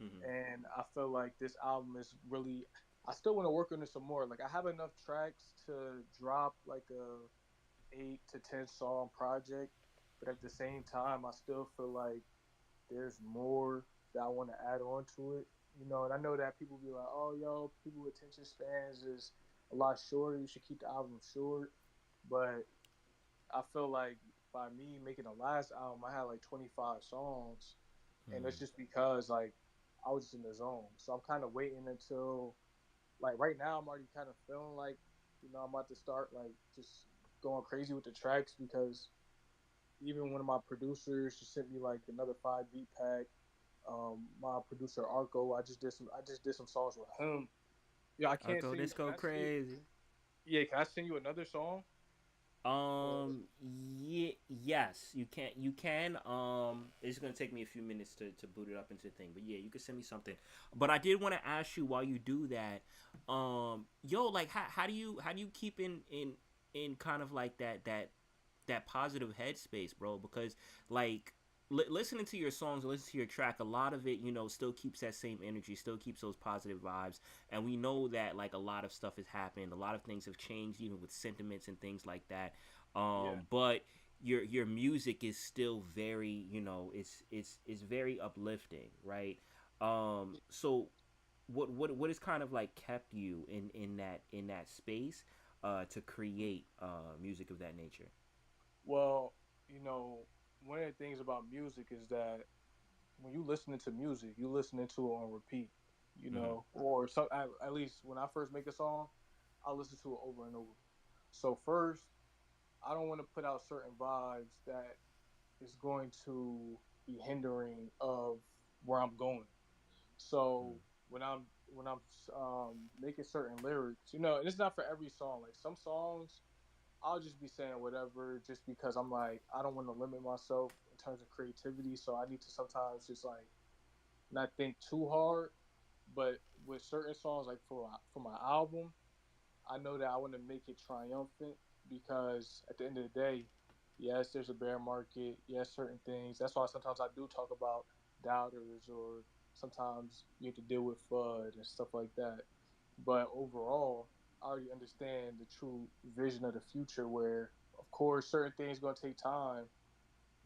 Mm-hmm. And I feel like this album is really. I still want to work on it some more. Like I have enough tracks to drop like a 8 to 10 song project, but at the same time, I still feel like there's more that I want to add on to it. And I know that people be like, "Oh, yo, people attention spans is a lot shorter. You should keep the album short." But I feel like by me making the last album, I had like 25 songs, and Mm. that's just because like I was just in the zone. So I'm kind of waiting until like right now I'm already kind of feeling like I'm about to start like just going crazy with the tracks because even one of my producers just sent me like another 5 beat pack. My producer Arco, I just did some songs with him. Yeah, I can't Arco send you. Can Disco I send you? crazy. Yeah, can I send you another song? Or Yeah, yes, you can. You can. It's gonna take me a few minutes to boot it up into the thing, but yeah, you can send me something. But I did want to ask you while you do that, yo, like how do you keep in kind of like that positive headspace, bro? Because like listening to your songs, listening to your track, a lot of it, still keeps that same energy, still keeps those positive vibes. And we know that like a lot of stuff has happened, a lot of things have changed, even with sentiments and things like that. yeah. But your music is still very, it's very uplifting, right? So what has kind of like kept you in that space to create music of that nature? Well, one of the things about music is that when you listening to music, you listening to it on repeat, Mm-hmm. or some at least when I first make a song, I listen to it over and over. So first, I don't want to put out certain vibes that is going to be hindering of where I'm going. So when I'm making certain lyrics, and it's not for every song. Like some songs, I'll just be saying whatever, just because I'm like I don't want to limit myself in terms of creativity. So I need to sometimes just like not think too hard. But with certain songs, like for my album, I know that I want to make it triumphant because at the end of the day, yes, there's a bear market. Yes, certain things. That's why sometimes I do talk about doubters, or sometimes you have to deal with FUD and stuff like that. But overall, I already understand the true vision of the future where, of course, certain things going to take time.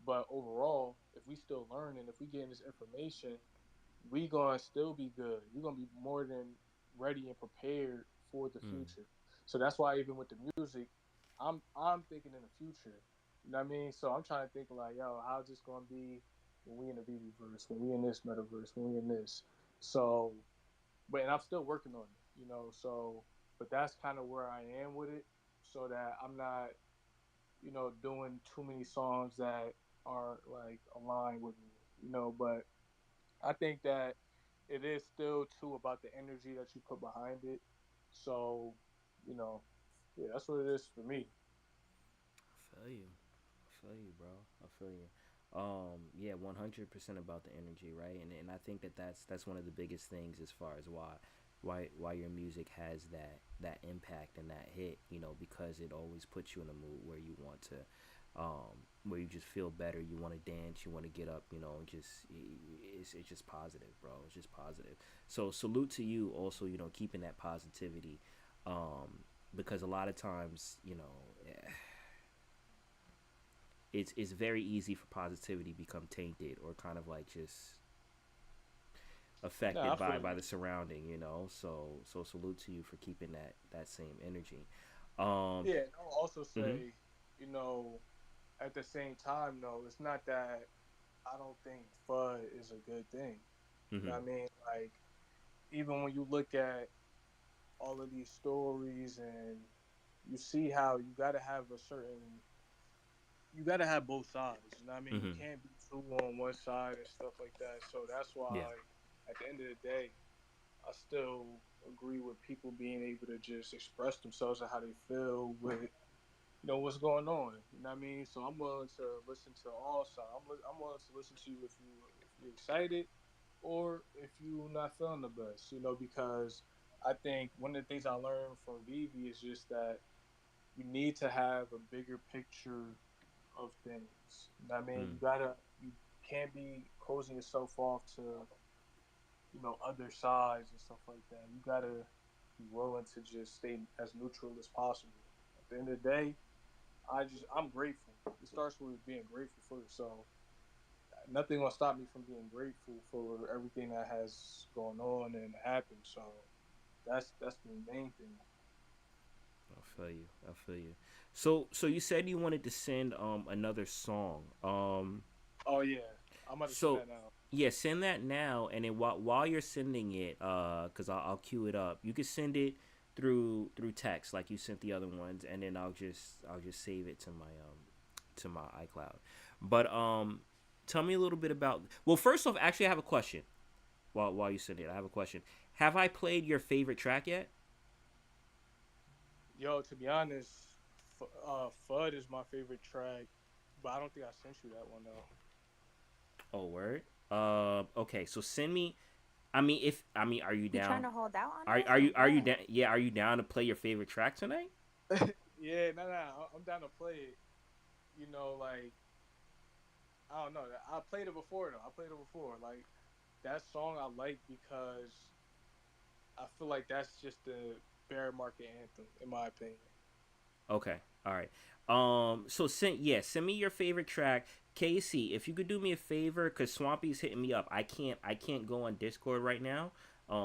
But overall, if we still learning, if we getting this information, we gonna still be good. We're gonna be more than ready and prepared for the Mm. future. So that's why even with the music, I'm thinking in the future. You know what I mean? So I'm trying to think like, yo, how's this gonna be when we in the VV verse, when we in this metaverse, when we in this. So, but and I'm still working on it. So, but that's kind of where I am with it, so that I'm not, doing too many songs that aren't like aligned with me, but I think that it is still too about the energy that you put behind it. So, you know, yeah, that's what it is for me. I feel you. I feel you, bro. I feel you. Yeah, 100% about the energy, right? And I think that that's one of the biggest things as far as why your music has that impact and that hit, because it always puts you in a mood where you want to where you just feel better, you want to dance, you want to get up, and just it's just positive, bro. It's just positive. So salute to you also, keeping that positivity, because a lot of times, it's very easy for positivity become tainted or kind of like just Nah, affected I feel by you. the surrounding, so salute to you for keeping that same energy. Yeah, and I'll also Mhm. say, you know, at the same time, though, it's not that I don't think FUD is a good thing. You know Mhm. what I mean? Like, even when you look at all of these stories and you see how you got to have both sides. You know what I mean? You Mhm. can't be too on one side and stuff like that. So that's Yeah. why, at the end of the day, I still agree with people being able to just express themselves and how they feel with what's going on. You know what I mean? So I'm willing to listen to all sides. I'm willing to listen to you if you're excited or if you're not feeling the best. Because I think one of the things I learned from Vivi is just that you need to have a bigger picture of things. You know what I mean? Mm. You can't be closing yourself off to other sides and stuff like that. You gotta be willing to just stay as neutral as possible. At the end of the day, I'm grateful. It starts with being grateful first. So nothing gonna stop me from being grateful for everything that has gone on and happened. So that's the main thing. I feel you. I feel you. So you said you wanted to send another song. Oh yeah, I'm about to send So that now. yeah, send that now, and then while you're sending it, cause I'll queue it up. You can send it through text like you sent the other ones, and then I'll just save it to my iCloud. But tell me a little bit about. Well, first off, actually, I have a question. While you send it, I have a question. Have I played your favorite track yet? Yo, to be honest, FUD is my favorite track, but I don't think I sent you that one though. Oh, word. Okay. So send me. Are you You trying down? to hold out on Are it are or you are you what? down? Yeah, are you down to play your favorite track tonight? Yeah, no, I'm down to play it. Like I don't know. I played it before though. I played it before. Like that song I like because I feel like that's just the bear market anthem in my opinion. Okay. All right. So send me your favorite track, Casey. If you could do me a favor, cause Swampy's hitting me up. I can't go on Discord right now,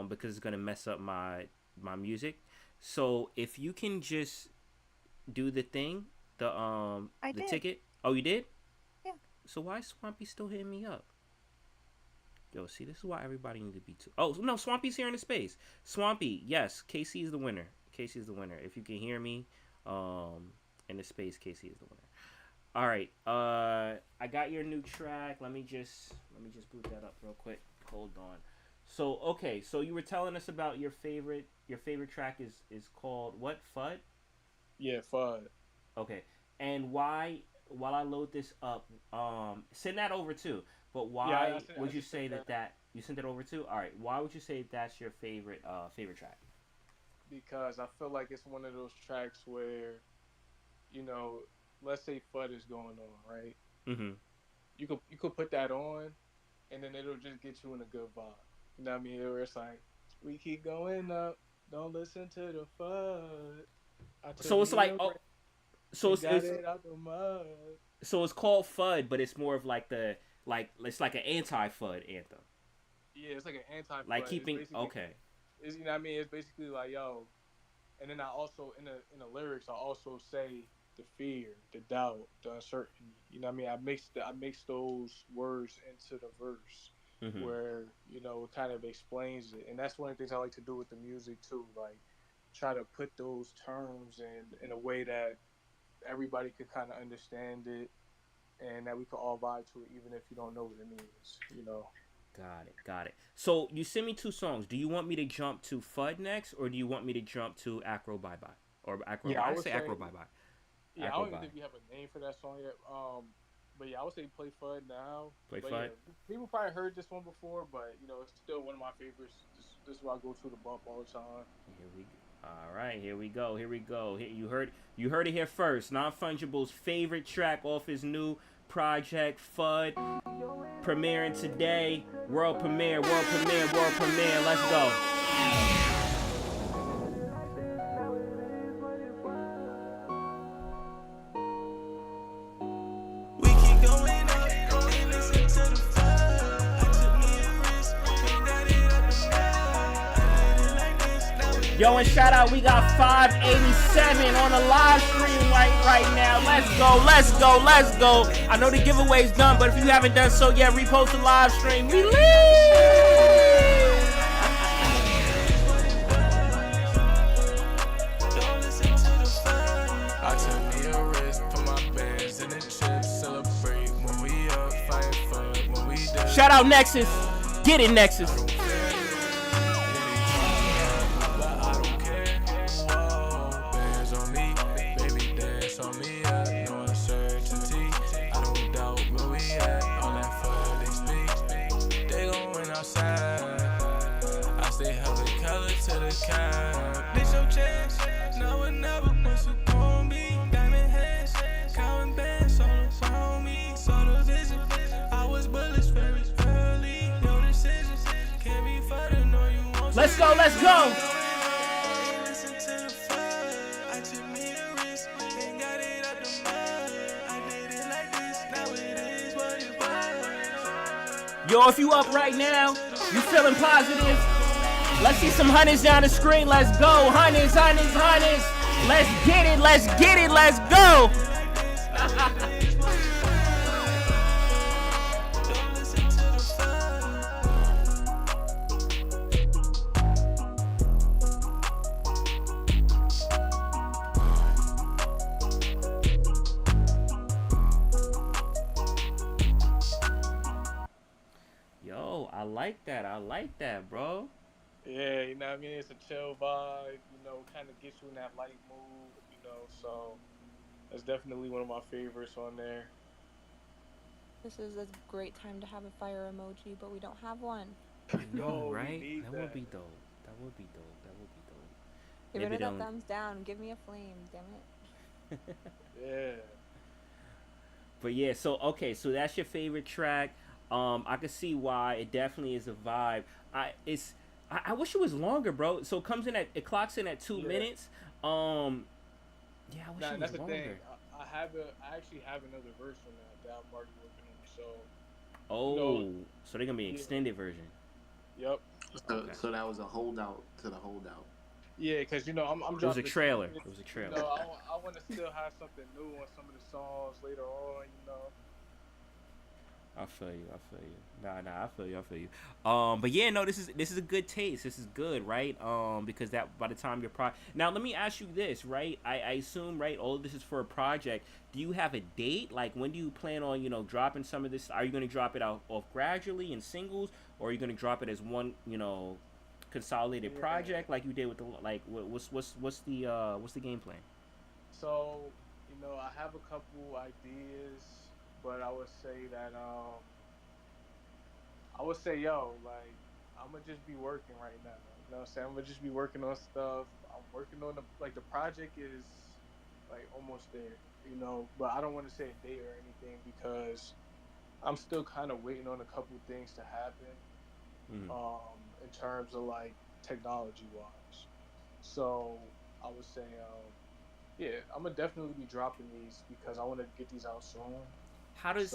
because it's gonna mess up my music. So if you can just do the thing, I the did. ticket. Oh, you did. Yeah. So why is Swampy still hitting me up? Yo, see, this is why everybody need to be too. Oh no, Swampy's here in the space. Swampy, yes, Casey is the winner. Casey is the winner. If you can hear me, in the space, Casey is the winner. All right, I got your new track. Let me just boot that up real quick. Hold on. So okay, so you were telling us about your favorite track is called what? FUD. Yeah, FUD. Okay. And why, while I load this up, send that over too. But Yeah, why I would you just sent say that that you sent it over too? All right. Why would you say that's your favorite track? because I feel like it's one of those tracks where you know, let's say FUD is going on, right? Mm-hmm. You could put that on, and then it'll just get you in a good vibe. You know what I mean? Where it's like we keep going up, don't listen to the FUD. I took So it's me like a oh, break so and it's, got it's it out the mud. so it's called FUD, but it's more of like the like it's like an anti FUD anthem. Yeah, it's like an anti Like FUD. It's keeping basically, okay. you know what I mean? It's basically like yo, and then I also in the lyrics I also say the fear, the doubt, the uncertainty. You know what I mean? I mix those words into the verse. Mm-hmm. where it kind of explains it, and that's one of the things I like to do with the music too. Like try to put those terms in a way that everybody could kind of understand it, and that we could all vibe to it, even if you don't know what it means. Got it. Got it. So you sent me two songs. Do you want me to jump to FUD next, or do you want me to jump to Acro Bye Bye or Acro? Yeah, I I would say say. Acro Bye Bye. Yeah, I Acro don't even Bye. think we have a name for that song yet. But yeah, I would say play FUD now. Play But yeah, FUD. people probably heard this one before, but it's still one of my favorites. This is what I go to the bump all the time. Here we go. All right, here we go. Here we go. You heard it here first. Non-Fungible's favorite track off his new project FUD, premiering today. World premiere, world premiere, world premiere. Let's go. We keep going up and listen to the flood. I took me a risk and got it up the mud. I did it like this, now it Yo, and shout out, we got 587 on the live stream right now. Let's go, let's go, let's go. I know the giveaway's done, but if you haven't done so yet, repost the live stream. We don't listen to the flood. I took me a risk, put my bands in the chips, celebrate when we up, fight for when we down. Shout out Nexus. Get it, Nexus. This your chance, now or never. What's it gon' be? Diamond hands, counting bands all around me. Saw the vision, I was bullish very early. Your decisions can't be further, no you won't. Let's go, let's go. Listen to the flood. I took me a risk and got it up the mud. I did it like this, now it is what it was. Yo, if you up right now, you feeling positive? Let's see some hundreds down the screen. Let's go. Hundreds, hundreds, hundreds. Let's get it. Let's get it. Let's go. Yo, I like that. I like that, bro. Yeah, you know what I mean? It's a chill vibe, kind of gets you in that light mood, so that's definitely one of my favorites on there. This is a great time to have a fire emoji, but we don't have one. I know, Yo, we right? need That would be dope. That would be dope. That would be dope. Give Maybe it a don't. thumbs down. Give me a flame, damn it. Yeah. But yeah, so okay, so that's your favorite track. I can see why it definitely is a vibe. I wish it was longer, bro. So it clocks in at 2 Yeah. minutes. Yeah, I wish Nah, it that's was the longer. thing. I actually have another verse on that I'm already working on. So. Oh, so they're gonna be an Yeah. extended version. Yep. So that was a holdout to the holdout. Yeah, because I'm It was a dropping trailer. the- It was a trailer. I want to still have something new on some of the songs later on. I feel you. I feel you. Nah. I feel you. I feel you. But yeah, no. This is a good taste. This is good, right? Because that by the time your now, let me ask you this, right? I assume, right? All of this is for a project. Do you have a date? Like, when do you plan on, dropping some of this? Are you gonna drop it off gradually in singles, or are you gonna drop it as one, consolidated project like you did with the what's the game plan? So, I have a couple ideas, but I would say that I'm gonna just be working right now. You know what I'm saying? I'm gonna just be working on stuff. I'm working on the project is like almost there, but I don't want to say a date or anything because I'm still kind of waiting on a couple things to happen. In terms of like technology wise. So I would say, yeah, I'm gonna definitely be dropping these because I want to get these out soon. How does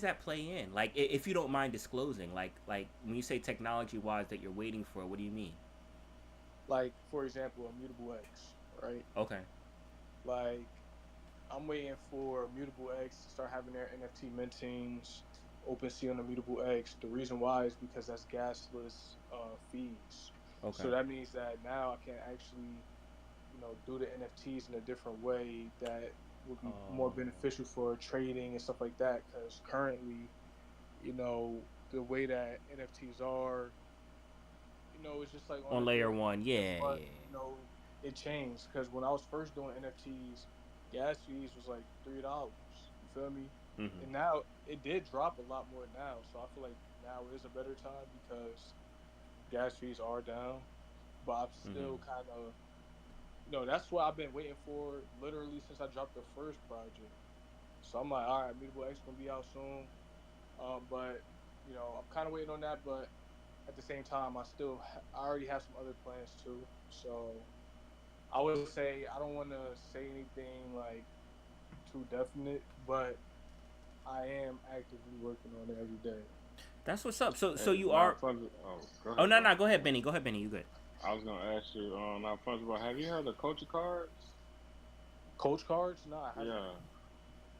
that play in? Like, if you don't mind disclosing, like when you say technology wise that you're waiting for, what do you mean? Like, for example, Immutable X, right? Okay. Like, I'm waiting for Immutable X to start having their NFT mintings. OpenSea on Immutable X. The reason why is because that's gasless feeds. Okay. So that means that now I can actually, do the NFTs in a different way that would be more beneficial for trading and stuff like that. Because currently, the way that NFTs are, it's just like on On a layer daily one, basis, yeah, but yeah. it changed because when I was first doing NFTs, gas fees was like $3. You feel me? Mm-hmm. And now it did drop a lot more now, so I feel like now is a better time because gas fees are down. But I'm still kind of, that's what I've been waiting for literally since I dropped the first project. So I'm like, all right, Mutable X gonna be out soon. But I'm kind of waiting on that, but at the same time, I already have some other plans too. So I would say I don't want to say anything like too definite, but I am actively working on it every day. That's what's up. So Hey, you are. Nonfungible. Oh, go Oh ahead, no bro. no, go ahead, Benny. Go ahead, Benny. You good? I was gonna ask you, Nonfungible. Have you heard of Culture Cards? Coach cards? Nah, I haven't. Yeah.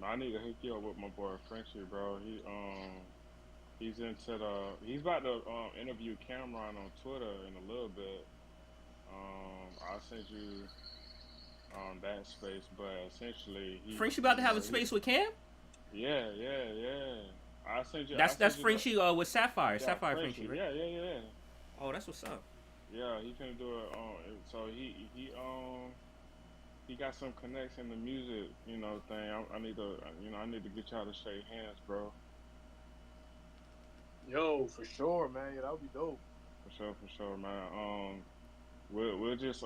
No, I need to hook you up with my boy Frenchie, bro. He's into he's about to interview Cameron on Twitter in a little bit. I'll send you that space, but essentially Frenchie about to have a space with Cam. Yeah. I'll send you. That's Frenchie with Sapphire. Yeah, Sapphire Frenchie, right? Yeah. Oh, that's what's up. Yeah, he finna do it. So he got some connects in the music, thing. I need to, I need to get y'all to shake hands, bro. Yo, for sure, man. Yeah, that would be dope. For sure, man. We'll just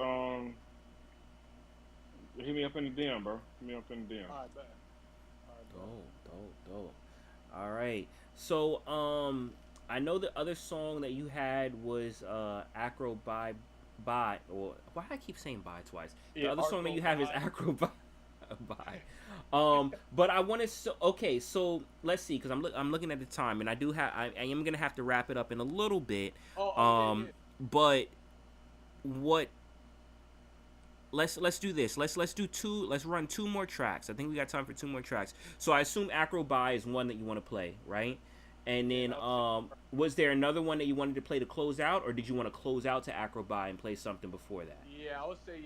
hit me up in the DM, bro. Hit me up in the DM. All right, bet. Dope. All right. So I know the other song that you had was Acro by, or why do I keep saying by twice? The other song that you have is Acro by. But I want to. Okay, so let's see, because I'm looking at the time, and I am gonna have to wrap it up in a little bit. Yeah. But what? Let's do this. Let's do two. Let's run two more tracks. I think we got time for two more tracks. So I assume Acro by is one that you want to play, right? And then was there another one that you wanted to play to close out, or did you want to close out to Acro by and play something before that? Yeah, I would say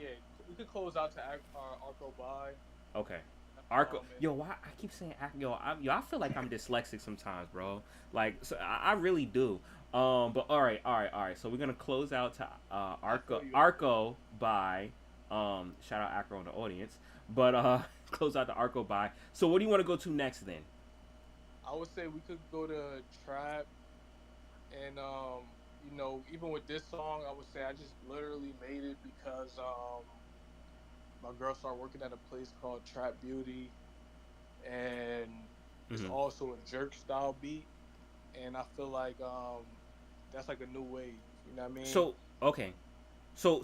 we could close out to Acro by. Okay. Arco, yo, why I keep saying I feel like I'm dyslexic sometimes, bro. Like, so I really do. But all right. So we're gonna close out to Arco by shout out Acro in the audience, but close out to Arco by. So what do you want to go to next then? I would say we could go to Trap, and even with this song, I would say I just literally made it because my girl started working at a place called Trap Beauty, and it's also a jerk style beat, and I feel like that's like a new wave. You know what I mean? So okay, so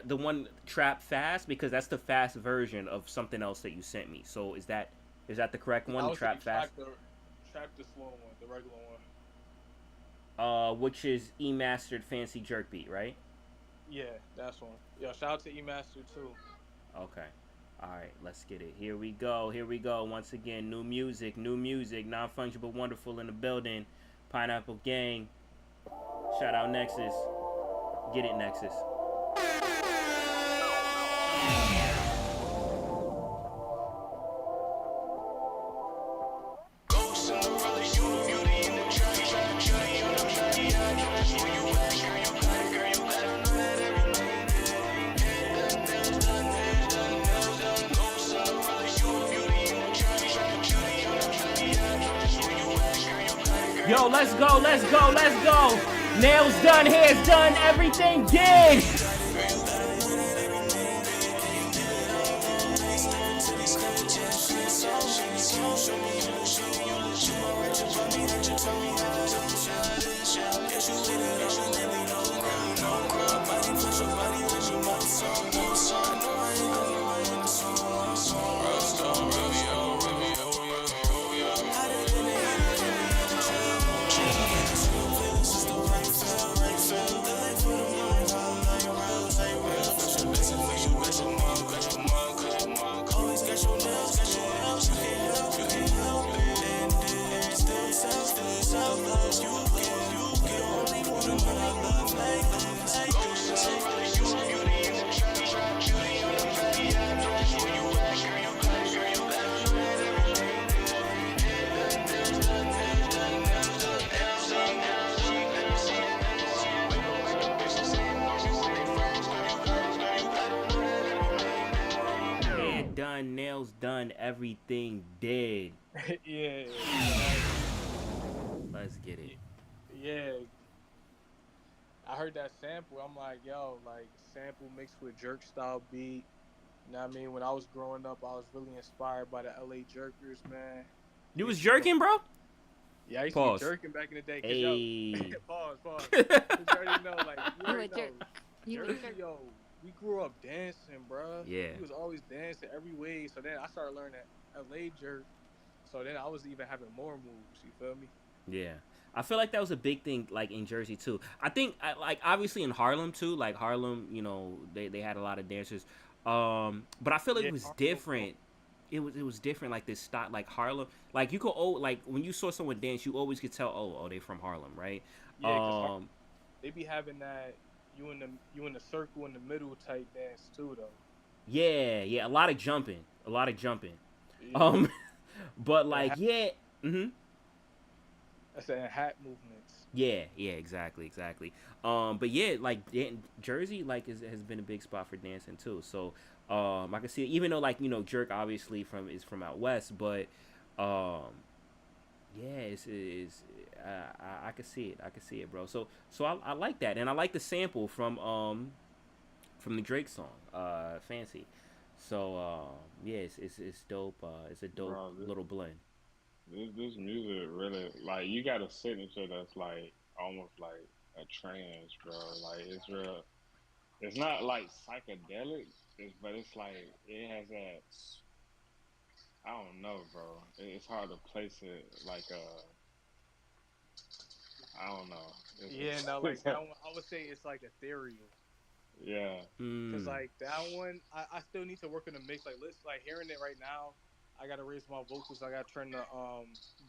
the one Trap Fast, because that's the fast version of something else that you sent me. So is that the correct one? Trap Fast. Trap the slow one, the regular one. Which is E Mastered Fancy Jerk Beat, right? Yeah, that's one. Yeah, shout out to E Mastered too. Okay. All right, let's get it. Here we go. Once again, new music. Nonfungible, Wonderfull in the building. Pineapple Gang. Shout out Nexus. Get it, Nexus. Yo, let's go. Nails done, hair's done, everything did. nails done, everything did. Yeah, exactly. Let's get it. Yeah, I heard that sample. I'm like, yo, like sample mixed with jerk style beat. You know what I mean? When I was growing up, I was really inspired by the LA Jerkers, man. You They was used to be going. jerking, bro? Yeah, I used to be Pause. jerking back in the day, cause yo, Hey. pause, pause. Cause you already know, like you You already a jerk. know, You a Jersey, jerk. yo, we grew up dancing, bruh. Yeah. We was always dancing every way. So then I started learning LA jerk. So then I was even having more moves. You feel me? Yeah, I feel like that was a big thing, like in Jersey too. I think, like obviously in Harlem too. Like Harlem, they had a lot of dancers. But I feel like Yeah, it was Harlem was dope. different. It was different. Like this style, like Harlem. Like you could like when you saw someone dance, you always could tell. Oh, they from Harlem, right? Yeah, cause Um, they be having that you in the circle in the middle type dance too, though. yeah, yeah, a lot of jumping, a lot of jumping. Yeah, Um, but and like yeah, mm-hmm. I said hat movements. Yeah, yeah, exactly, exactly. But yeah, like Jersey, like has been a big spot for dancing too. So, I can see it, even though like Jerk obviously is from out west, but, um, yeah, I can see it, I can see it, bro. So I like that, and I like the sample from the Drake song, Fancy. So, yeah, it's dope. It's a dope bro. little blend. This music really like you got a signature that's like almost like a trance, bro. Like it's real. It's not like psychedelic, but it's like it has that. I don't know, bro. It's hard to place it like I don't know. Yeah, no, like that one. I would say it's like ethereal. Yeah. Cause Mm. like that one, I still need to work on the mix. Like let's like hearing it right now. I gotta raise my vocals. I gotta turn the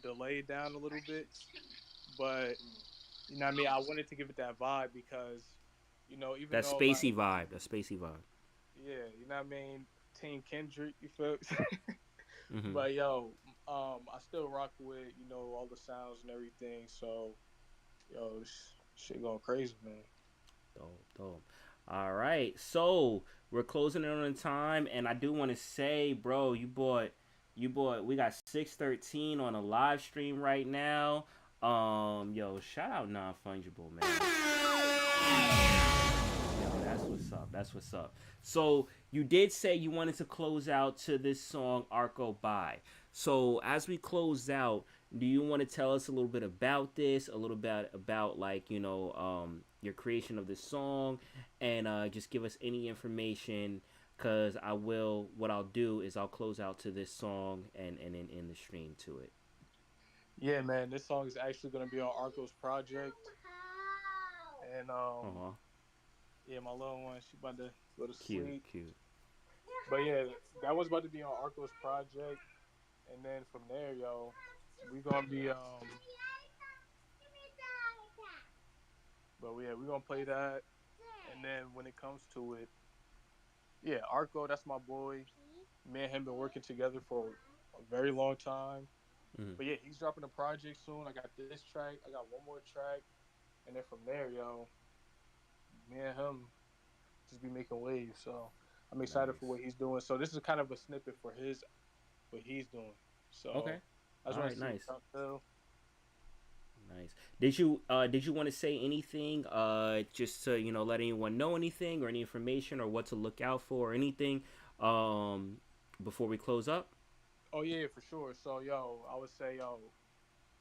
delay down a little bit. But you know what I mean. I wanted to give it that vibe because even That though like spacey vibe. That spacey vibe. yeah, you know what I mean. Team Kendrick, you feel? Mm-hmm. But yo, I still rock with all the sounds and everything. So yo, shit going crazy, man. Dope, dope. All right, so we're closing in on time, and I do want to say, bro, you bought. We got 613 on a live stream right now. Yo, shout out Nonfungible, man. Yo, that's what's up. That's what's up. So you did say you wanted to close out to this song Arco By. So as we close out, do you want to tell us a little bit about this, a little bit about like your creation of this song, and just give us any information? Cause I will. What I'll do is I'll close out to this song and then end the stream to it. Yeah, man, this song is actually gonna be on Arco's project, and Uh-huh. yeah, my little one, she about to go to Cute, sleep. cute. But yeah, that was about to be on Arco's project, and then from there, yo, we gonna be but yeah, we gonna play that, and then when it comes to it, yeah, Arco, that's my boy. Me and him been working together for a very long time. Mm-hmm. But yeah, he's dropping a project soon. I got this track. I got one more track, and then from there, yo, me and him just be making waves. So I'm excited for Nice. what he's doing. So this is kind of a snippet for his what he's doing. Okay. So I just All want right. to see what Nice. y'all do. Nice. Did you want to say anything just to let anyone know anything or any information or what to look out for or anything um before we close up? Oh yeah, for sure. So yo, I would say yo,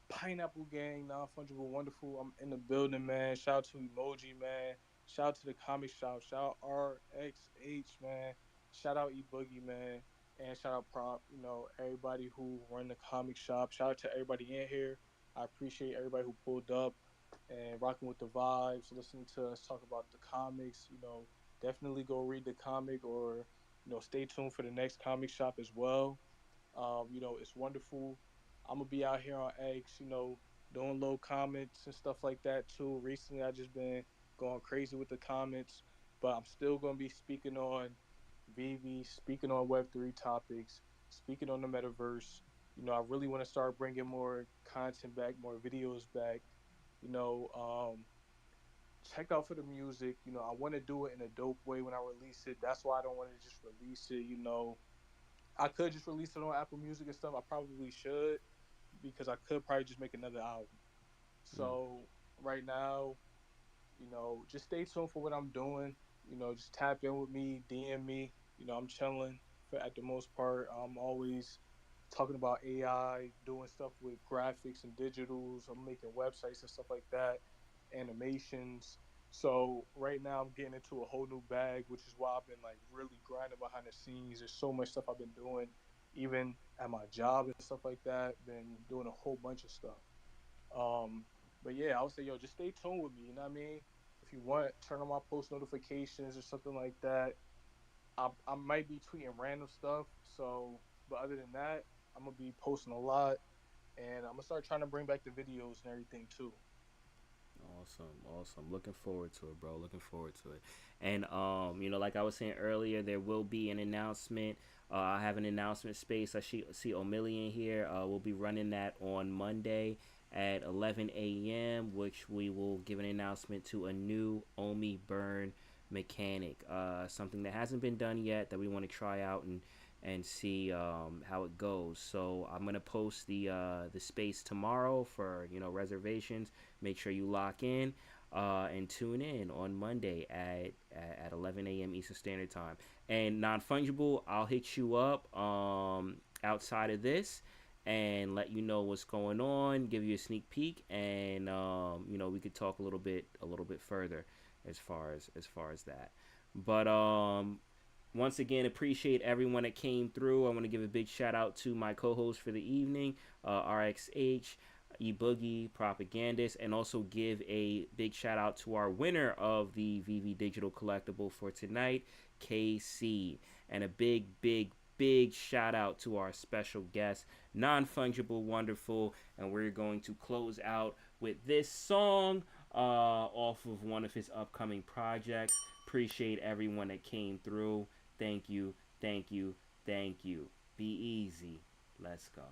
Pineapple Gang, Non-Fungible, Wonderful. I'm in the building, man. Shout out to Emoji, man. Shout out to the comic shop. Shout out RXH, man. Shout out E Boogie, man. And shout out Prop, everybody who run the comic shop. Shout out to everybody in here. I appreciate everybody who pulled up and rocking with the vibes, listening to us talk about the comics. Definitely go read the comic or, stay tuned for the next comic shop as well. It's wonderful. I'm gonna be out here on X, doing low comments and stuff like that too. Recently, I just been going crazy with the comments, but I'm still gonna be speaking on VV, speaking on Web3 topics, speaking on the metaverse. I really want to start bringing more content back, more videos back. You know, um, check out for the music. I want to do it in a dope way when I release it. That's why I don't want to just release it, I could just release it on Apple Music and stuff. I probably should because I could probably just make another album. So right now, just stay tuned for what I'm doing. Just tap in with me, DM me. I'm chilling for at the most part. I'm always talking about AI, doing stuff with graphics and digitals. I'm making websites and stuff like that, animations. So right now I'm getting into a whole new bag, which is why I've been like really grinding behind the scenes. There's so much stuff I've been doing, even at my job and stuff like that. Been doing a whole bunch of stuff. Um, but yeah, I would say, yo, just stay tuned with me. You know what I mean? If you want, turn on my post notifications or something like that. I might be tweeting random stuff. So, but other than that, I'm gonna be posting a lot, and I'm gonna start trying to bring back the videos and everything too. Awesome. Looking forward to it, bro. Looking forward to it. And like I was saying earlier, there will be an announcement. I have an announcement space. I see O'Million here. We'll be running that on Monday at 11 a.m., which we will give an announcement to a new Omi Burn mechanic. Something that hasn't been done yet that we want to try out and see how it goes. So I'm gonna post the space tomorrow for reservations. Make sure you lock in and tune in on Monday at 11 a.m. Eastern Standard Time. And non-fungible, I'll hit you up outside of this and let you know what's going on, give you a sneak peek, and we could talk a little bit further as far as that. But once again, appreciate everyone that came through. I want to give a big shout out to my co-host for the evening, RXH, eBoogie, Propagandist, and also give a big shout out to our winner of the VV Digital Collectible for tonight, KC. And a big shout out to our special guest, Non-Fungible Wonderfull. And we're going to close out with this song off of one of his upcoming projects. Appreciate everyone that came through. Thank you. Be easy. Let's go.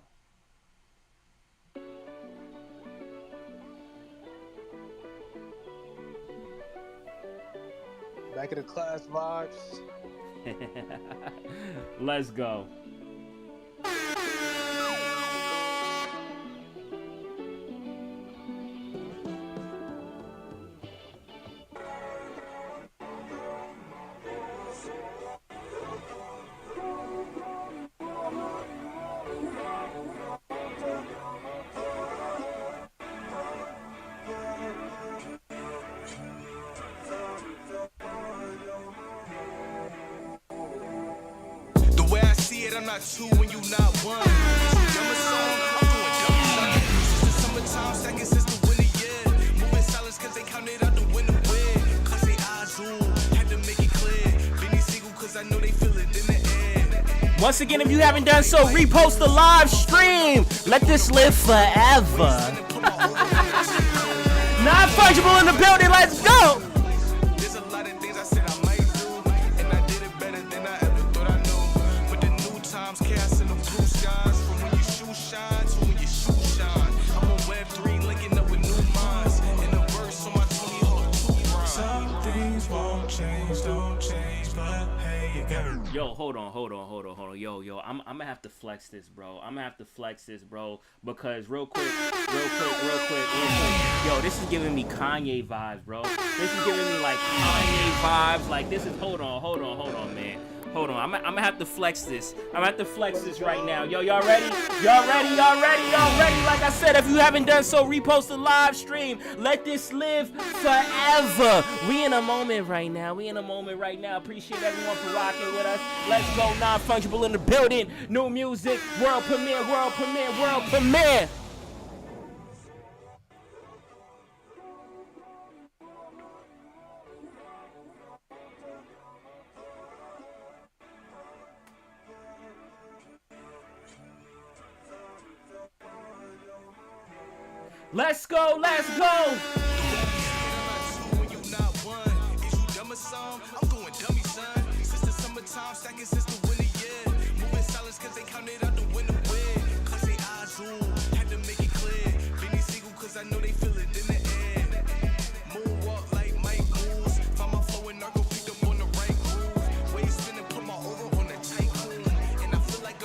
Back of the class vibes. Let's go. I'm not two when you not one. Dumb song, I'm doing dumb. Since the summertime, second since the winter, yeah. Moving silence cause they counted out the winter win. Cause they eyes zoom, had to make it clear. Benny single cause I know they feel it in the air. Once again, if you haven't done so, repost the live stream. Let this live forever. Non-fungible in the building, let's go. There's a lot of things I said I might do, and I did it better than I ever thought I knew. But the new times, chaos in the blue skies. From when your shoe shine to when your shoe shine. I'm on Web3 linking up with new minds. In the verse on my Tony Hawk 2 grind. Some things won't change, don't change, but hey, you got it. Yo, hold on. Yo, I'm gonna have to flex this, bro. Because real quick. Yo, this is giving me Kanye vibes, bro. This is giving me like Kanye vibes. Like this is, hold on, man. Hold on, I'm gonna have to flex this. Right now. Yo, y'all ready? Y'all ready? Like I said, if you haven't done so, repost the live stream. Let this live forever. We in a moment right now. Appreciate everyone for rocking with us. Let's go, Non-Fungible in the building. New music, world premiere. Let's go. I'm going dummy, son. Since the summertime, second since the winter, yeah. Moving silence cause they counted out the winter win. Cause they eyes zoom, had to make it clear. Benny single cause I know they feel it in the air. Moonwalk like Mike moves. Find my flow and narco picked up on the right groove. Way spinning, put my aura on the tycoon. And I feel like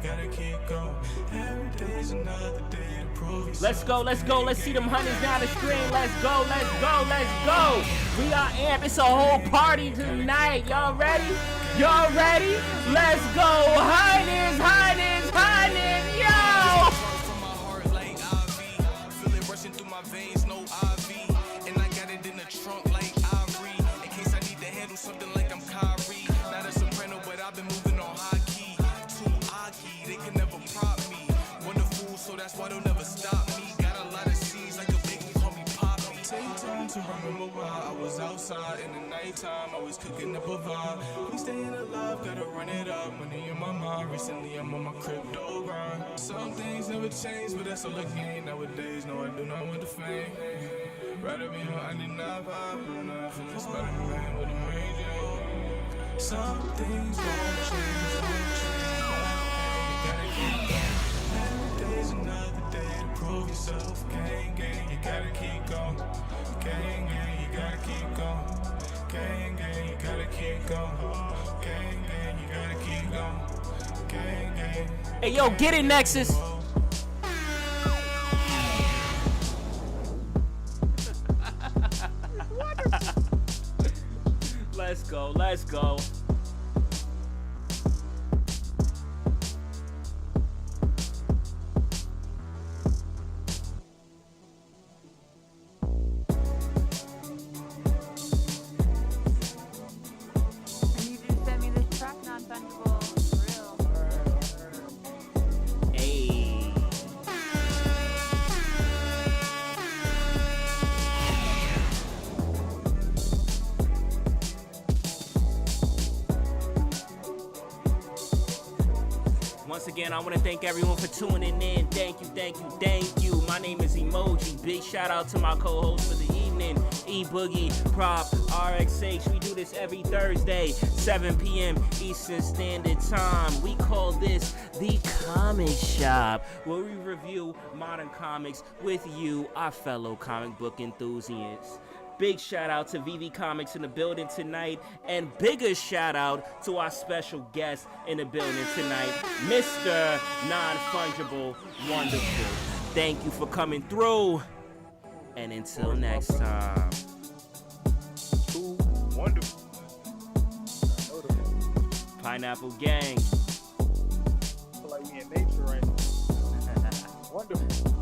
gotta keep going. Every day's another day to prove yourself. Let's go, let's go, let's see them hundreds down the stream. Let's go, let's go, let's go. We are amped. It's a whole party tonight. Y'all ready? Y'all ready? Let's go. Highness, highness, highness, yo! From my heart like IV. Feel it rushing through my veins, no IV. And I got it in the trunk like Ivory. In case I need to handle something like I'm Kyrie. Not a soprano, but I've been moving on high key. Too Aki, they can never prop me. Wonderfull, so that's why they'll never stop me. Got a lot of C's like a big one, call me Poppy. Take time to remember why I was outside in the nighttime. I was cooking up a vibe. We staying alive, gotta run it up. Money in my mind, recently I'm on my crypto grind. Some things never change, but that's all I gain nowadays. No, I do not want the fame. Rather be on, I need not vibe. I'm not feeling Spider-Man with a major. Some things won't change, you gotta keep going. Every day's another day to prove yourself. Gang, gang, you gotta keep going. Gang, gang, you gotta keep going. Gang, gang, you gotta keep going. Gang, gang, you gotta keep going. Gang, gang. Hey, yo, get it, Nexus. Let's go, let's go. I need you to send me this track, Nonfungible. For real. Hey. Once again, I want to thank everyone for tuning in. Thank you, thank you, thank you. My name is Emoji. Big shout out to my co-host for the evening, E-Boogie, Prop, RXH. We do this every Thursday, 7 p.m. Eastern Standard Time. We call this The Comic Shop, where we review modern comics with you, our fellow comic book enthusiasts. Big shout out to VV Comics in the building tonight, and bigger shout out to our special guest in the building tonight, Mr. Nonfungible Wonderfull. Thank you for coming through, and until next time. Wonderful. Pineapple Gang. I feel like we in nature right now. Wonderful.